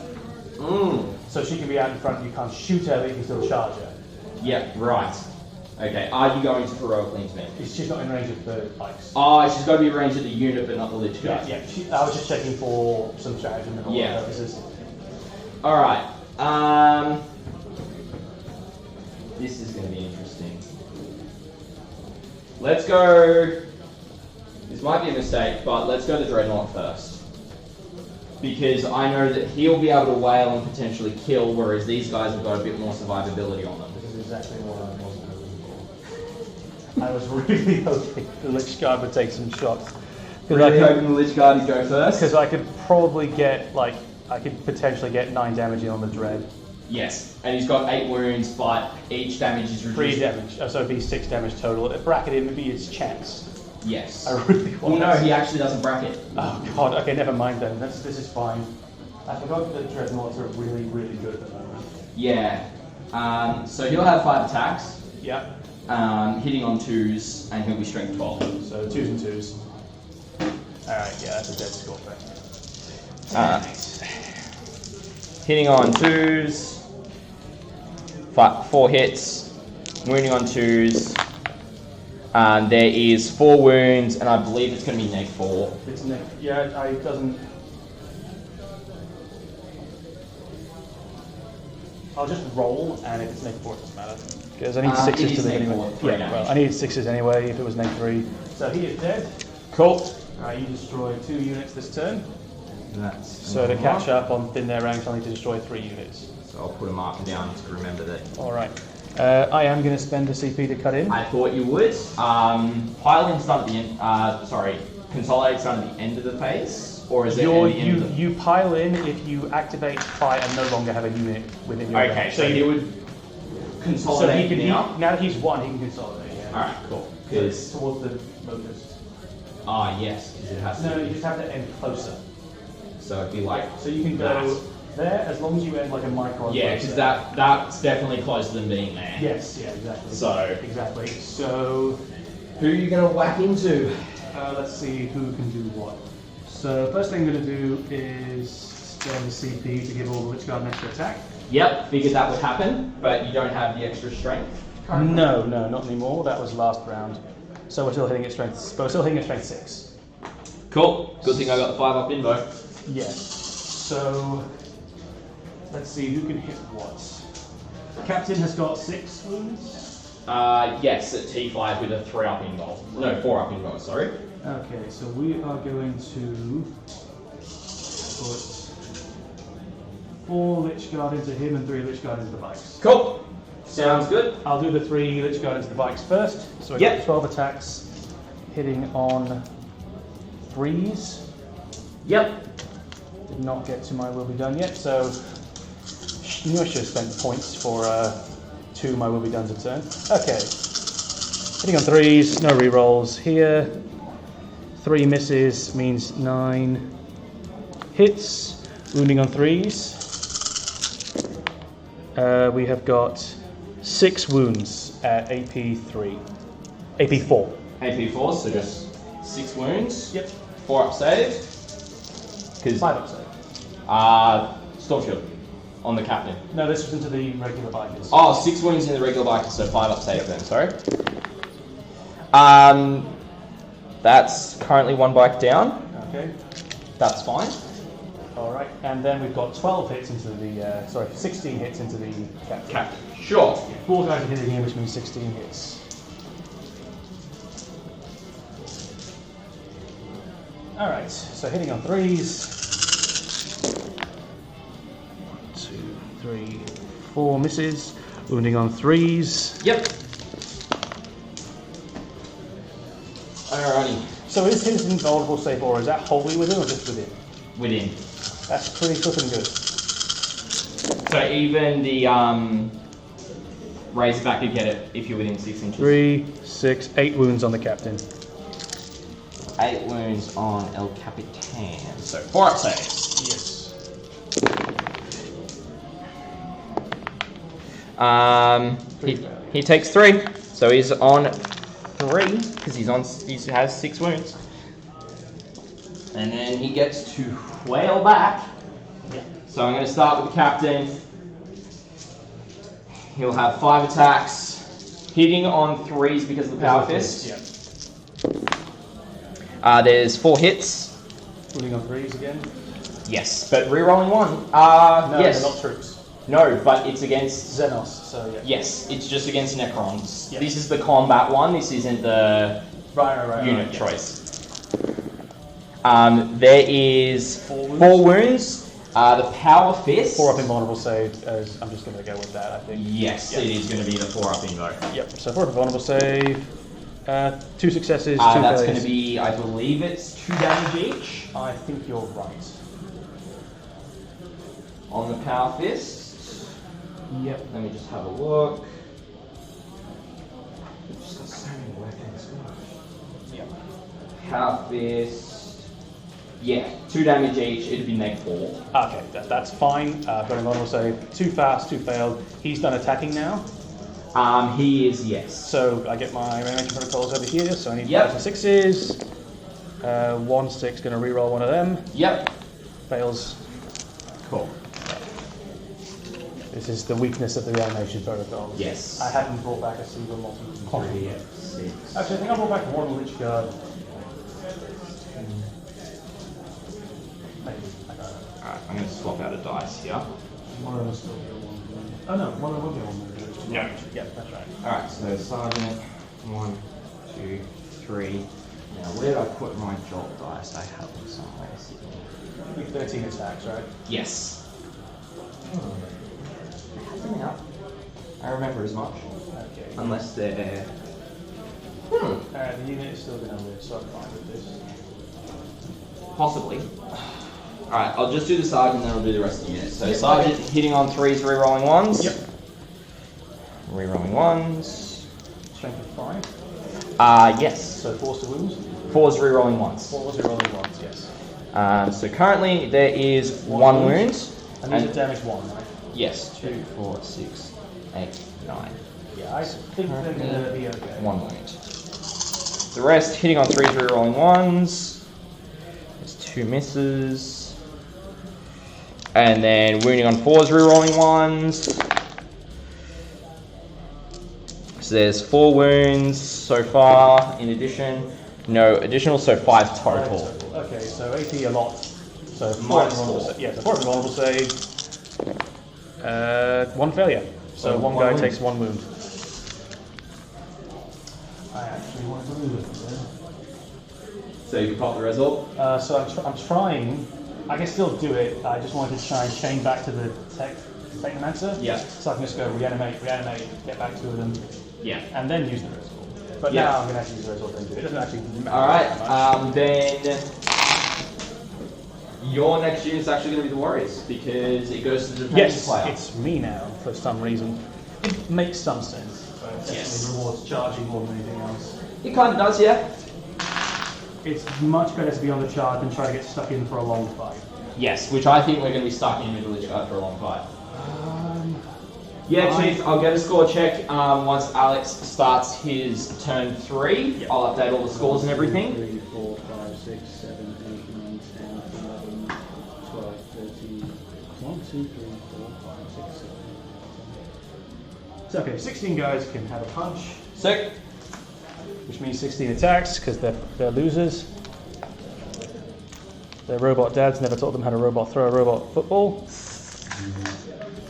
So she can be out in front, you can't shoot her, but you can still charge her. Yeah, right. Okay, are you going to heroically intervene? She's not in range of the bikes. Oh, she's got to be ranged at the unit, but not the Lich Guard. Yeah. I was just checking for some stratagem and all Yeah. purposes. Alright. This is going to be interesting. Let's go... This might be a mistake, but let's go the Dreadnought first. Because I know that he'll be able to wail and potentially kill, whereas these guys have got a bit more survivability on them. This is exactly what I wasn't hoping for. I was really hoping the Lich Guard would take some shots. Really hoping the Lich Guard would go first? Because I could probably get, I could potentially get 9 damage in on the Dread. Yes, and he's got 8 wounds, but each damage is reduced. 3 damage, so it'd be 6 damage total. Bracket him would be his chance. Yes. I really want Well, no, he actually doesn't bracket. Oh god, okay, never mind then. This is fine. I forgot that Dreadnoughts are really, really good at the moment. Yeah. So he'll have 5 attacks. Yeah. hitting on 2s, and he'll be strength 12. So 2s and 2s. Alright, yeah, that's a dead score for Hitting on 2s, 4 hits, wounding on 2s. There is 4 wounds, and I believe it's going to be neg 4. It's neg. Yeah, it doesn't. I'll just roll, and if it's neg 4, it doesn't matter. Because I need 6s to the anyway. Yeah, well, I need 6s anyway if it was neg 3. So he is dead. Cool. Alright, you destroy 2 units this turn. That's So to catch up on thin their ranks, I need to destroy 3 units. So I'll put a marker down to remember that. Alright. I am going to spend a CP to cut in. I thought you would. Piling's done at the end. Consolidate's done at the end of the phase, or is it at the end of the... You pile in if you activate fire and no longer have a unit within your Okay, range. so he would consolidate now? Now that he's 1, he can consolidate, yeah. Alright, cool. So it's towards the Locust. Yes, because it has to... No, you just have to end closer. So it'd be like... So you can go there as long as you end like a micron. Yeah, because that's definitely closer than being there. Yes, yeah, exactly. So... Exactly. So... Who are you going to whack into? Let's see who can do what. So first thing I'm going to do is spend the CP to give all the Lich Guard an extra attack. Yep, figured that would happen, but you don't have the extra strength currently. No, not anymore. That was last round. So we're still hitting at strength, but we're still hitting at strength 6. Cool. Good thing I got the 5 up invo. Yes. So let's see who can hit what. Captain has got 6 wounds. Yes, at T5 with a 3 up invo. No, 4 up invo, sorry. Okay, so we are going to put 4 Lich Guard into him and 3 Lich Guard into the bikes. Cool. Sounds good. I'll do the 3 Lich Guard into the bikes first. So I got 12 attacks, hitting on 3s. Yep. Did not get to my will be done yet, so I knew I should have spent points for 2 my will be done's a turn. Okay. Hitting on 3s, no rerolls here. 3 misses means 9 hits. Wounding on 3s. We have got 6 wounds at AP3. AP4. AP4, so just 6 wounds. Yep. 4 up save. 5 up save. Storm Shield on the captain. No, this was into the regular bikers. Oh, 6 wounds in the regular bikers, so 5 up save then, sorry. That's currently 1 bike down. Okay. That's fine. Alright, and then we've got 12 hits into the, 16 hits into the captain. Captain. Sure. 4 guys are hitting him, which means 16 hits. Alright, so hitting on 3s. 1, 2, 3, 4 misses. Wounding on 3s. Yep. Alrighty. So is his invulnerable save, or is that wholly within or just within? Within. That's pretty flippin' good. So even the Razorback could get it if you're within 6 inches. 3, 6, 8 wounds on the captain. 8 wounds on El Capitan. So 4 up saves. Yes. He takes 3. So he's on 3 because he has 6 wounds. And then he gets to whale back. Yeah. So I'm going to start with the captain. He'll have 5 attacks, hitting on 3s because of the power fist. Yeah. There's 4 hits. Wounding on 3s again. Yes, but re-rolling 1. No, yes. they're not troops. No, but it's against Xenos, so yeah. Yes, it's just against Necrons. Yeah. This is the combat one. This isn't the Right, unit yeah. choice. There is 4 wounds. The power fist. 4 up invulnerable save. I'm just going to go with that, I think. Yes, Yep. it is going to be the 4 up invo. Yep. So 4 up invulnerable save. 2 successes. 2 That's failures. going to be, I believe it's 2 damage each I think you're right. on the power fist. Yep. Let me just have a look. We've just got so many weapons. Yep. Power fist. Yeah, 2 damage each. It'd be neg 4. Okay, that's fine. Got invulnerable save. 2 fast, 2 failed. He's done attacking now. He is, yes. So I get my animation protocols over here, so I need Yep. 5s and 6s. 1 6, gonna reroll one of them. Yep. Fails. Cool. This is the weakness of the reanimation protocol. Yes. I haven't brought back a single multi. 3, 6. Actually, I think I brought back one Lich Guard. Maybe. I don't know. Alright, I'm going to swap out a dice here. One of them will still be a 1. Oh no, one of them will be a 1. No. Yeah, that's right. Alright, so Sergeant, 1, 2, 3. Now, where did I put my jolt dice? I have them somewhere sitting. I think 13 attacks, right? Yes. I have them out. I remember as much. Okay. Unless they're... Alright, the unit is still gonna live, so I'm fine with this. Possibly. Alright, I'll just do the Sergeant and then I'll do the rest of the unit. So Sergeant hitting on 3s, re-rolling 1s. Yep. Re-rolling 1s. Strength of 5. Yes. So 4s to wounds. 4s, re-rolling 1s. 4s are rolling 1s, yes. So currently there is 1 wound. And these are damage 1, right? Yes, 2, 4, 6, 8, 9. Yeah, I think they're gonna be okay. 1 wound. The rest hitting on 3s, re-rolling 1s. There's 2 misses. And then wounding on 4s, re-rolling 1s. So there's 4 wounds so far in addition. No additional, so 5 total. Okay, so AP a lot. So Minus 4. 4. Yeah, so 4 will save. 1 failure. So Oh, one one guy wound. takes 1 wound. I actually want to move it. So you can pop the result? So I'm trying. I can still do it. I just wanted to try and chain back to the Technomancer. Yeah. So I can just go reanimate, get back to them, Yeah. and then use the result. But Yeah. now I'm going to have to use the result then do it. It doesn't actually matter. Alright, then your next unit's actually going to be the Warriors because it goes to the defensive Yes, player. it's me now for some reason. It makes some sense, but it definitely Yes. rewards charging more than anything else. It kind of does, yeah? It's much better to be on the charge than try to get stuck in for a long fight. Yes, which I think we're going to be stuck in with the Lich Guard for a long fight. Yeah, Chief, I'll get a score check once Alex starts his turn 3. Yep. I'll update all the scores and everything. 3, 4, 5, 6, 7, 8, 9, 10, 11, 12, 13. 1, 2, 3, 4, 5, 6, 7. So okay, 16 guys can have a punch, Sick. which means 16 attacks because they're losers. Their robot dads never taught them how to throw a robot football.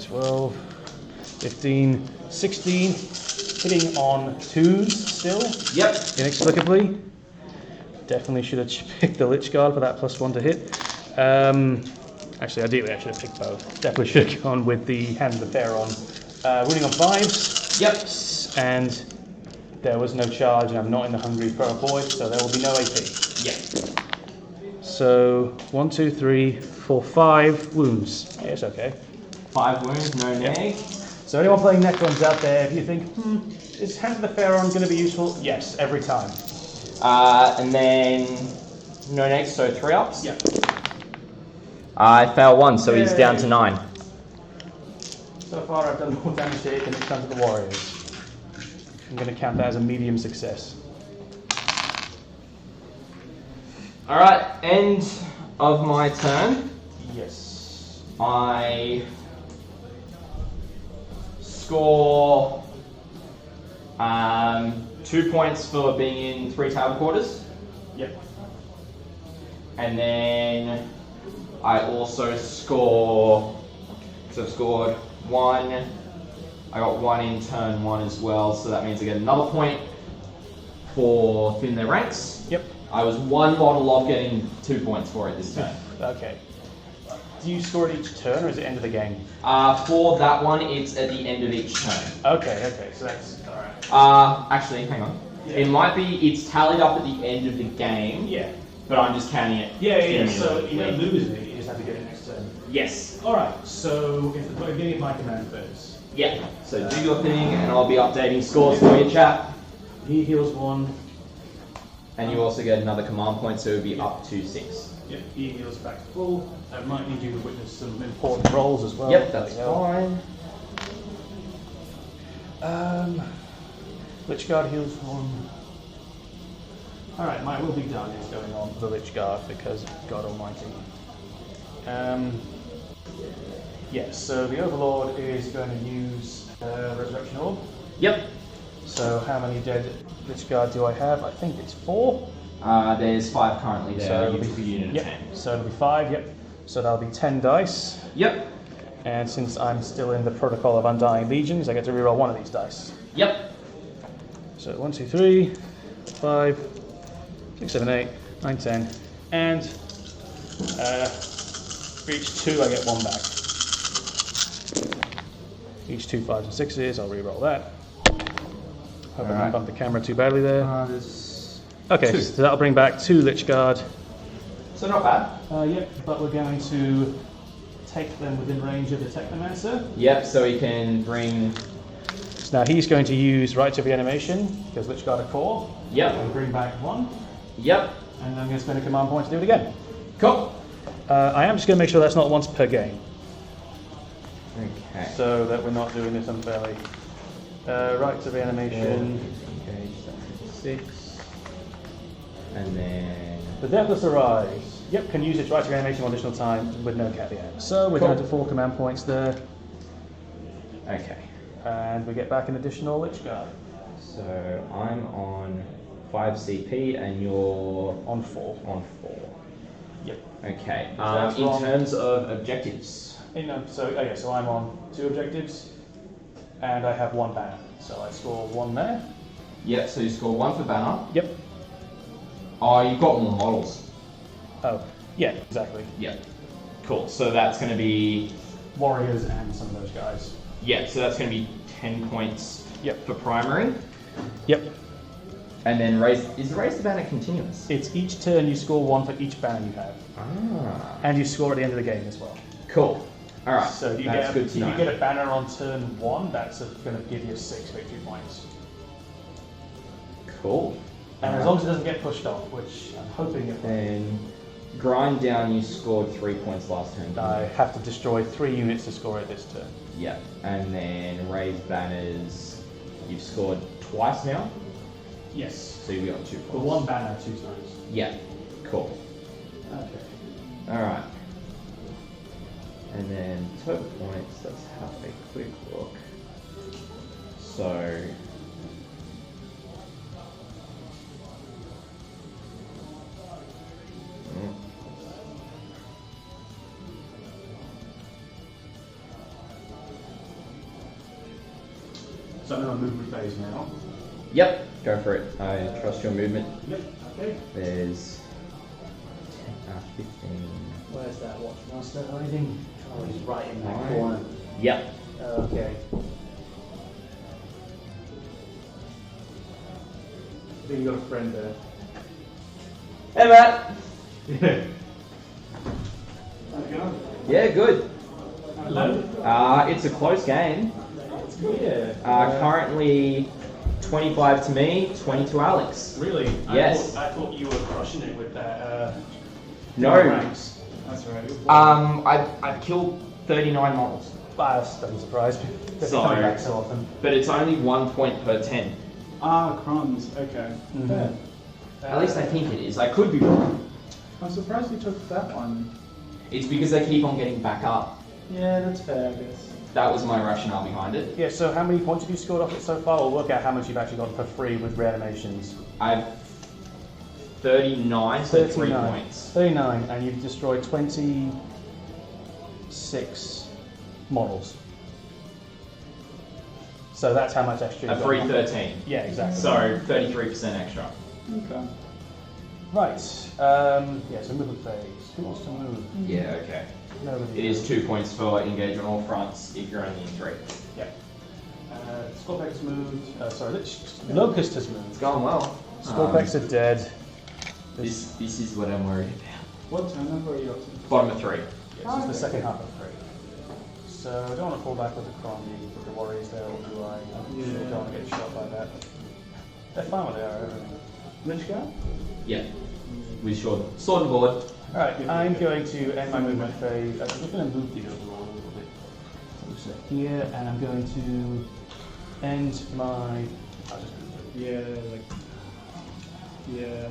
12, 15, 16, hitting on 2s still, Yep. inexplicably. Definitely should have picked the Lich Guard for that +1 to hit. Actually, ideally I should have picked both. Definitely should have gone with the Hand of the Fair on. Winning on 5s. Yep. And there was no charge, and I'm not in the Hungry Pro Void, so there will be no AP. Yep. So 1, 2, 3, 4, 5 wounds. Yeah, it's okay. 5 wounds, no neg. So anyone playing Necrons out there, if you think, is Hand of the Pharaoh going to be useful? Yes, every time. And then no neg, so 3 ups. Yep. I fail 1, so he's Yay. down to 9. So far I've done more damage to it than it's done to the Warriors. I'm going to count that as a medium success. Alright, end of my turn. Yes. I score 2 points for being in 3 table quarters. Yep. And then I also score, so I've scored 1. I got 1 in turn 1 as well, so that means I get another point for thin their ranks. Yep. I was 1 model off getting 2 points for it this turn. Okay. Do you score it each turn, or is it end of the game? For that one, it's at the end of each turn. Okay, so that's alright. Actually, hang on. Yeah. It might be, it's tallied up at the end of the game, Yeah. but I'm just counting it. So you don't lose it, you just have to get it next turn. Yes. Alright, so it's the beginning of my command phase. Yeah. So do your thing, and I'll be updating scores for you, chat. He heals 1. And you also get another command point, so it would be up to 6. Yep, he heals back to full. I might need you to witness some important rolls as well. Yep, that's Bloody hell. fine. Lich Guard heals 1. Alright, my will be done is going on for the Lich Guard because God Almighty. Yes, so the Overlord is going to use Resurrection Orb. Yep. So how many dead Lich Guard do I have? I think it's 4. There's 5 currently there. So You it'll took a unit of Yep, 10. so it'll be 5, yep. So that'll be 10 dice. Yep. And since I'm still in the protocol of Undying Legions, I get to reroll one of these dice. Yep. So 1, 2, 3, 5, 6, 7, 8, 9, 10. And for each 2 I get 1 back. Each 2 5s and 6s, I'll reroll that. Hope I didn't bump the camera too badly there. Okay, 2. so that'll bring back 2 Lich Guard. So not bad. Yep, but we're going to take them within range of the Technomancer. Yep, so he can bring... So now he's going to use Right to Reanimation, because Lich Guard are core. Yep. And bring back 1. Yep. And I'm going to spend a command point to do it again. Cool. I am just going to make sure that's not once per game, Okay. so that we're not doing this unfairly. Right to Reanimation. Engage, that's 6. And then... The Deathless Arise. Yep, can use its Right to Reanimation one additional time with no caveat. So we're Cool. down to 4 command points there, Okay. and we get back an additional Lich Guard So I'm on 5 CP and you're on 4. on 4. Yep. Okay. That's In wrong. terms of objectives. So I'm on 2 objectives, and I have 1 banner. So I score 1 there. Yep, so you score 1 for banner. Yep. Oh, you've got more models. Oh, yeah, exactly. Yep. Cool. So that's going to be... Warriors and some of those guys. Yeah, so that's going to be 10 points Yep. for primary. Yep. And then is raise the banner continuous? It's each turn you score 1 for each banner you have. Ah. And you score at the end of the game as well. Cool. All right. So if you, that's good if to you know. get a banner on turn 1, that's going to give you 6 victory points. Cool. And as long as it doesn't get pushed off, which I'm hoping it will. Then grind down, you scored 3 points last turn. I have to destroy 3 units to score it this turn. Yeah. And then raise banners, you've scored twice now. Yes. So you've got 2 For points. 1 banner, 2 times. Yeah. Cool. Okay. All right. And then total points, let's have a quick look. So... So I'm in my movement phase now. Yep, go for it. I trust your movement. Yep. Okay. There's 15. Where's that Watchmaster hiding? Oh, he's right in that Right. corner. Yep. Okay. I think you got a friend there. Hey, Matt. Yeah. How's it going? Yeah, good. Hello. It's a close game. Yeah. Currently 25 to me, 20 to Alex. Really? Yes. I thought you were crushing it with that. No. Ranks. That's right. I've killed 39 models, That doesn't surprise me. They're So- coming back so often. but it's only 1 point per 10. Crons, okay. Mhm. Fair. At least I think it is. I could be wrong. I'm surprised you took that one. It's because they keep on getting back up. Yeah, that's fair, I guess. That was my rationale behind it. Yeah, so how many points have you scored off it so far? We'll work out how much you've actually got for free with reanimations. I've 39, so 3 points. 39, and you've destroyed 26 models. So that's how much extra A you've free got. 13. Yeah, exactly. So 33% extra. Okay. Right, yeah, so movement phase. Who wants to move? Yeah, okay. Nobody. It is 2 points for engage on all fronts if you're only in 3. Yeah. Scorpex moved. Locust has moved. It's going well. Scorpex are dead. This is what I'm worried about. What turn number are you up to? Bottom of 3. Yeah, it's the second half of 3. So I don't want to fall back with the Cron with the Warriors there, or do I? I usually don't want to get shot by that. They're fine where they are, everything. Lich Guard? Yeah. With sword and board. Alright, I'm going to end my movement phase. I'm just going to move the overall a little bit closer here, and I'm going to And my... Yeah, like. Yeah.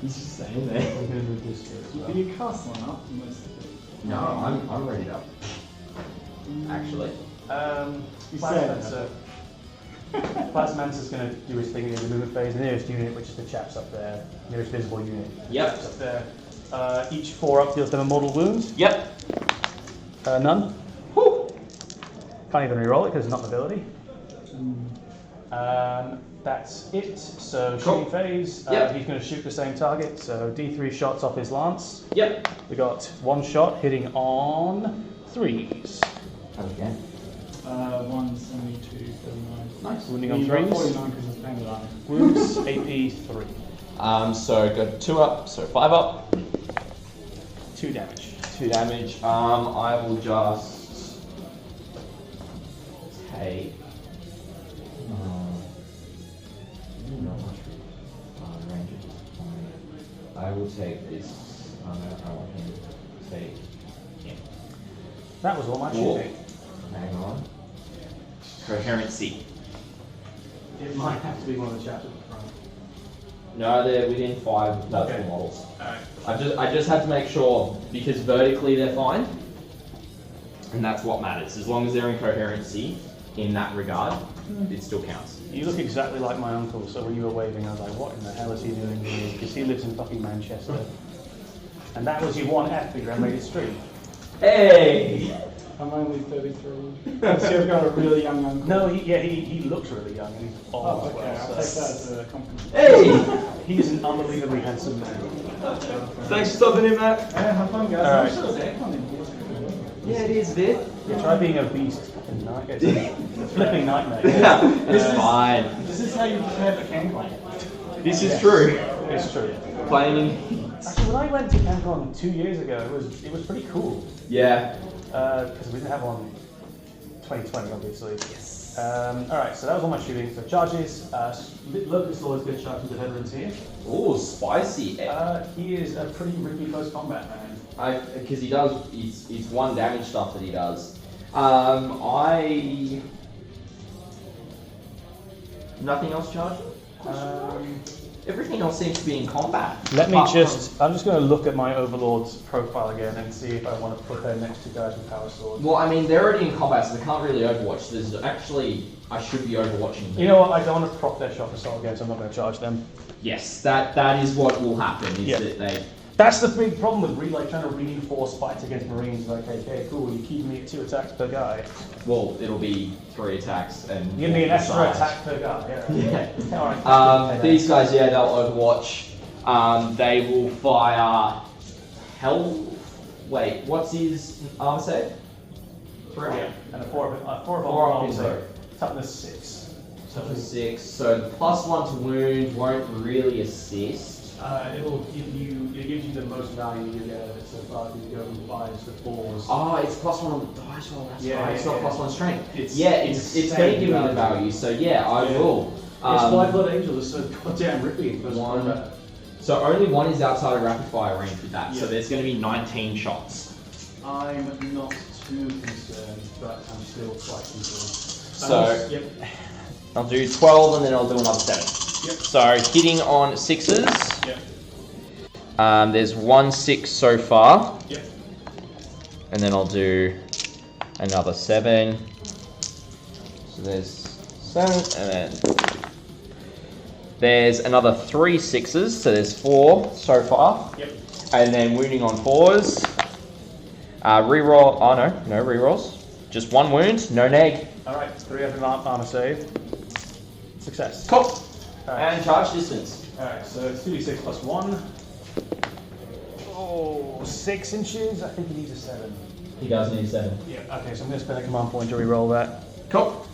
He's just saying that. I'm going to move this here as well. Can you cast one up? No, I'm ready up. Actually. You said. Plasmancer's going to do his thing in the movement phase. The nearest unit, which is the chaps up there, nearest visible unit. Yep. Chaps up there. Each 4 up deals them a mortal wound. Yep. None. Whew. Can't even reroll it because it's not an ability. That's it. So Cool. shooting phase. Yep. He's going to shoot the same target. So D3 shots off his lance. Yep. We got 1 shot hitting on 3s. Again. 1, 72, 39. Nice. Wounding on You got 3s. 49 because it's painted on. Wounds AP 3. So go 2 up, so 5 up. 2 damage. 2 damage. I will just take. Not much range. I will take this. I want him to take him. That was all my Cool. shooting. Hang on. Coherency. It might have to be one of the chaps at the front. No, they're within 5 multiple Okay. models. Alright. I just have to make sure because vertically they're fine, and that's what matters. As long as they're in coherency in that regard, it still counts. You look exactly like my uncle, so when you were waving, I was like, what in the hell is he doing here? Because he lives in fucking Manchester. And that was your one epigram made it stream. Hey! I'm only 33. So you've got a really young uncle. No, he looks really young and he's old Oh, as okay. well. I'll so- take that as a compliment. Hey! He's an unbelievably handsome man. Thanks for stopping in, Matt. Yeah, have fun, guys. Alright. I'm sure there's aircon in here. Yeah, it is a bit. Yeah, try being obese. It's fucking nightmare. It's a flipping nightmare. It's fine. This is how you prepare for CanCon. This is true. It's true. Playing. Actually, when I went to CanCon 2 years ago, it was pretty cool. Yeah. Because we didn't have one 2020, obviously. Yes. Alright, so that was all my shooting. So charges. Locust Lord is going to charge into the veterans here. Oh, spicy. He is a pretty rippy close combat man. Because he does. It's 1 damage stuff that he does. Nothing else charging? Everything else seems to be in combat. Let me Apart I'm just going to look at my Overlord's profile again and see if I want to put their next 2 guys with power swords. Well, I mean, they're already in combat, so they can't really overwatch. There's actually, I should be overwatching them. You know what? I don't want to prop their shot assault again, so I'm not going to charge them. Yes, that is what will happen. Is Yeah. that they? That's the big problem with trying to reinforce fights against Marines. Like, okay, cool, you keep me at 2 attacks per guy. Well, it'll be 3 attacks and. You give me an extra size. attack per guy. Yeah. Yeah. Alright. These guys, yeah, they'll overwatch. They will fire. Wait, what's his armor save? 3. Yeah. And a 4 of 4 them on is so. toughness 6. Toughness 6. So the +1 to wound won't really assist. It gives you the most value you get out of it so far. You go and buy the 4s. Oh, it's +1 on the dice roll. That's Yeah, right. It's yeah, not yeah. +1 strength. It's It's going to give me the value. So yeah, I will. Yes, White Blood Angel is so goddamn rippy in close One. combat. So only 1 is outside of rapid fire range with that. So Yeah. there's going to be 19 shots. I'm not too concerned, but I'm still quite concerned. So Yep. I'll do 12 and then I'll do another 7. Yep. So hitting on 6s. Yep. There's 1 6 so far. Yep. And then I'll do another 7. So there's 7 and then there's another 3 6s. So there's 4 so far. Yep. And then wounding on 4s. Reroll. Oh no rerolls. Just 1 wound, no neg. Alright, 3 of an armor save. Success. Cool. Alright. And charge distance. Alright, so it's 2d6 plus 1. Oh, 6 inches? I think he needs a 7. He does need 7. Yeah, okay, so I'm going to spend a command point to reroll that. Cool.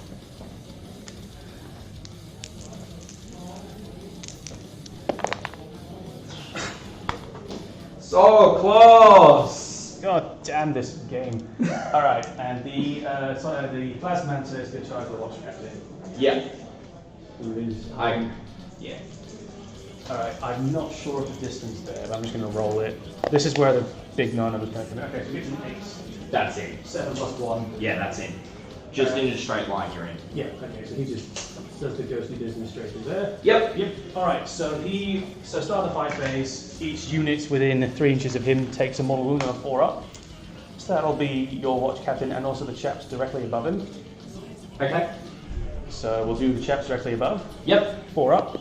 So close. God damn this game. Alright, and the Plasmancer is going to charge the Watch Captain. Yeah. Who is... Yeah. Alright, I'm not sure of the distance there, but I'm just going to roll it. This is where the big 9 was going to come in. Okay, so it's an 8. That's in. 7 plus 1. Yeah, that's in. Just in a straight line you're in. Yeah, okay, so he just does the ghostly business straight through there. Yep. Yep. Alright, so start the fight phase. Each unit within 3 inches of him takes a mortal wound of 4 up. So that'll be your watch captain and also the chaps directly above him. Okay. So we'll do the chaps directly above. Yep. 4 up.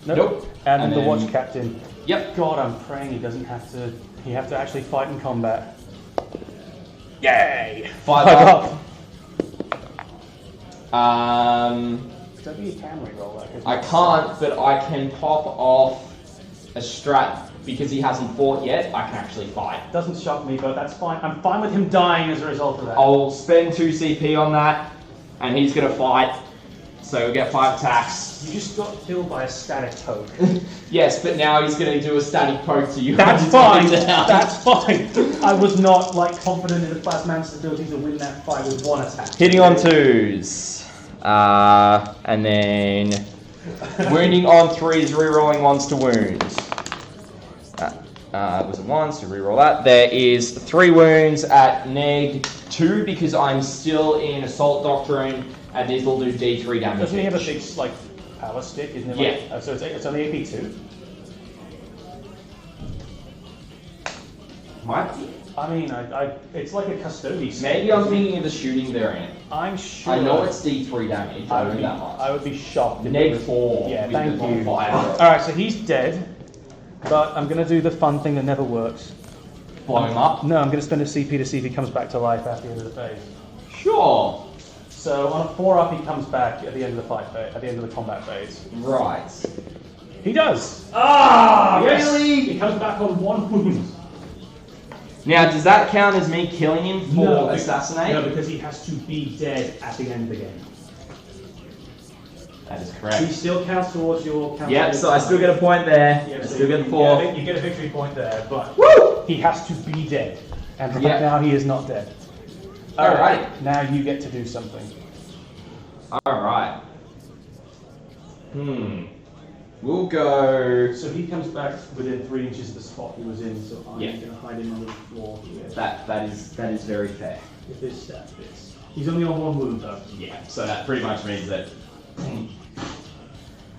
Nope. And And the then- watch captain. Yep. God, I'm praying he doesn't have to. He have to actually fight in combat. Yay! 5 up. Don't you can reroll that? 'cause I can't, but I can pop off a strat because he hasn't fought yet. I can actually fight. Doesn't shock me, but that's fine. I'm fine with him dying as a result of that. I'll spend 2 CP on that, and he's gonna fight. So we'll get 5 attacks. You just got killed by a static poke. Yes, but now he's gonna do a static poke to you. That's It's fine. going down. That's fine. I was not confident in the Plasman's ability to win that fight with 1 attack. Hitting on 2s. And then wounding on 3s, rerolling 1s to wound. Was it 1? So reroll that. There is 3 wounds at neg 2 because I'm still in Assault Doctrine, and these will do D3 damage. Doesn't he have a each. big power stick? Isn't it? Yeah. So it's only AP2. Might. I mean, it's like a custody. Maybe I'm thinking of the shooting variant. I'm sure. I know it's D3 damage. I know that much. I would be shocked. If Neg it was- 4. Yeah, with thank the you. bonfire. Alright, so he's dead, but I'm going to do the fun thing that never works. Blow him up. No, I'm going to spend a CP to see if he comes back to life after the end of the phase. Sure. So on a 4 up, he comes back at the end of the fight phase, at the end of the combat phase. Right. He does! Ah! yes! Really? He comes back on 1 wound. Now, does that count as me killing him for assassinate? No, because he has to be dead at the end of the game. That is He correct. still counts towards your counter. Yep, so I still get a point there. Yeah, I so still get you the 4. You get a victory point there, but Woo! he has to be dead. And right Yep. now he is not dead. Alright. Now you get to do something. Alright. We'll go... So he comes back within 3 inches of the spot he was in, so I'm Yeah. going to hide him under the floor here. That is very fair. If this stat fits. He's only on 1 wound though. Yeah, so that pretty much means that...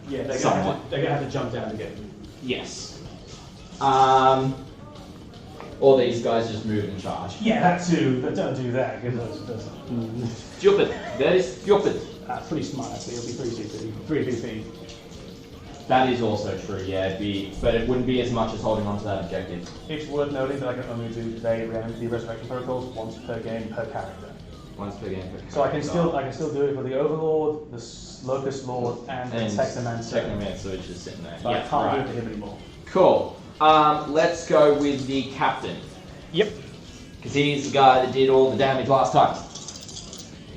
Yeah, they're Somewhat. going to have to jump down to get him. Yes. Or these guys just move and charge. Yeah, that too, but don't do that because that's Stupid. That is stupid. pretty smart actually. It'll be 3 CP, 3 PP. That is also true, yeah. But it wouldn't be as much as holding on to that objective. It's worth noting that I can only do today the resurrection protocols once per game per character. Once per game. So I can still do it for the Overlord, the Locust Lord, and the Technomancer. Technomancer, which is sitting there. But I Yeah, can't do it right. to him anymore. Cool. Let's go with the captain. Yep. Because he's the guy that did all the damage last time.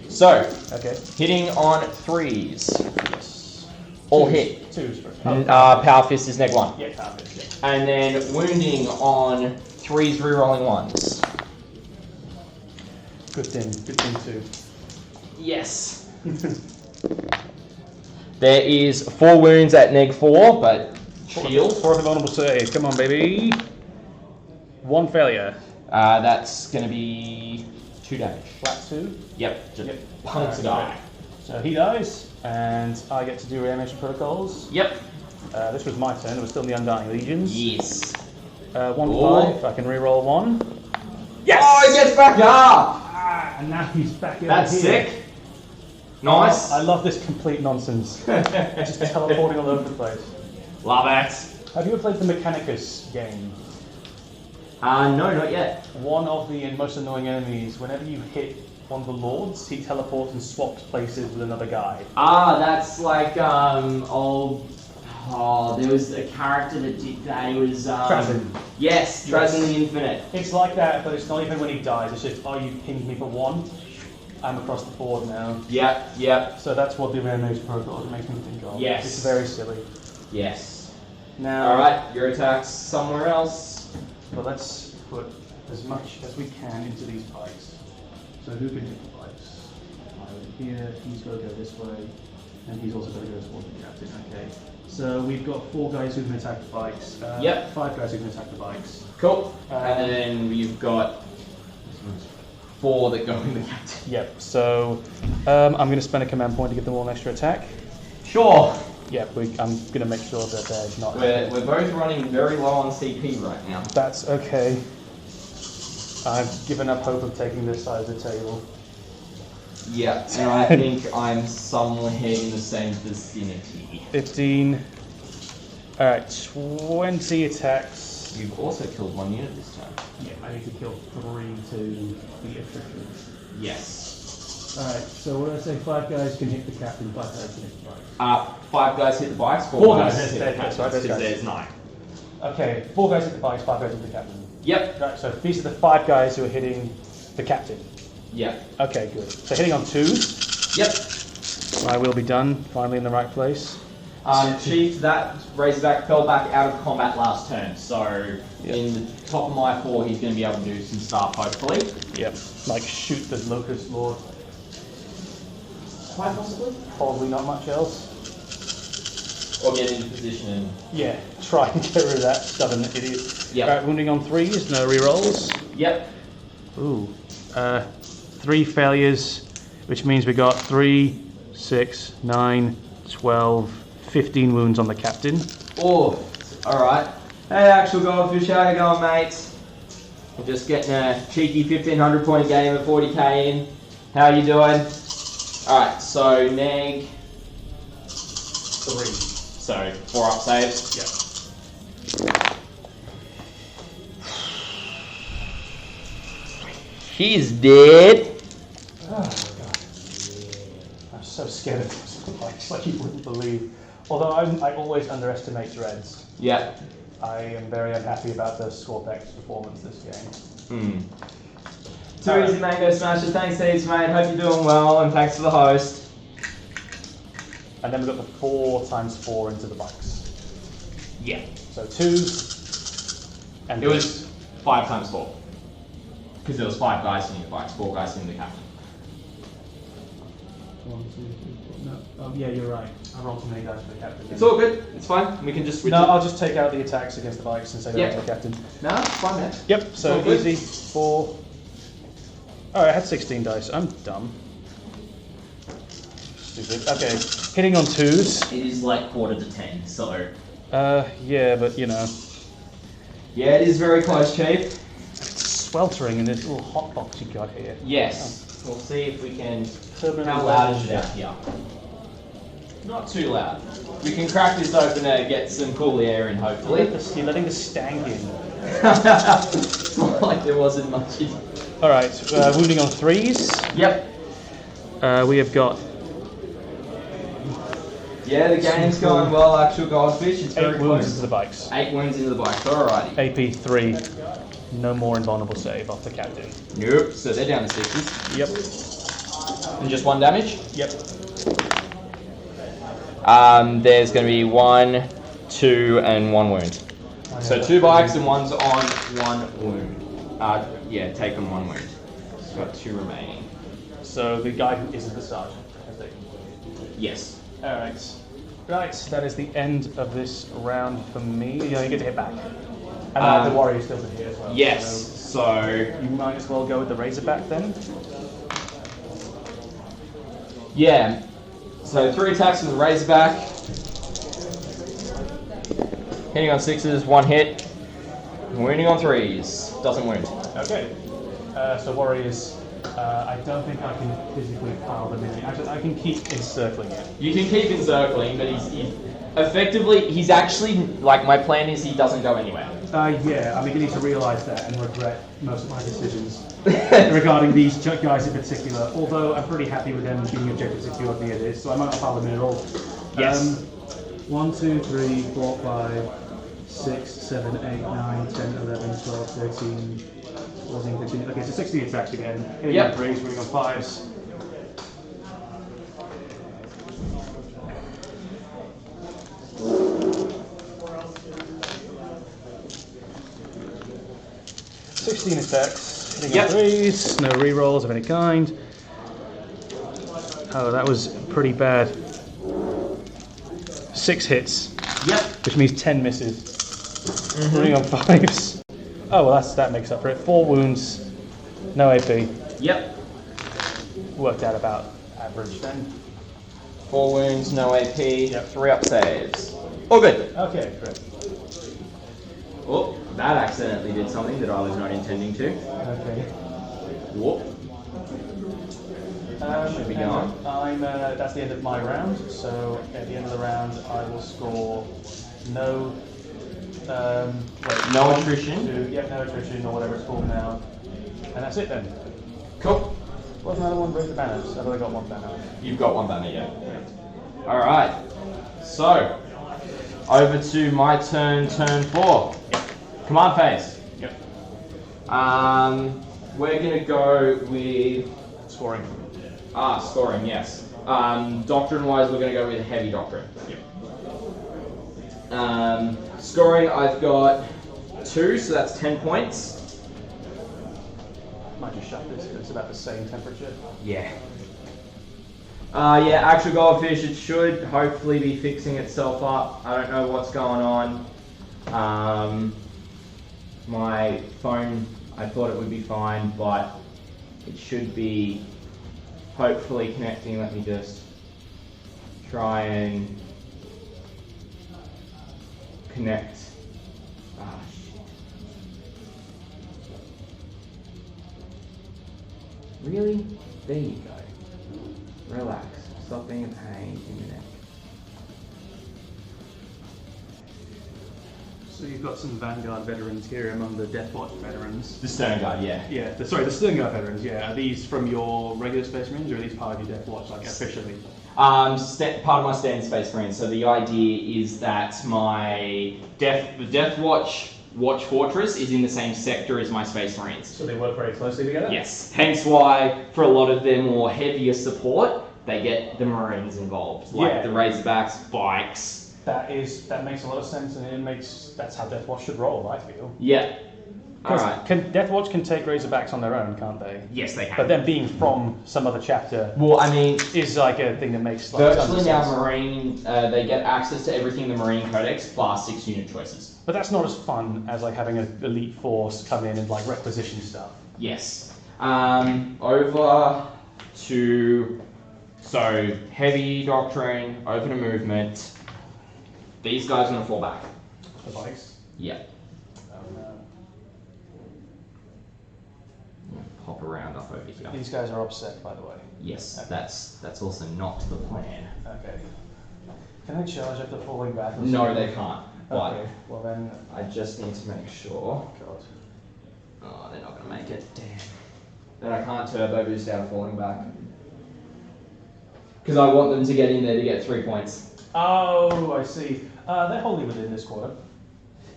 So, Okay. hitting on 3s. Yes. All hit. 2s first. Power Fist is neg 1. Yeah, perfect. Yeah. And then wounding on 3s, rerolling 1s. Good thing too. Yes. There is 4 wounds at neg 4, but shield. Fourth vulnerable save. Come on, baby. 1 failure. That's going to be 2 damage. Flat 2. Yep, just Yep. punks a guy. So he dies, and I get to do reanimation protocols. Yep. This was my turn. It was still in the Undying Legions. Yes. 1 Ooh. 5. I can reroll 1. Yes! Oh, he gets back up! And now he's back over That's here. sick. Nice. I love this complete nonsense. Just teleporting all over the place. Love it. Have you ever played the Mechanicus game? No, not yet. One of the most annoying enemies, whenever you hit one of the lords, he teleports and swaps places with another guy. That's like, there was a character that did that. It was, Trazyn. Yes, Trazyn the Infinite. It's like that, but it's not even when he dies. It's just, you pinged me for 1. I'm across the board now. Yep. So that's what the reanimation protocol makes me think of. Yes. It's very silly. Yes. Now, Alright, your attack's somewhere else. but let's put as much as we can into these pikes. So who can hit the pikes? Over here, he's got to go this way, and he's also got to go towards the captain. Okay. So we've got 4 guys who can attack the bikes. Yep. 5 guys who can attack the bikes. Cool. And then we've got 4 that go in the captain. Yep, so I'm going to spend a command point to give them all an extra attack. Sure. Yep, I'm going to make sure that they're not... We're both running very low on CP right now. That's okay. I've given up hope of taking this side of the table. Yeah, and I think I'm somewhere in the same vicinity. 15. Alright, 20 attacks. You've also killed 1 unit this time. Yeah, I need to kill 3 to be efficient. Yes. Alright, so what did I say? 5 guys can hit the captain, 5 guys can hit the bike. 5 guys hit the bikes, 4 Four guys guys hit hit the the captains, bikes, right, because those there's 9. Okay, 4 guys hit the bikes, 5 guys hit the captain. Yep. Right, so these are the 5 guys who are hitting the captain. Yep. Okay, good. So hitting on 2s. Yep. I will be done, finally in the right place. Chief, that Razorback fell back out of combat last turn, so in the top of my 4 he's going to be able to do some stuff, hopefully. Yep. Like shoot the Locust Lord. Quite possibly. Probably not much else. Or get into position and... Yeah, try and get rid of that stubborn idiot. Yep. Alright, wounding on 3s, no rerolls. Yep. Ooh. 3 failures, which means we got 3, 6, 9, 12, 15 wounds on the captain. Oh, alright. Hey, Actual Goldfish, how you going, mate? We're just getting a cheeky 1500 point game at 40k in. How you doing? Alright, so neg 3. So 4 up saves. Yep. He's dead. Oh god. I'm so scared of this, like you wouldn't believe. Although I always underestimate dreads. Yeah. I am very unhappy about the Scorpec's performance this game. Too easy, Mango Smasher. Thanks, heaps, mate. Hope you're doing well, and thanks for the host. And then we've got the 4 times 4 into the bikes. Yeah. So 2s. And It was 5 times 4. Because there was 5 guys hitting the bikes, 4 guys hitting the captain. 1, 2, 3, 4. No. Oh, yeah, you're right. I rolled too many dice for the captain. It's all good. It's fine. We can just switch No, it. I'll just take out the attacks against the bikes and say they're to the captain. No, it's fine, man. Yep, so all good. easy. 4. Oh, I had 16 dice. I'm dumb. Stupid. Okay, hitting on 2s. It is like quarter to 10, so... Yeah, but you know. Yeah, it is very close, Chief. It's sweltering in this little hot box you got here. Yes. We'll see if we can... Permanent How loud is it out here? Not too loud. We can crack this open and get some cool air in, hopefully. You're letting the stank in. It's not like there wasn't much in. Alright, wounding on 3s. Yep. We have got Yeah, the game's going well, Actual Goldfish. It's 8 very wounds close. into the bikes. 8 wounds into the bikes, alrighty. AP 3. No more invulnerable save off the captain. Nope, so they're down to 6s. Yep. And just 1 damage? Yep. There's going to be 1, 2, and 1 wound. So 2 bikes and one's on 1 wound. Yeah, take on 1 wound. It's got 2 remaining. So the guy who isn't the sergeant has taken. Yes. Alright. Right, that is the end of this round for me. You get to hit back. And the warrior's still in here as well. Yes, so... You might as well go with the Razorback then. Yeah. So 3 attacks with the Razorback. Hitting on 6s, 1 hit. Wounding on 3s. Doesn't wound. Okay. So warriors, I don't think I can physically pile them in. Actually, I can keep encircling it. You can keep encircling, but he's effectively, he's actually, like, my plan is he doesn't go anywhere. Yeah, I'm beginning to realise that and regret most of my decisions regarding these guys in particular. Although I'm pretty happy with them being objective secured near this, so I might not pile them in at all. Yes. 1, 2, 3, 4, 5, 6, 7, 8, 9, 10, 11, 12, 13, 14, 15. Okay, so 16 attacks again. Hitting on 3s, winning on 5s. Attacks, hitting on 3s, no rerolls of any kind. Oh, that was pretty bad. 6 hits. Yep. Which means 10 misses. Running on 5s. Oh well, that makes up for it. 4 wounds, no AP. Yep. Worked out about average then. 4 wounds, no AP, Yep. 3 up saves. All good. Okay, great. Oh, that accidentally did something that I was not intending to. Okay. Whoop. Should be and going. that's the end of my round, so at the end of the round I will score no No attrition. no attrition or whatever it's called now. And that's it then. Cool. What's another one? Break the banners. I've only got one banner. You've got one banner, yeah. Alright. So, over to my turn 4. Command phase. Yep. We're gonna go with Scoring. scoring, yes. Doctrine wise, we're gonna go with heavy doctrine. Yep. Scoring, I've got 2, so that's 10 points. Might just shut this because it's about the same temperature. Yeah. Yeah, actual goldfish, it should hopefully be fixing itself up. I don't know what's going on. My phone, I thought it would be fine, but it should be hopefully connecting. Let me just try and connect. Ah, shit. Really? There you go. Relax. Stop being a pain in the neck. So you've got some Vanguard veterans here among the Deathwatch veterans. The Stern Guard, yeah. Yeah, the Stern Guard veterans, yeah. Are these from your regular Space Marines or are these part of your Deathwatch, like officially? Part of my standard Space Marine. So the idea is that the Deathwatch Watch Fortress is in the same sector as my Space Marines. So they work very closely together? Yes. Hence why, for a lot of their more heavier support, they get the Marines involved. Like the Razorbacks, Bikes. That makes a lot of sense, and that's how Deathwatch should roll, I feel. Yeah. Alright. Deathwatch can take Razorbacks on their own, can't they? Yes, they can. But then being from some other chapter, well, I mean, is like a thing that makes like virtually tons of now sense. Marine, they get access to everything in the Marine Codex plus 6 unit choices. But that's not as fun as like having an elite force come in and like requisition stuff. Yes. Over to heavy doctrine, over to movement. These guys are gonna fall back. The bikes. Yeah. Hop around up over here. These guys are upset, by the way. Yes, Okay. that's also not the plan. Okay. Can they charge after falling back? Or No, something? they can't. But Okay. Well then. I just need to make sure. God. Oh, they're not gonna make it. Damn. Then I can't turbo boost out of falling back. Because I want them to get in there to get 3 points. Oh, I see. They're wholly within this quarter.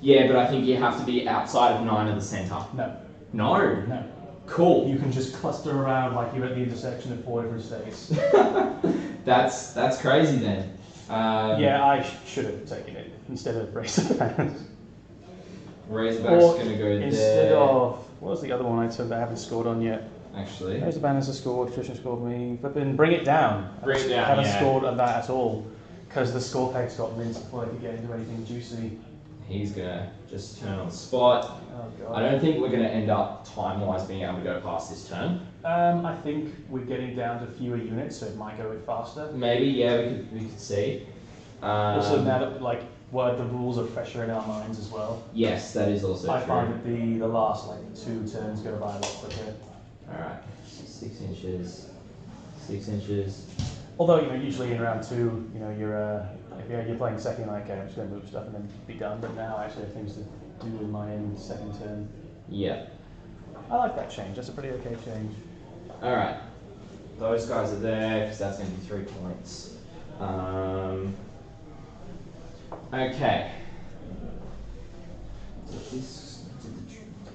Yeah, but I think you have to be outside of 9 of the center. No. No. No. Cool. You can just cluster around like you're at the intersection of 4 different states. That's crazy then. Yeah, I should have taken it instead of Razorbacks. Razorback's gonna go Instead there. of, what was the other one I took that I haven't scored on yet? Actually. Razorbacks has scored, Trisha scored me, but then bring it down. Bring it down, I haven't yeah. scored on that at all, because the score pegs got minced before I could get into anything juicy. He's gonna just turn on the spot. Oh god. I don't think we're gonna end up time-wise being able to go past this turn. I think we're getting down to fewer units, so it might go a bit faster. Maybe, yeah, we could see. Also, now that like the rules are fresher in our minds as well. Yes, that is also I true. find that the last like 2 turns go by a lot quicker. Alright, 6 inches, 6 inches. Although usually in round 2, you're you're playing second, like I'm just going to move stuff and then be done. But now I actually have things to do in my own second turn. Yeah. I like that change. That's a pretty okay change. Alright, those guys are there because that's going to be 3 points. Okay.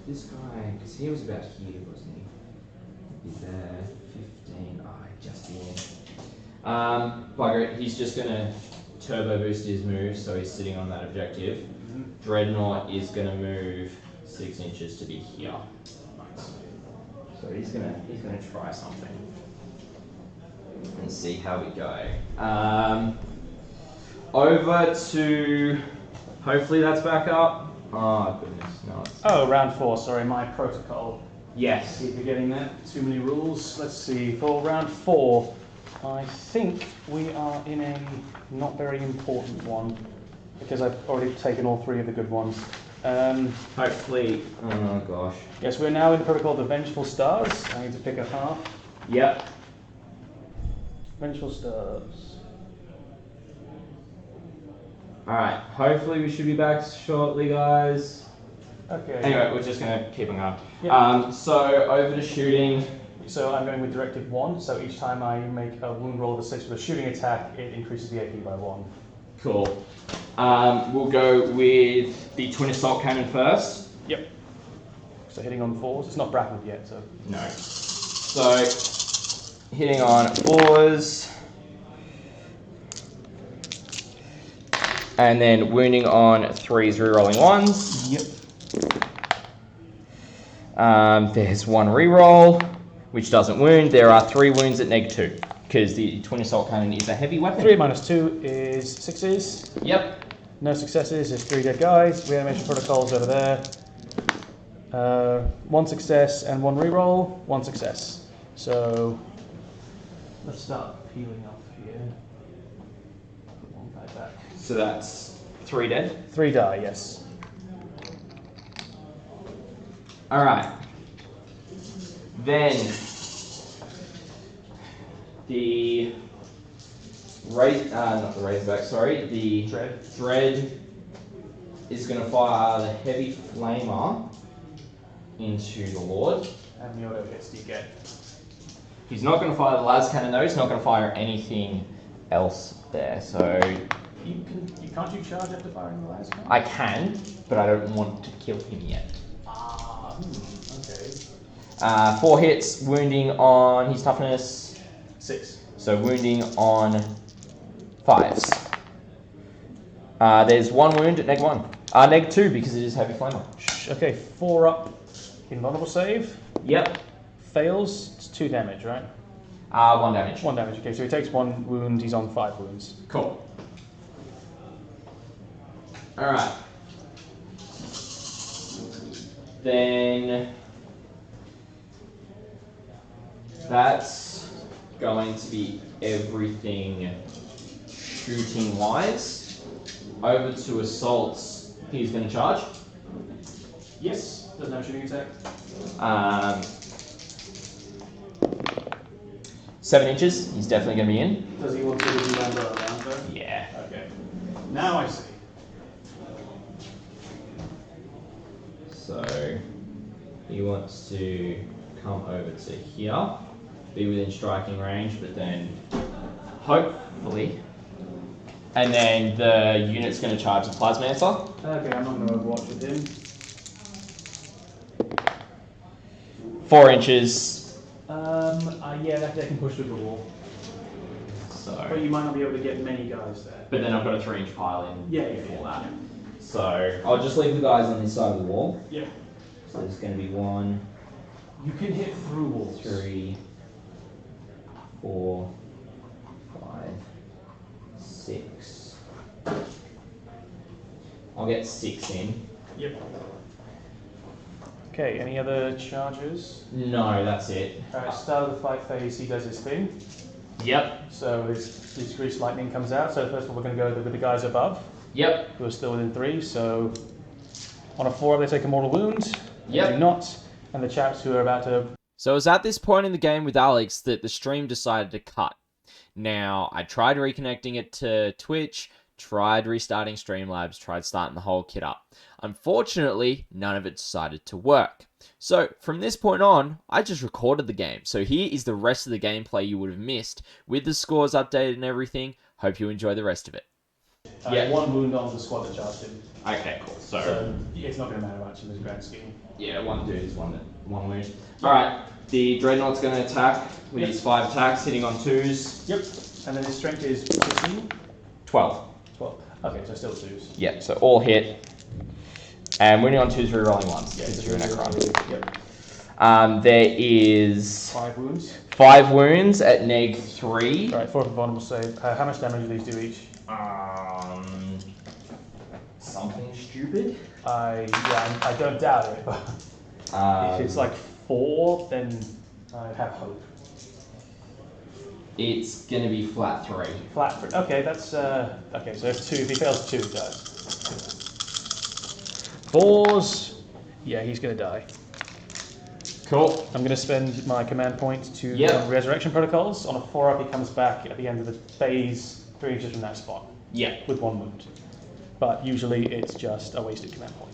This guy, because he was about here, wasn't he? He's there, 15. Oh, just in. Bugger it, he's just going to turbo boost his move, so he's sitting on that objective. Mm-hmm. Dreadnought is going to move 6 inches to be here. Nice. So he's gonna try something and see how we go. Over to, hopefully that's back up. Oh goodness, no. Oh, round 4. Sorry, my protocol Yes. Keep forgetting that. Too many rules. Let's see. For round 4, I think we are in a not very important one because I've already taken all 3 of the good ones. Hopefully. Oh gosh. Yes, we're now in the protocol of the Vengeful Stars. I need to pick a half. Yep. Vengeful Stars. Alright, hopefully we should be back shortly, guys. Okay. Anyway, we're just going to keep on going. Yep. So, over to shooting. So I'm going with Directive 1, so each time I make a wound roll of a 6 with a shooting attack, it increases the AP by 1. Cool. We'll go with the Twin Assault Cannon first. Yep. So hitting on 4s, it's not grappled yet, so... No. So, hitting on 4s. And then wounding on 3s, rerolling 1s. Yep. There's 1 reroll, which doesn't wound. There are 3 wounds at -2, because the Twin Assault Cannon is a heavy weapon. 3 minus 2 is 6s. Yep. No successes is 3 dead guys. Reanimation protocols over there. 1 success and 1 reroll. 1 success. So let's start peeling off here. Put 1 guy back. So that's 3 dead. 3 die, yes. Alright. Then the not the Razorback, sorry, the Thread is going to fire the Heavy Flamer into the Lord. How many auto hits do you get? He's not going to fire the las cannon though, he's not going to fire anything else there, so... Can't you charge after firing the las cannon? I can, but I don't want to kill him yet. Okay. 4 hits, wounding on his toughness. 6. So wounding on 5s. There's 1 wound at -1. -2 because it is Heavy Flamer. Okay, 4 up. Invulnerable save. Yep. Fails. It's 2 damage, right? 1 damage. 1 damage. Okay, so he takes 1 wound. He's on 5 wounds. Cool. Alright. Then that's going to be everything shooting wise. Over to assaults. He's going to charge. Yes. Doesn't have a shooting attack. 7 inches. He's definitely going to be in. Does he want to do number around though? Yeah. Okay. Now I see. So he wants to come over to here, be within striking range, but then hopefully, and then the unit's going to charge the Plasmancer. Okay, I'm not going to overwatch with him. 4 inches. Yeah, that can push through the wall. So, But you might not be able to get many guys there. but then I've got a 3-inch pile in Yeah, before that. yeah. So I'll just leave the guys on this side of the wall. Yeah. So there's going to be 1, You can hit through walls. 3, 4, 5, 6. I'll get 6 in. Yep. Okay, any other charges? No, that's it. Alright, start of the fight phase, he does his thing. Yep. So his grease lightning comes out. So first of all, we're going to go with the guys above, Yep. who are still within 3. So on a 4, they take a mortal wound. Yep. They do not. And the chaps who are about to... So it was at this point in the game with Alex that the stream decided to cut. Now, I tried reconnecting it to Twitch, tried restarting Streamlabs, tried starting the whole kit up. Unfortunately, none of it decided to work. So, from this point on, I just recorded the game. So here is the rest of the gameplay you would have missed, with the scores updated and everything. Hope you enjoy the rest of it. Yeah. 1 wound on the squad that charged him. Okay, cool. So it's not going to matter much in this grand scheme. Yeah, 1 dude is 1 wound. Alright, the Dreadnought's going to attack with his 5 attacks, hitting on 2s. Yep. And then his strength is 15? 12. 12. Okay, so still 2s. Yep, so all hit. And winning on 2s, rerolling 1s. Yeah, because you're a Necron. Yep. There is 5 wounds. 5 wounds at -3. Alright, 4 vulnerable save. How much damage do these do each? Something stupid. I don't doubt it, but if it's like 4, then I have hope. It's gonna be flat 3. Flat 3. Okay, that's okay. So if 2, if he fails 2, he dies. 4s. Yeah, he's gonna die. Cool. I'm gonna spend my command point to Yep. resurrection protocols. On a 4-up, he comes back at the end of the phase 3 inches from that spot Yeah. with 1 wound. But usually it's just a wasted command point.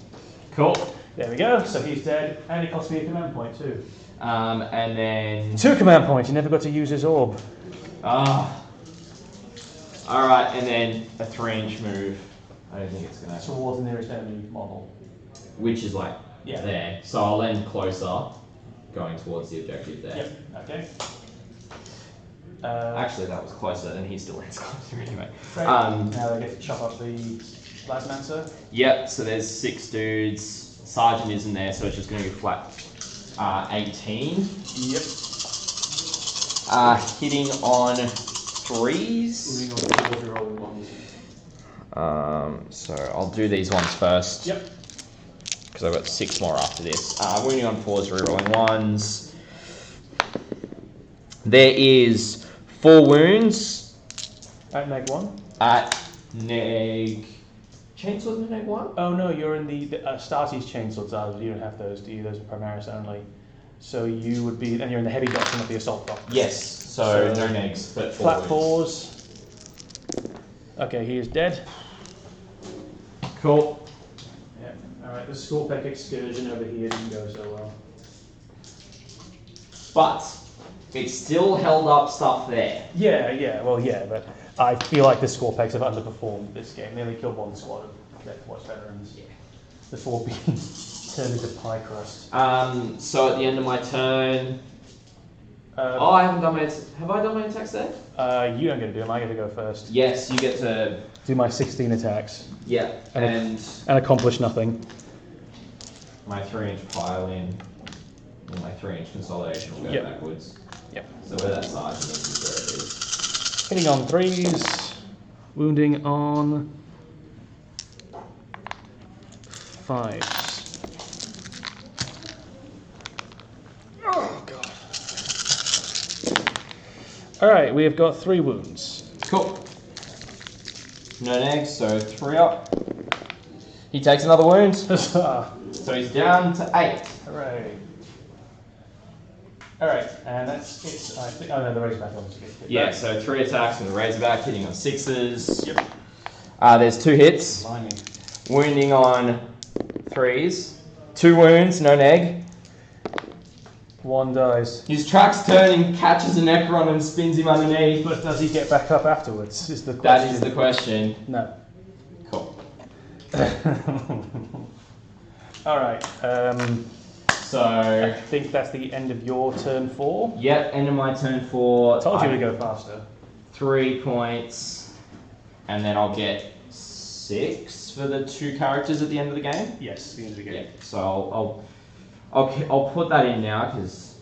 Cool. There we go. So he's dead, and he cost me a command point too. And then 2 command points. He never got to use his orb. all right, and then a 3-inch move. I don't think it's gonna. Towards the nearest enemy model. Which is like Yeah. there. So I'll land closer, going towards the objective there. Yep. Okay. Actually, that was closer, and he still lands closer anyway. Great. now they get to chop up the Plasmancer. Yep. So there's 6 dudes. Sergeant isn't there, so it's just going to be flat 18. Yep. Hitting on 3s. Moving on to the rolling ones. So I'll do these ones first. Yep. Because I've got 6 more after this. Wounding on 4s, rerolling 1s. There is 4 wounds At neg 1. at neg. Chainswords and neg 1? Oh no, you're in the Starty's Chainswords are. You don't have those, do you? Those are Primaris only. So you would be, and you're in the heavy doctrine of the assault doctrine. Yes. So no negs, but 4 Flat wounds. 4s. Okay, he is dead. Cool. Yeah. Alright, the Scorpec excursion over here didn't go so well. But it still held up stuff there. Yeah, but I feel like the Scorpecs have underperformed this game. They only killed 1 squad of Deathwatch veterans. Yeah. Before being turned into pie crust. So at the end of my turn. I I haven't done my. Have I done my attacks there? You don't get to do them, I get to go first. Yes, you get to. Do my 16 attacks. Yeah, and And accomplish nothing. my 3-inch pile in. And my 3-inch consolidation will go Yep. backwards. Yep. So where that sergeant is where it is. Hitting on 3s. Wounding on 5s. Oh, God. Alright, we have got 3 wounds. Cool. No negs, so 3 up. He takes another wound. Huzzah. So he's down to 8. Hooray. Alright, and that's it. I think, oh no, the Razorback obviously gets hit. Yeah, so 3 attacks with the Razorback, hitting on 6s. Yep. There's 2 hits. Blimey. Wounding on 3s. 2 wounds, no neg. 1 dies. His track's turning, catches a Necron and spins him underneath. But does he get back up afterwards? Is the question. That is the question. No. Cool. Alright, So, I think that's the end of your turn 4. yep, end of my turn 4. Told you to go faster. 3 points, and then I'll get 6 for the 2 characters at the end of the game. Yes, the end of the game. Yeah. So I'll put that in now because.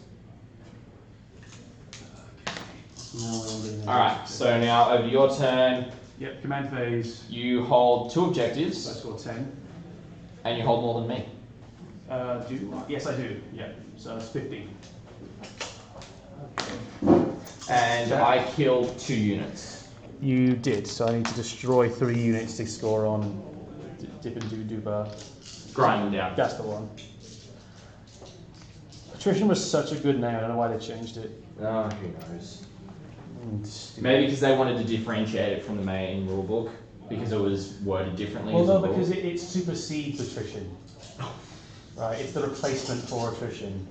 All right. So now over your turn, Yep, command phase. you hold 2 So I objectives, scored 10. and you hold more than me. Yes, I do. Yeah, so it's 15. And I killed 2 units. You did, so I need to destroy 3 units to score on Dip and Duba. Grind them down. That's the one. Attrition was such a good name, I don't know why they changed it. Oh, who knows? Stupid. Maybe because they wanted to differentiate it from the main rulebook because it was worded differently. Well, as a no, rule. because it supersedes attrition. Right, it's the replacement for attrition.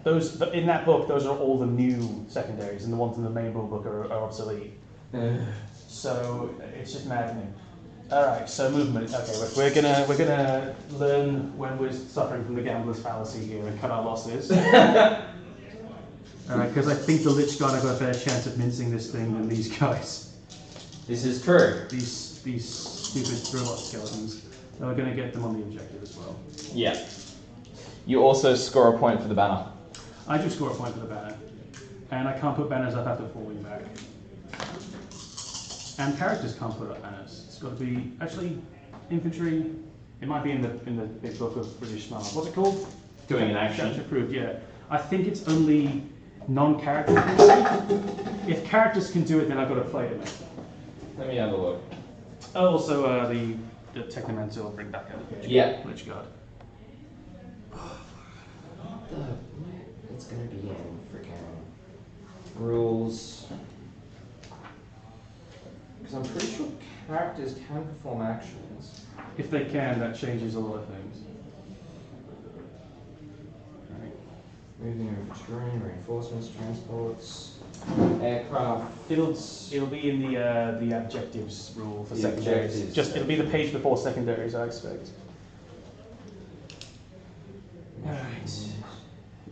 In that book, those are all the new secondaries, and the ones in the main rulebook are obsolete. So it's just maddening. All right, so movement. Okay, we're gonna learn when we're suffering from the gambler's fallacy here and cut our losses. All right, because I think the Lich God have got a better chance of mincing this thing than these guys. This is true. These stupid robot skeletons. And we're gonna get them on the objective as well. Yeah. You also score a point for the banner. I do score a point for the banner, and I can't put banners up after falling back. And characters can't put up banners. It's got to be actually infantry. It might be in the big book of British Smart. What's it called? Doing an Capture action. approved, yeah. I think it's only non-characters can do it. If characters can do it, then I've got to play it. Let me have a look. Oh, also the Technomancer will bring back a Lich Guard. It's gonna be in freaking rules. Because I'm pretty sure characters can perform actions. If they can, that changes a lot of things. Moving over terrain, reinforcements, transports, aircraft. It'll be in the objectives rule for The secondaries. objectives. Just it'll be the page before secondaries, I expect. Alright.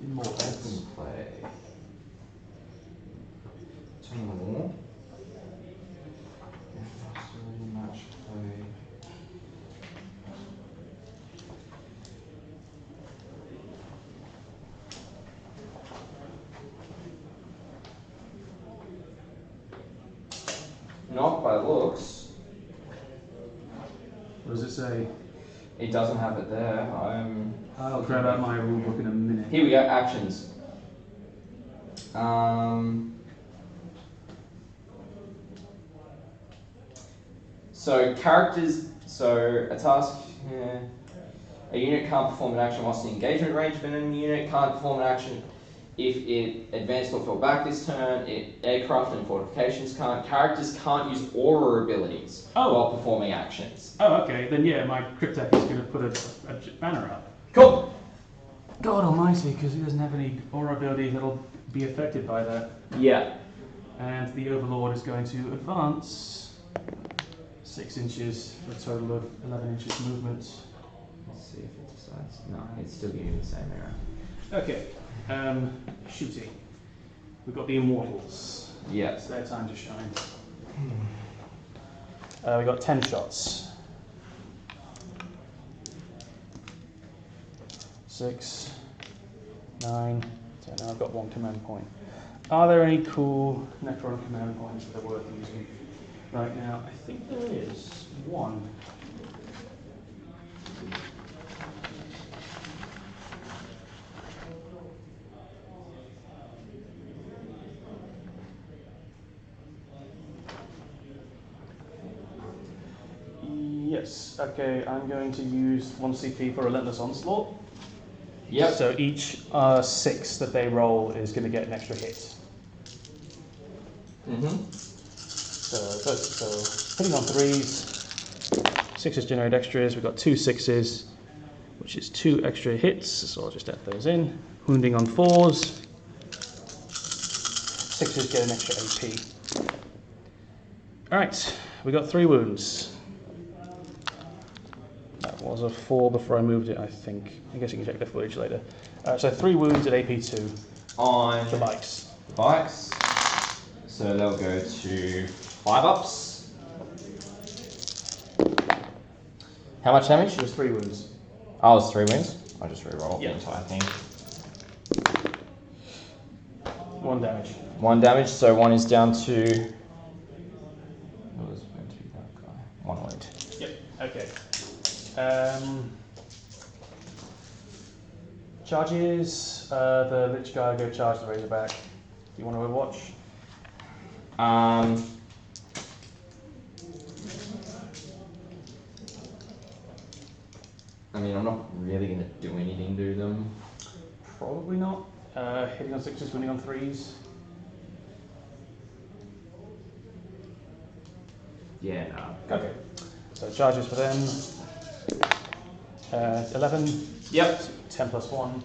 More Open play. Turn war. Match play. Not by looks. What does it say? It doesn't have it there. I'll grab out my rule book in a minute. Here we go. Actions. So characters. So a task. A unit can't perform an action whilst in engagement range of an enemy unit. Can't perform an action if it advanced or fell back this turn. Aircraft and fortifications can't. Characters can't use aura abilities while performing actions. Oh, okay. Then yeah, my Cryptek is going to put a banner up. Cool. God almighty, because he doesn't have any aura ability that'll be affected by that. Yeah. And the Overlord is going to advance 6 inches for a total of 11 inches movement. Let's see if it decides. No, it's still giving the same error. Okay. Shooting. We've got the Immortals. Yeah. It's their time to shine. We've got 10 shots. 6, 9, 10. I've got 1 command point. Are there any cool Necron command points that are worth using right now? I think there is one. Yes, okay, I'm going to use 1 CP for Relentless Onslaught. Yep. So each 6 that they roll is going to get an extra hit. Mm-hmm. So hitting on 3s, 6s generate extras. We've got 2 6s, which is 2 extra hits, so I'll just add those in. Wounding on 4s, 6s get an extra AP. Alright, we got 3 wounds. That was a 4 before I moved it, I think. I guess you can check the footage later. So 3 wounds at AP2 On for bikes. bikes. So they'll go to 5 ups. How much damage? Just 3 wounds. Oh, it's 3 wins. I'll just re-roll Yeah. the entire thing. 1 damage. 1 damage, so 1 is down to. What was going to be that guy? 1 wound. Yep, okay. Charges. The Lich guy go charge the Razorback. Do you want to overwatch? I mean, I'm not really going to do anything to them. Probably not. Hitting on 6s, winning on 3s. Yeah, no. Okay. So charges for them. 11. Yep. 10 plus 1.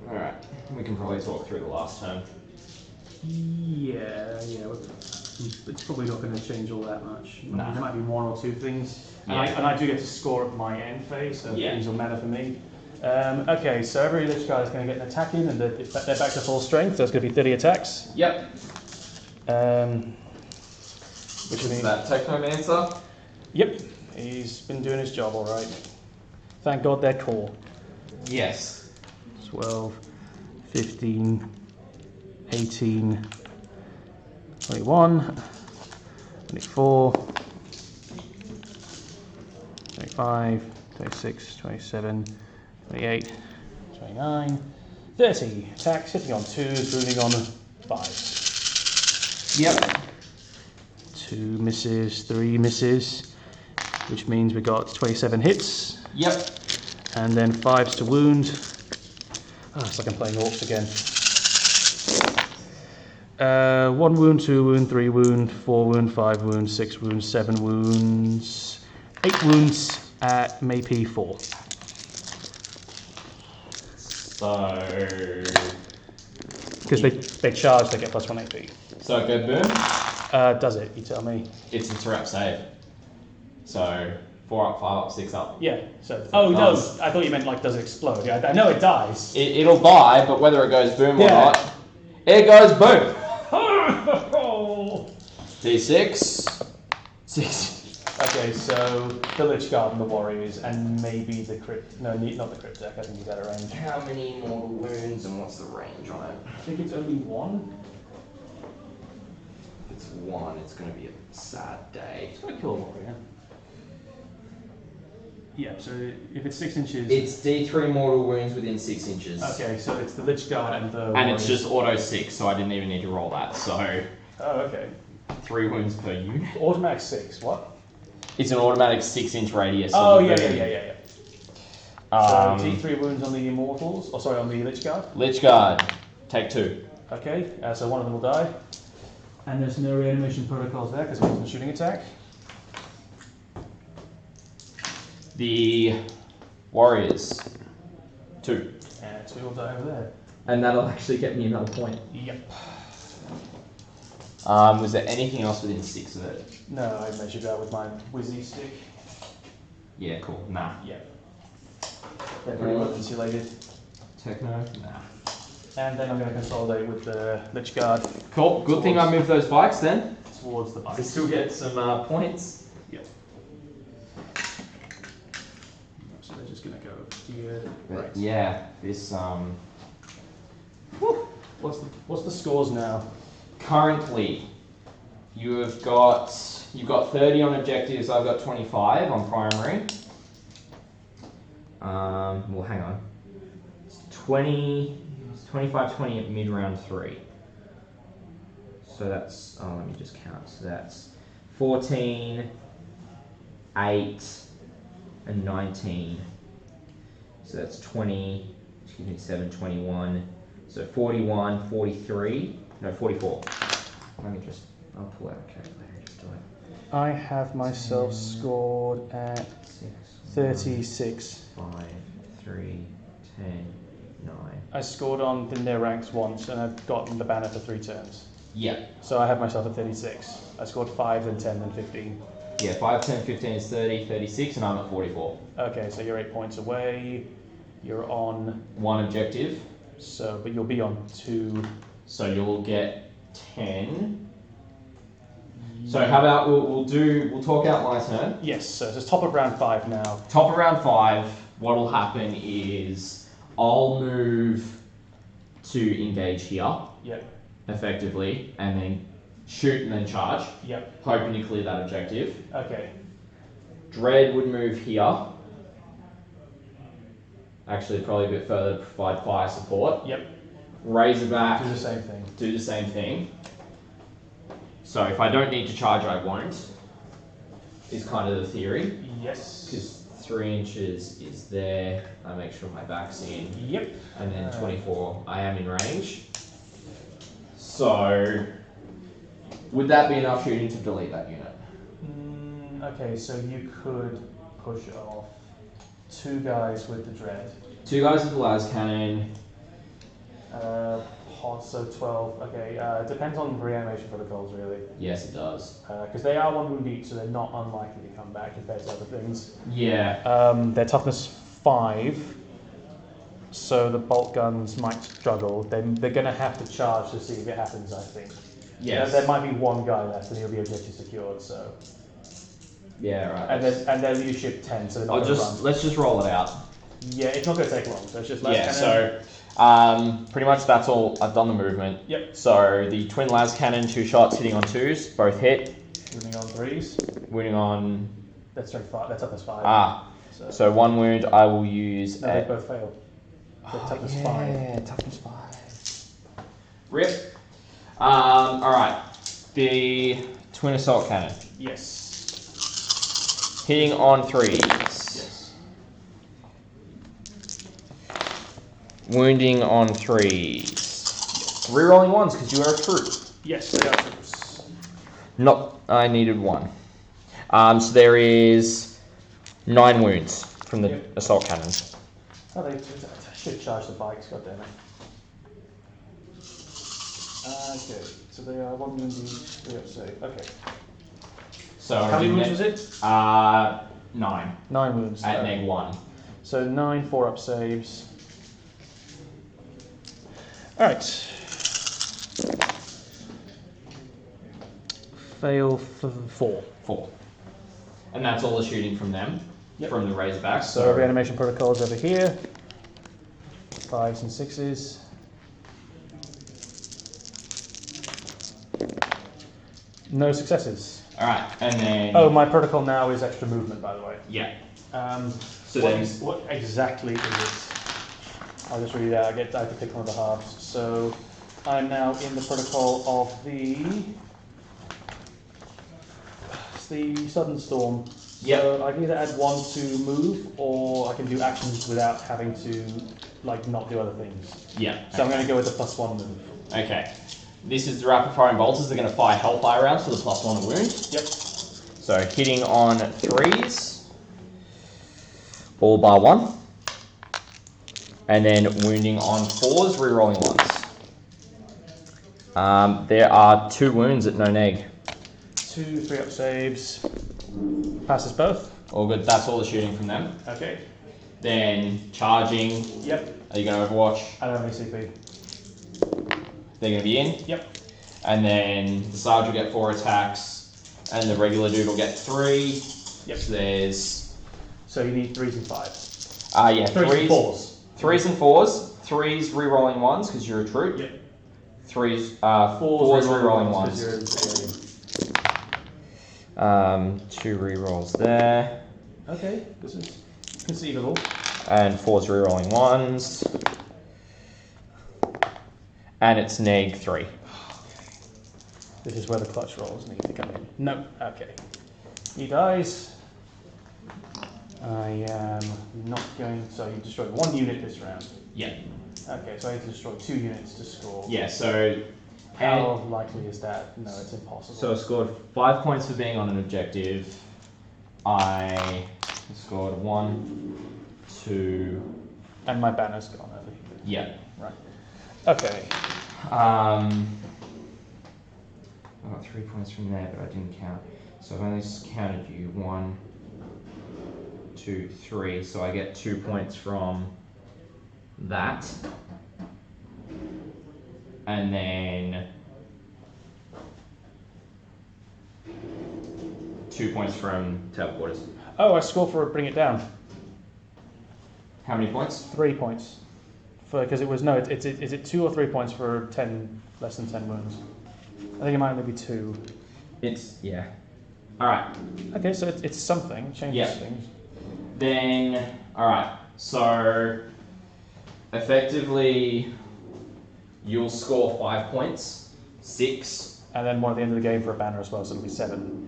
Alright, we can probably talk through the last turn. Yeah. It's probably not going to change all that much. Nah. There might be 1 or 2 things. Yeah. And I do get to score at my end phase, so Yeah. things will matter for me. Okay, so every Lich guy is going to get an attack in, and they're back to full strength, so it's going to be 30 attacks. Yep. Which Is means that Technomancer? Yep, he's been doing his job all right. Thank God they're core. Yes. 12, 15, 18, 21, 24, 25, 26, 27, 28, 29, 30. Attacks hitting on 2s, wounding on 5s. Yep. 2 misses, 3 misses, which means we got 27 hits. Yep. And then 5s to wound. It's like I'm playing orcs again. 1 wound, 2 wound, 3 wound, 4 wound, 5 wounds, 6 wounds, 7 wounds, 8 wounds at MAP 4. So... Because they charge, they get plus 1 AP. So go boom. Does it? You tell me. It's interrupt save. So 4 up, 5 up, 6 up. Yeah. So. Oh no! I thought you meant like does it explode? Yeah, I know it dies. It'll die, but whether it goes boom or Yeah. not, it goes boom. D6. 6. Okay, so the Lich Guard and the Warriors, and maybe the Crypt. No, not the Crypt Deck. I think he's out of range. How many mortal wounds and what's the range on it? I think it's only 1. If it's 1, it's going to be a sad day. It's gonna kill a Warrior. Yeah. So if it's 6 inches. It's D3 mortal wounds within 6 inches. Okay, so it's the Lich Guard and the. And it's just auto 6, so I didn't even need to roll that. So Oh, okay. 3 wounds per unit. Automatic 6. What? It's an automatic 6-inch radius. Oh of the yeah. boom. So D3 wounds on the Immortals. Oh, sorry, on the Lich Guard. Lich Guard, take 2. Okay, so one of them will die. And there's no reanimation protocols there because it wasn't a shooting attack. The Warriors, 2. And 2 will die over there. And that'll actually get me another point. Yep. Was there anything else within 6 of it? No, I measured that with my Wizzy stick. Yeah, cool. Nah. Yep. They're pretty well insulated. Techno? Nah. And then I'm going to consolidate with the Lich Guard Cool. Good thing I moved those bikes then. towards the To bike. still get some points. Yep. So they're just going to go here. But Right. yeah, this What's the scores now? currently you've got 30 on objectives. I've got 25 on primary. Well, hang on. It's 25, 20 at mid round 3. So that's let me just count. So that's 14, 8, and 19. So that's 20. 7, 21. So 41, 43. No, 44. Let me I'll pull out a calculator just do it. I have myself scored at 6, 36. 5, 3, 10, 9. I scored on their ranks once and I've gotten the banner for 3 turns. Yeah. So I have myself at 36. I scored 5, then 10, then 15. Yeah, 5, 10, 15 is 30, 36, and I'm at 44. Okay, so you're 8 points away. You're on, 1 objective, but you'll be on 2. so you'll get 10. So how about we'll talk out my turn. Yes, so it's top of round 5 now. Top of round 5, what'll happen is I'll move to engage here, Yep, effectively, and then shoot and then charge, yep, hoping to clear that objective. okay. Dread would move here. Actually, probably a bit further to provide fire support. Yep, Razorback, do the same thing. do the same thing. So if I don't need to charge, I won't, is kind of the theory. Yes. Because 3 inches is there, I make sure my back's in, Yep. and then 24, I am in range. So, would that be enough shooting to delete that unit? Okay, so you could push off 2 guys with the Dread. 2 guys with the las cannon. So 12. Okay, depends on reanimation protocols, really. Yes, it does. Because they are 1 wound each, so they're not unlikely to come back compared to other things. Yeah. Their toughness 5, so the Boltguns might struggle. They're going to have to charge to see if it happens, I think. Yes. There might be 1 guy left, and he'll be objective secured. So. Yeah, right. And their leadership 10, so they're not going to run. Let's just roll it out. Yeah, it's not going to take long. So it's just last Yeah, cannon. so Pretty much that's all. I've done the movement. Yep. So the twin las cannon, 2 shots hitting on 2s, both hit. Wounding on 3s. Wounding on. That's strength 5. That's toughness 5. So 1 wound I will use. No, they both fail. Toughness 5. Yeah, toughness 5. Rip. Alright. The twin assault cannon. Yes. Hitting on 3s. Yes. Wounding on 3s. Rerolling 1s because you are a troop. Yes, they are troops. Nope, I needed 1. So there is 9 wounds from the assault cannon. Oh, they should charge the bikes, goddammit. Okay, so they are 1 wound each, 3 up save. Okay. So how many wounds was it? 9. 9 wounds. At neg 1. So 9 4-up saves. Alright. Fail for 4. 4. And that's all the shooting from them, from the Razorbacks. So reanimation protocols over here. 5s and 6s. No successes. Alright, and then... Oh, my protocol now is extra movement, by the way. Yeah. So what exactly is it? I'll just read it out. I have to pick one of the halves. So I'm now in the protocol of the sudden storm. Yep. So I can either add 1 to move, or I can do actions without having to not do other things. Yeah. So I'm going to go with the +1 move. Okay. This is the rapid firing bolters. They're going to fire hellfire rounds for the +1 wound. Yep. So hitting on 3s, all bar 1, and then wounding on 4s, rerolling 1s. There are 2 wounds at no neg. 2 3-up saves. Passes both. All good. That's all the shooting from them. Okay. Then charging. Yep. Are you going to overwatch? I don't have any CP. They're going to be in. Yep. And then the Sarge will get 4 attacks, and the regular dude will get 3. Yep. So there's... So you need 3s and 5s. Yeah, 3s and 4s. 3s and 4s. 3s rerolling 1s because you're a troop. Yep. 4s rerolling 1s. 2 rerolls there. Okay, this is conceivable. And 4s rerolling 1s. And it's neg 3. This is where the clutch rolls need to come in. No, okay. He dies. I am not going. So you destroyed 1 unit this round. Yeah. Okay, so I need to destroy 2 units to score. Yeah, so... How likely is that? No, it's impossible. So I scored 5 points for being on an objective. I scored 1, 2... And my banner's gone over here. Yeah. Right. Okay. I got 3 points from there, but I didn't count. So I've only counted you 1, 2, 3. So I get 2 points from that. And then 2 points from teleporters. Oh, I score for bring it down. How many points? 3 points. Because it was is it 2 or 3 points for less than 10 wounds? I think it might only be 2. Yeah. All right. Okay, so it's something. Changes things. Then all right. So effectively, you'll score 5 points, 6, and then 1 at the end of the game for a banner as well. So it'll be 7.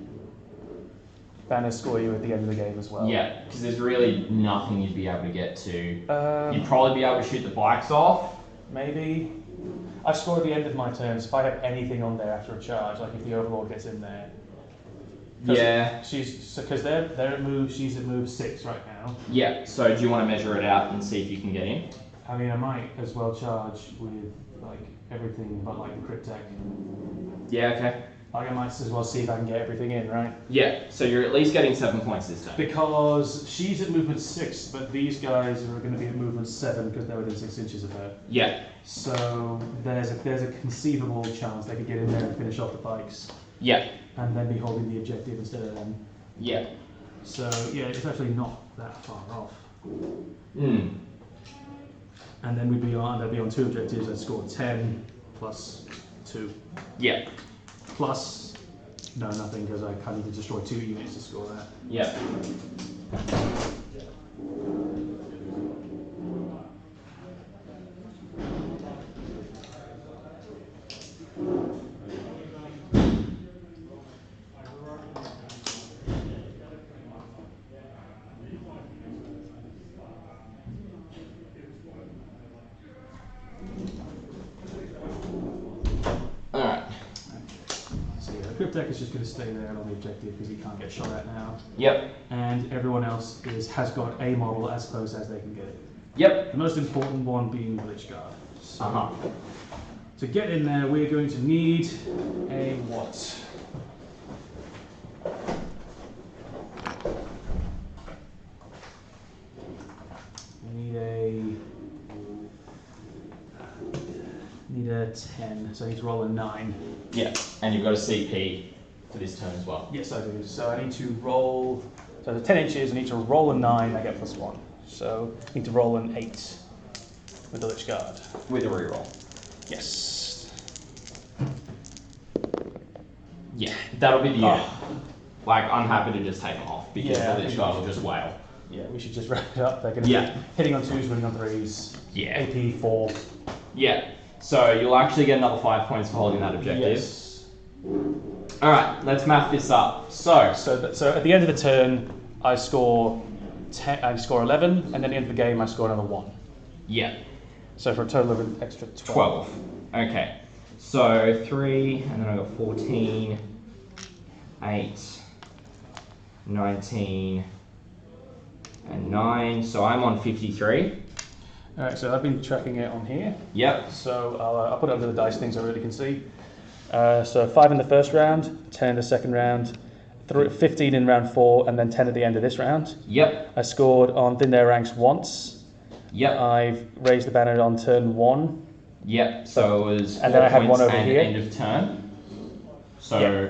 Banners score you at the end of the game as well. Yeah, because there's really nothing you'd be able to get to. You'd Um, probably be able to shoot the bikes off. maybe. I score at the end of my turns if I have anything on there after a charge, like if the Overlord gets in there. Yeah. Because they're at move. She's at move 6 right now. Yeah. So do you want to measure it out and see if you can get in? I mean, I might as well charge with everything but the crit tech. Yeah. Okay. I might as well see if I can get everything in, right? Yeah. So you're at least getting 7 points this time. Because she's at movement 6, but these guys are going to be at movement 7 because they're within 6 inches of her. Yeah. So there's a conceivable chance they could get in there and finish off the bikes. Yeah. And then be holding the objective instead of them. Yeah. So yeah, it's actually not that far off. Hmm. and then they'll be on 2 objectives. I'd score 10 plus 2. Yep. Plus, no, nothing, because I can't even destroy 2 units to score that. Yep. Cryptek is just going to stay there on the objective because he can't get shot at now. Yep. And everyone else has got a model as close as they can get it. Yep. The most important one being Lich Guard. So, Uh-huh. to get in there, we're going to need a what? We need a 10, so I need to roll a 9. Yeah, and you've got a CP for this turn as well. Yes, I do. So I need to roll. So the 10 inches, I need to roll a 9, I get +1. So I need to roll an 8 with the Lich Guard. With a reroll. Yes. Yeah, that'll be the unit. Like, I'm happy to just take them off because Yeah, the Lich Guard will just wail. Yeah, we should just wrap it up. They're going to be hitting on 2s, winning on 3s. Yeah. AP 4. Yeah, so you'll actually get another 5 points for holding that objective. Yes. Alright, let's math this up. So at the end of the turn, I score 10, I score 11, and then at the end of the game, I score another 1. yeah, So for a total of an extra 12. Okay, so 3, and then I got 14, 8, 19, and 9. So I'm on 53. Alright, so I've been tracking it on here. Yep. So I'll put it under the dice thing so I really can see. So 5 in the first round, 10 in the second round, 15 in round 4, and then 10 at the end of this round. Yep. I scored on Thin Air Ranks once. Yep. I've raised the banner on turn 1. Yep. So it was 4 and then I had points one over and here. end of turn. So Yeah.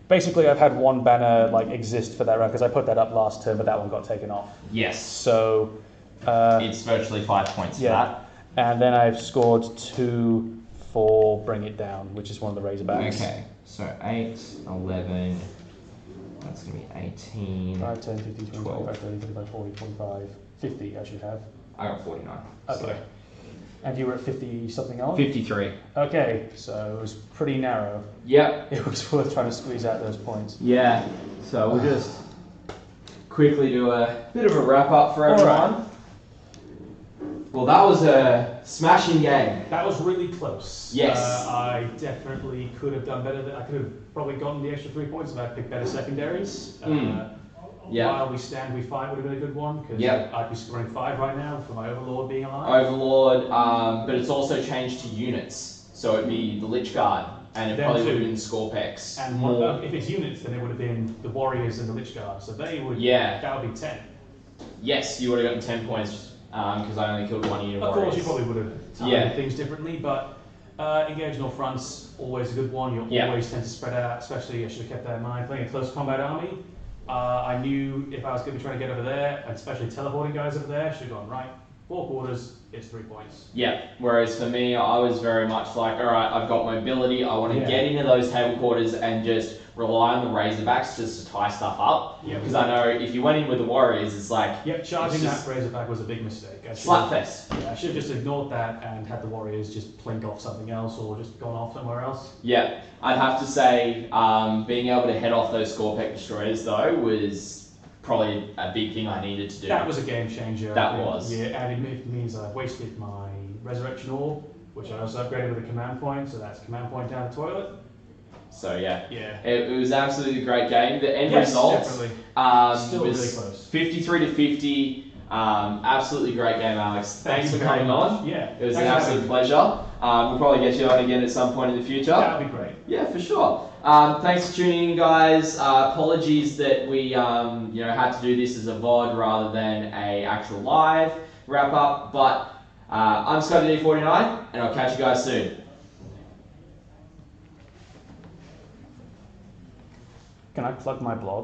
Basically, I've had one banner exist for that round because I put that up last turn, but that one got taken off. yes, So it's virtually 5 points for that. and then I've scored 2 for Bring It Down, which is one of the Razorbacks. Okay, so 8, 11, that's going to be 18. 5, 10, 15, 20, 12. 25, 30, 35, 40, 45, 50 I should have. I got 49. Okay. And you were at 50 something else? 53. Okay, so it was pretty narrow. Yep. It was worth trying to squeeze out those points. Yeah, so we'll just quickly do a bit of a wrap up for everyone. Well, that was a smashing game. That was really close. Yes. I definitely could have done better. I could have probably gotten the extra 3 points if I had picked better secondaries. Yeah. While we stand, we fight would have been a good one because I'd be scoring 5 right now for my Overlord being alive. Overlord, but it's also changed to units. So it'd be the Lich Guard, and it probably would have been Scorpex. And if it's units, then it would have been the Warriors and the Lich Guard. So they would. Yeah. That would be 10. Yes, you would have gotten 10 points because I only killed 1 unit. Of course, you probably would have Yeah. done things differently, but engaging all fronts always a good one. You always tend to spread out, especially I should have kept that in mind. Playing a close combat army, I knew if I was going to be trying to get over there, and especially teleporting guys over there, I should have gone right. 4 quarters, it's 3 points. Yeah, whereas for me, I was very much like, alright, I've got mobility, I want to get into those table quarters and just rely on the Razorbacks just to tie stuff up. Yeah, because I know if you went in with the Warriors, it's like... Yep, charging that Razorback was a big mistake. Slapfest. Yeah, I should have just ignored that and had the Warriors just plink off something else or just gone off somewhere else. Yeah, I'd have to say being able to head off those Scorpec Destroyers though was probably a big thing I needed to do. That was a game changer. That was. Yeah, and it means I've wasted my Resurrection Orb, which I also upgraded with a command point, so that's command point down the toilet. So yeah, Yeah. It was absolutely a great game. The end Yes, result definitely. was really close. 53 to 50. Absolutely great game, Alex. Thanks for coming on. Yeah. It was an absolute pleasure. We'll probably get you on again at some point in the future. That would be great. Yeah, for sure. Thanks for tuning in, guys. Apologies that we had to do this as a VOD rather than a actual live wrap up. But I'm Scotty-D49, and I'll catch you guys soon. Can I plug my blog?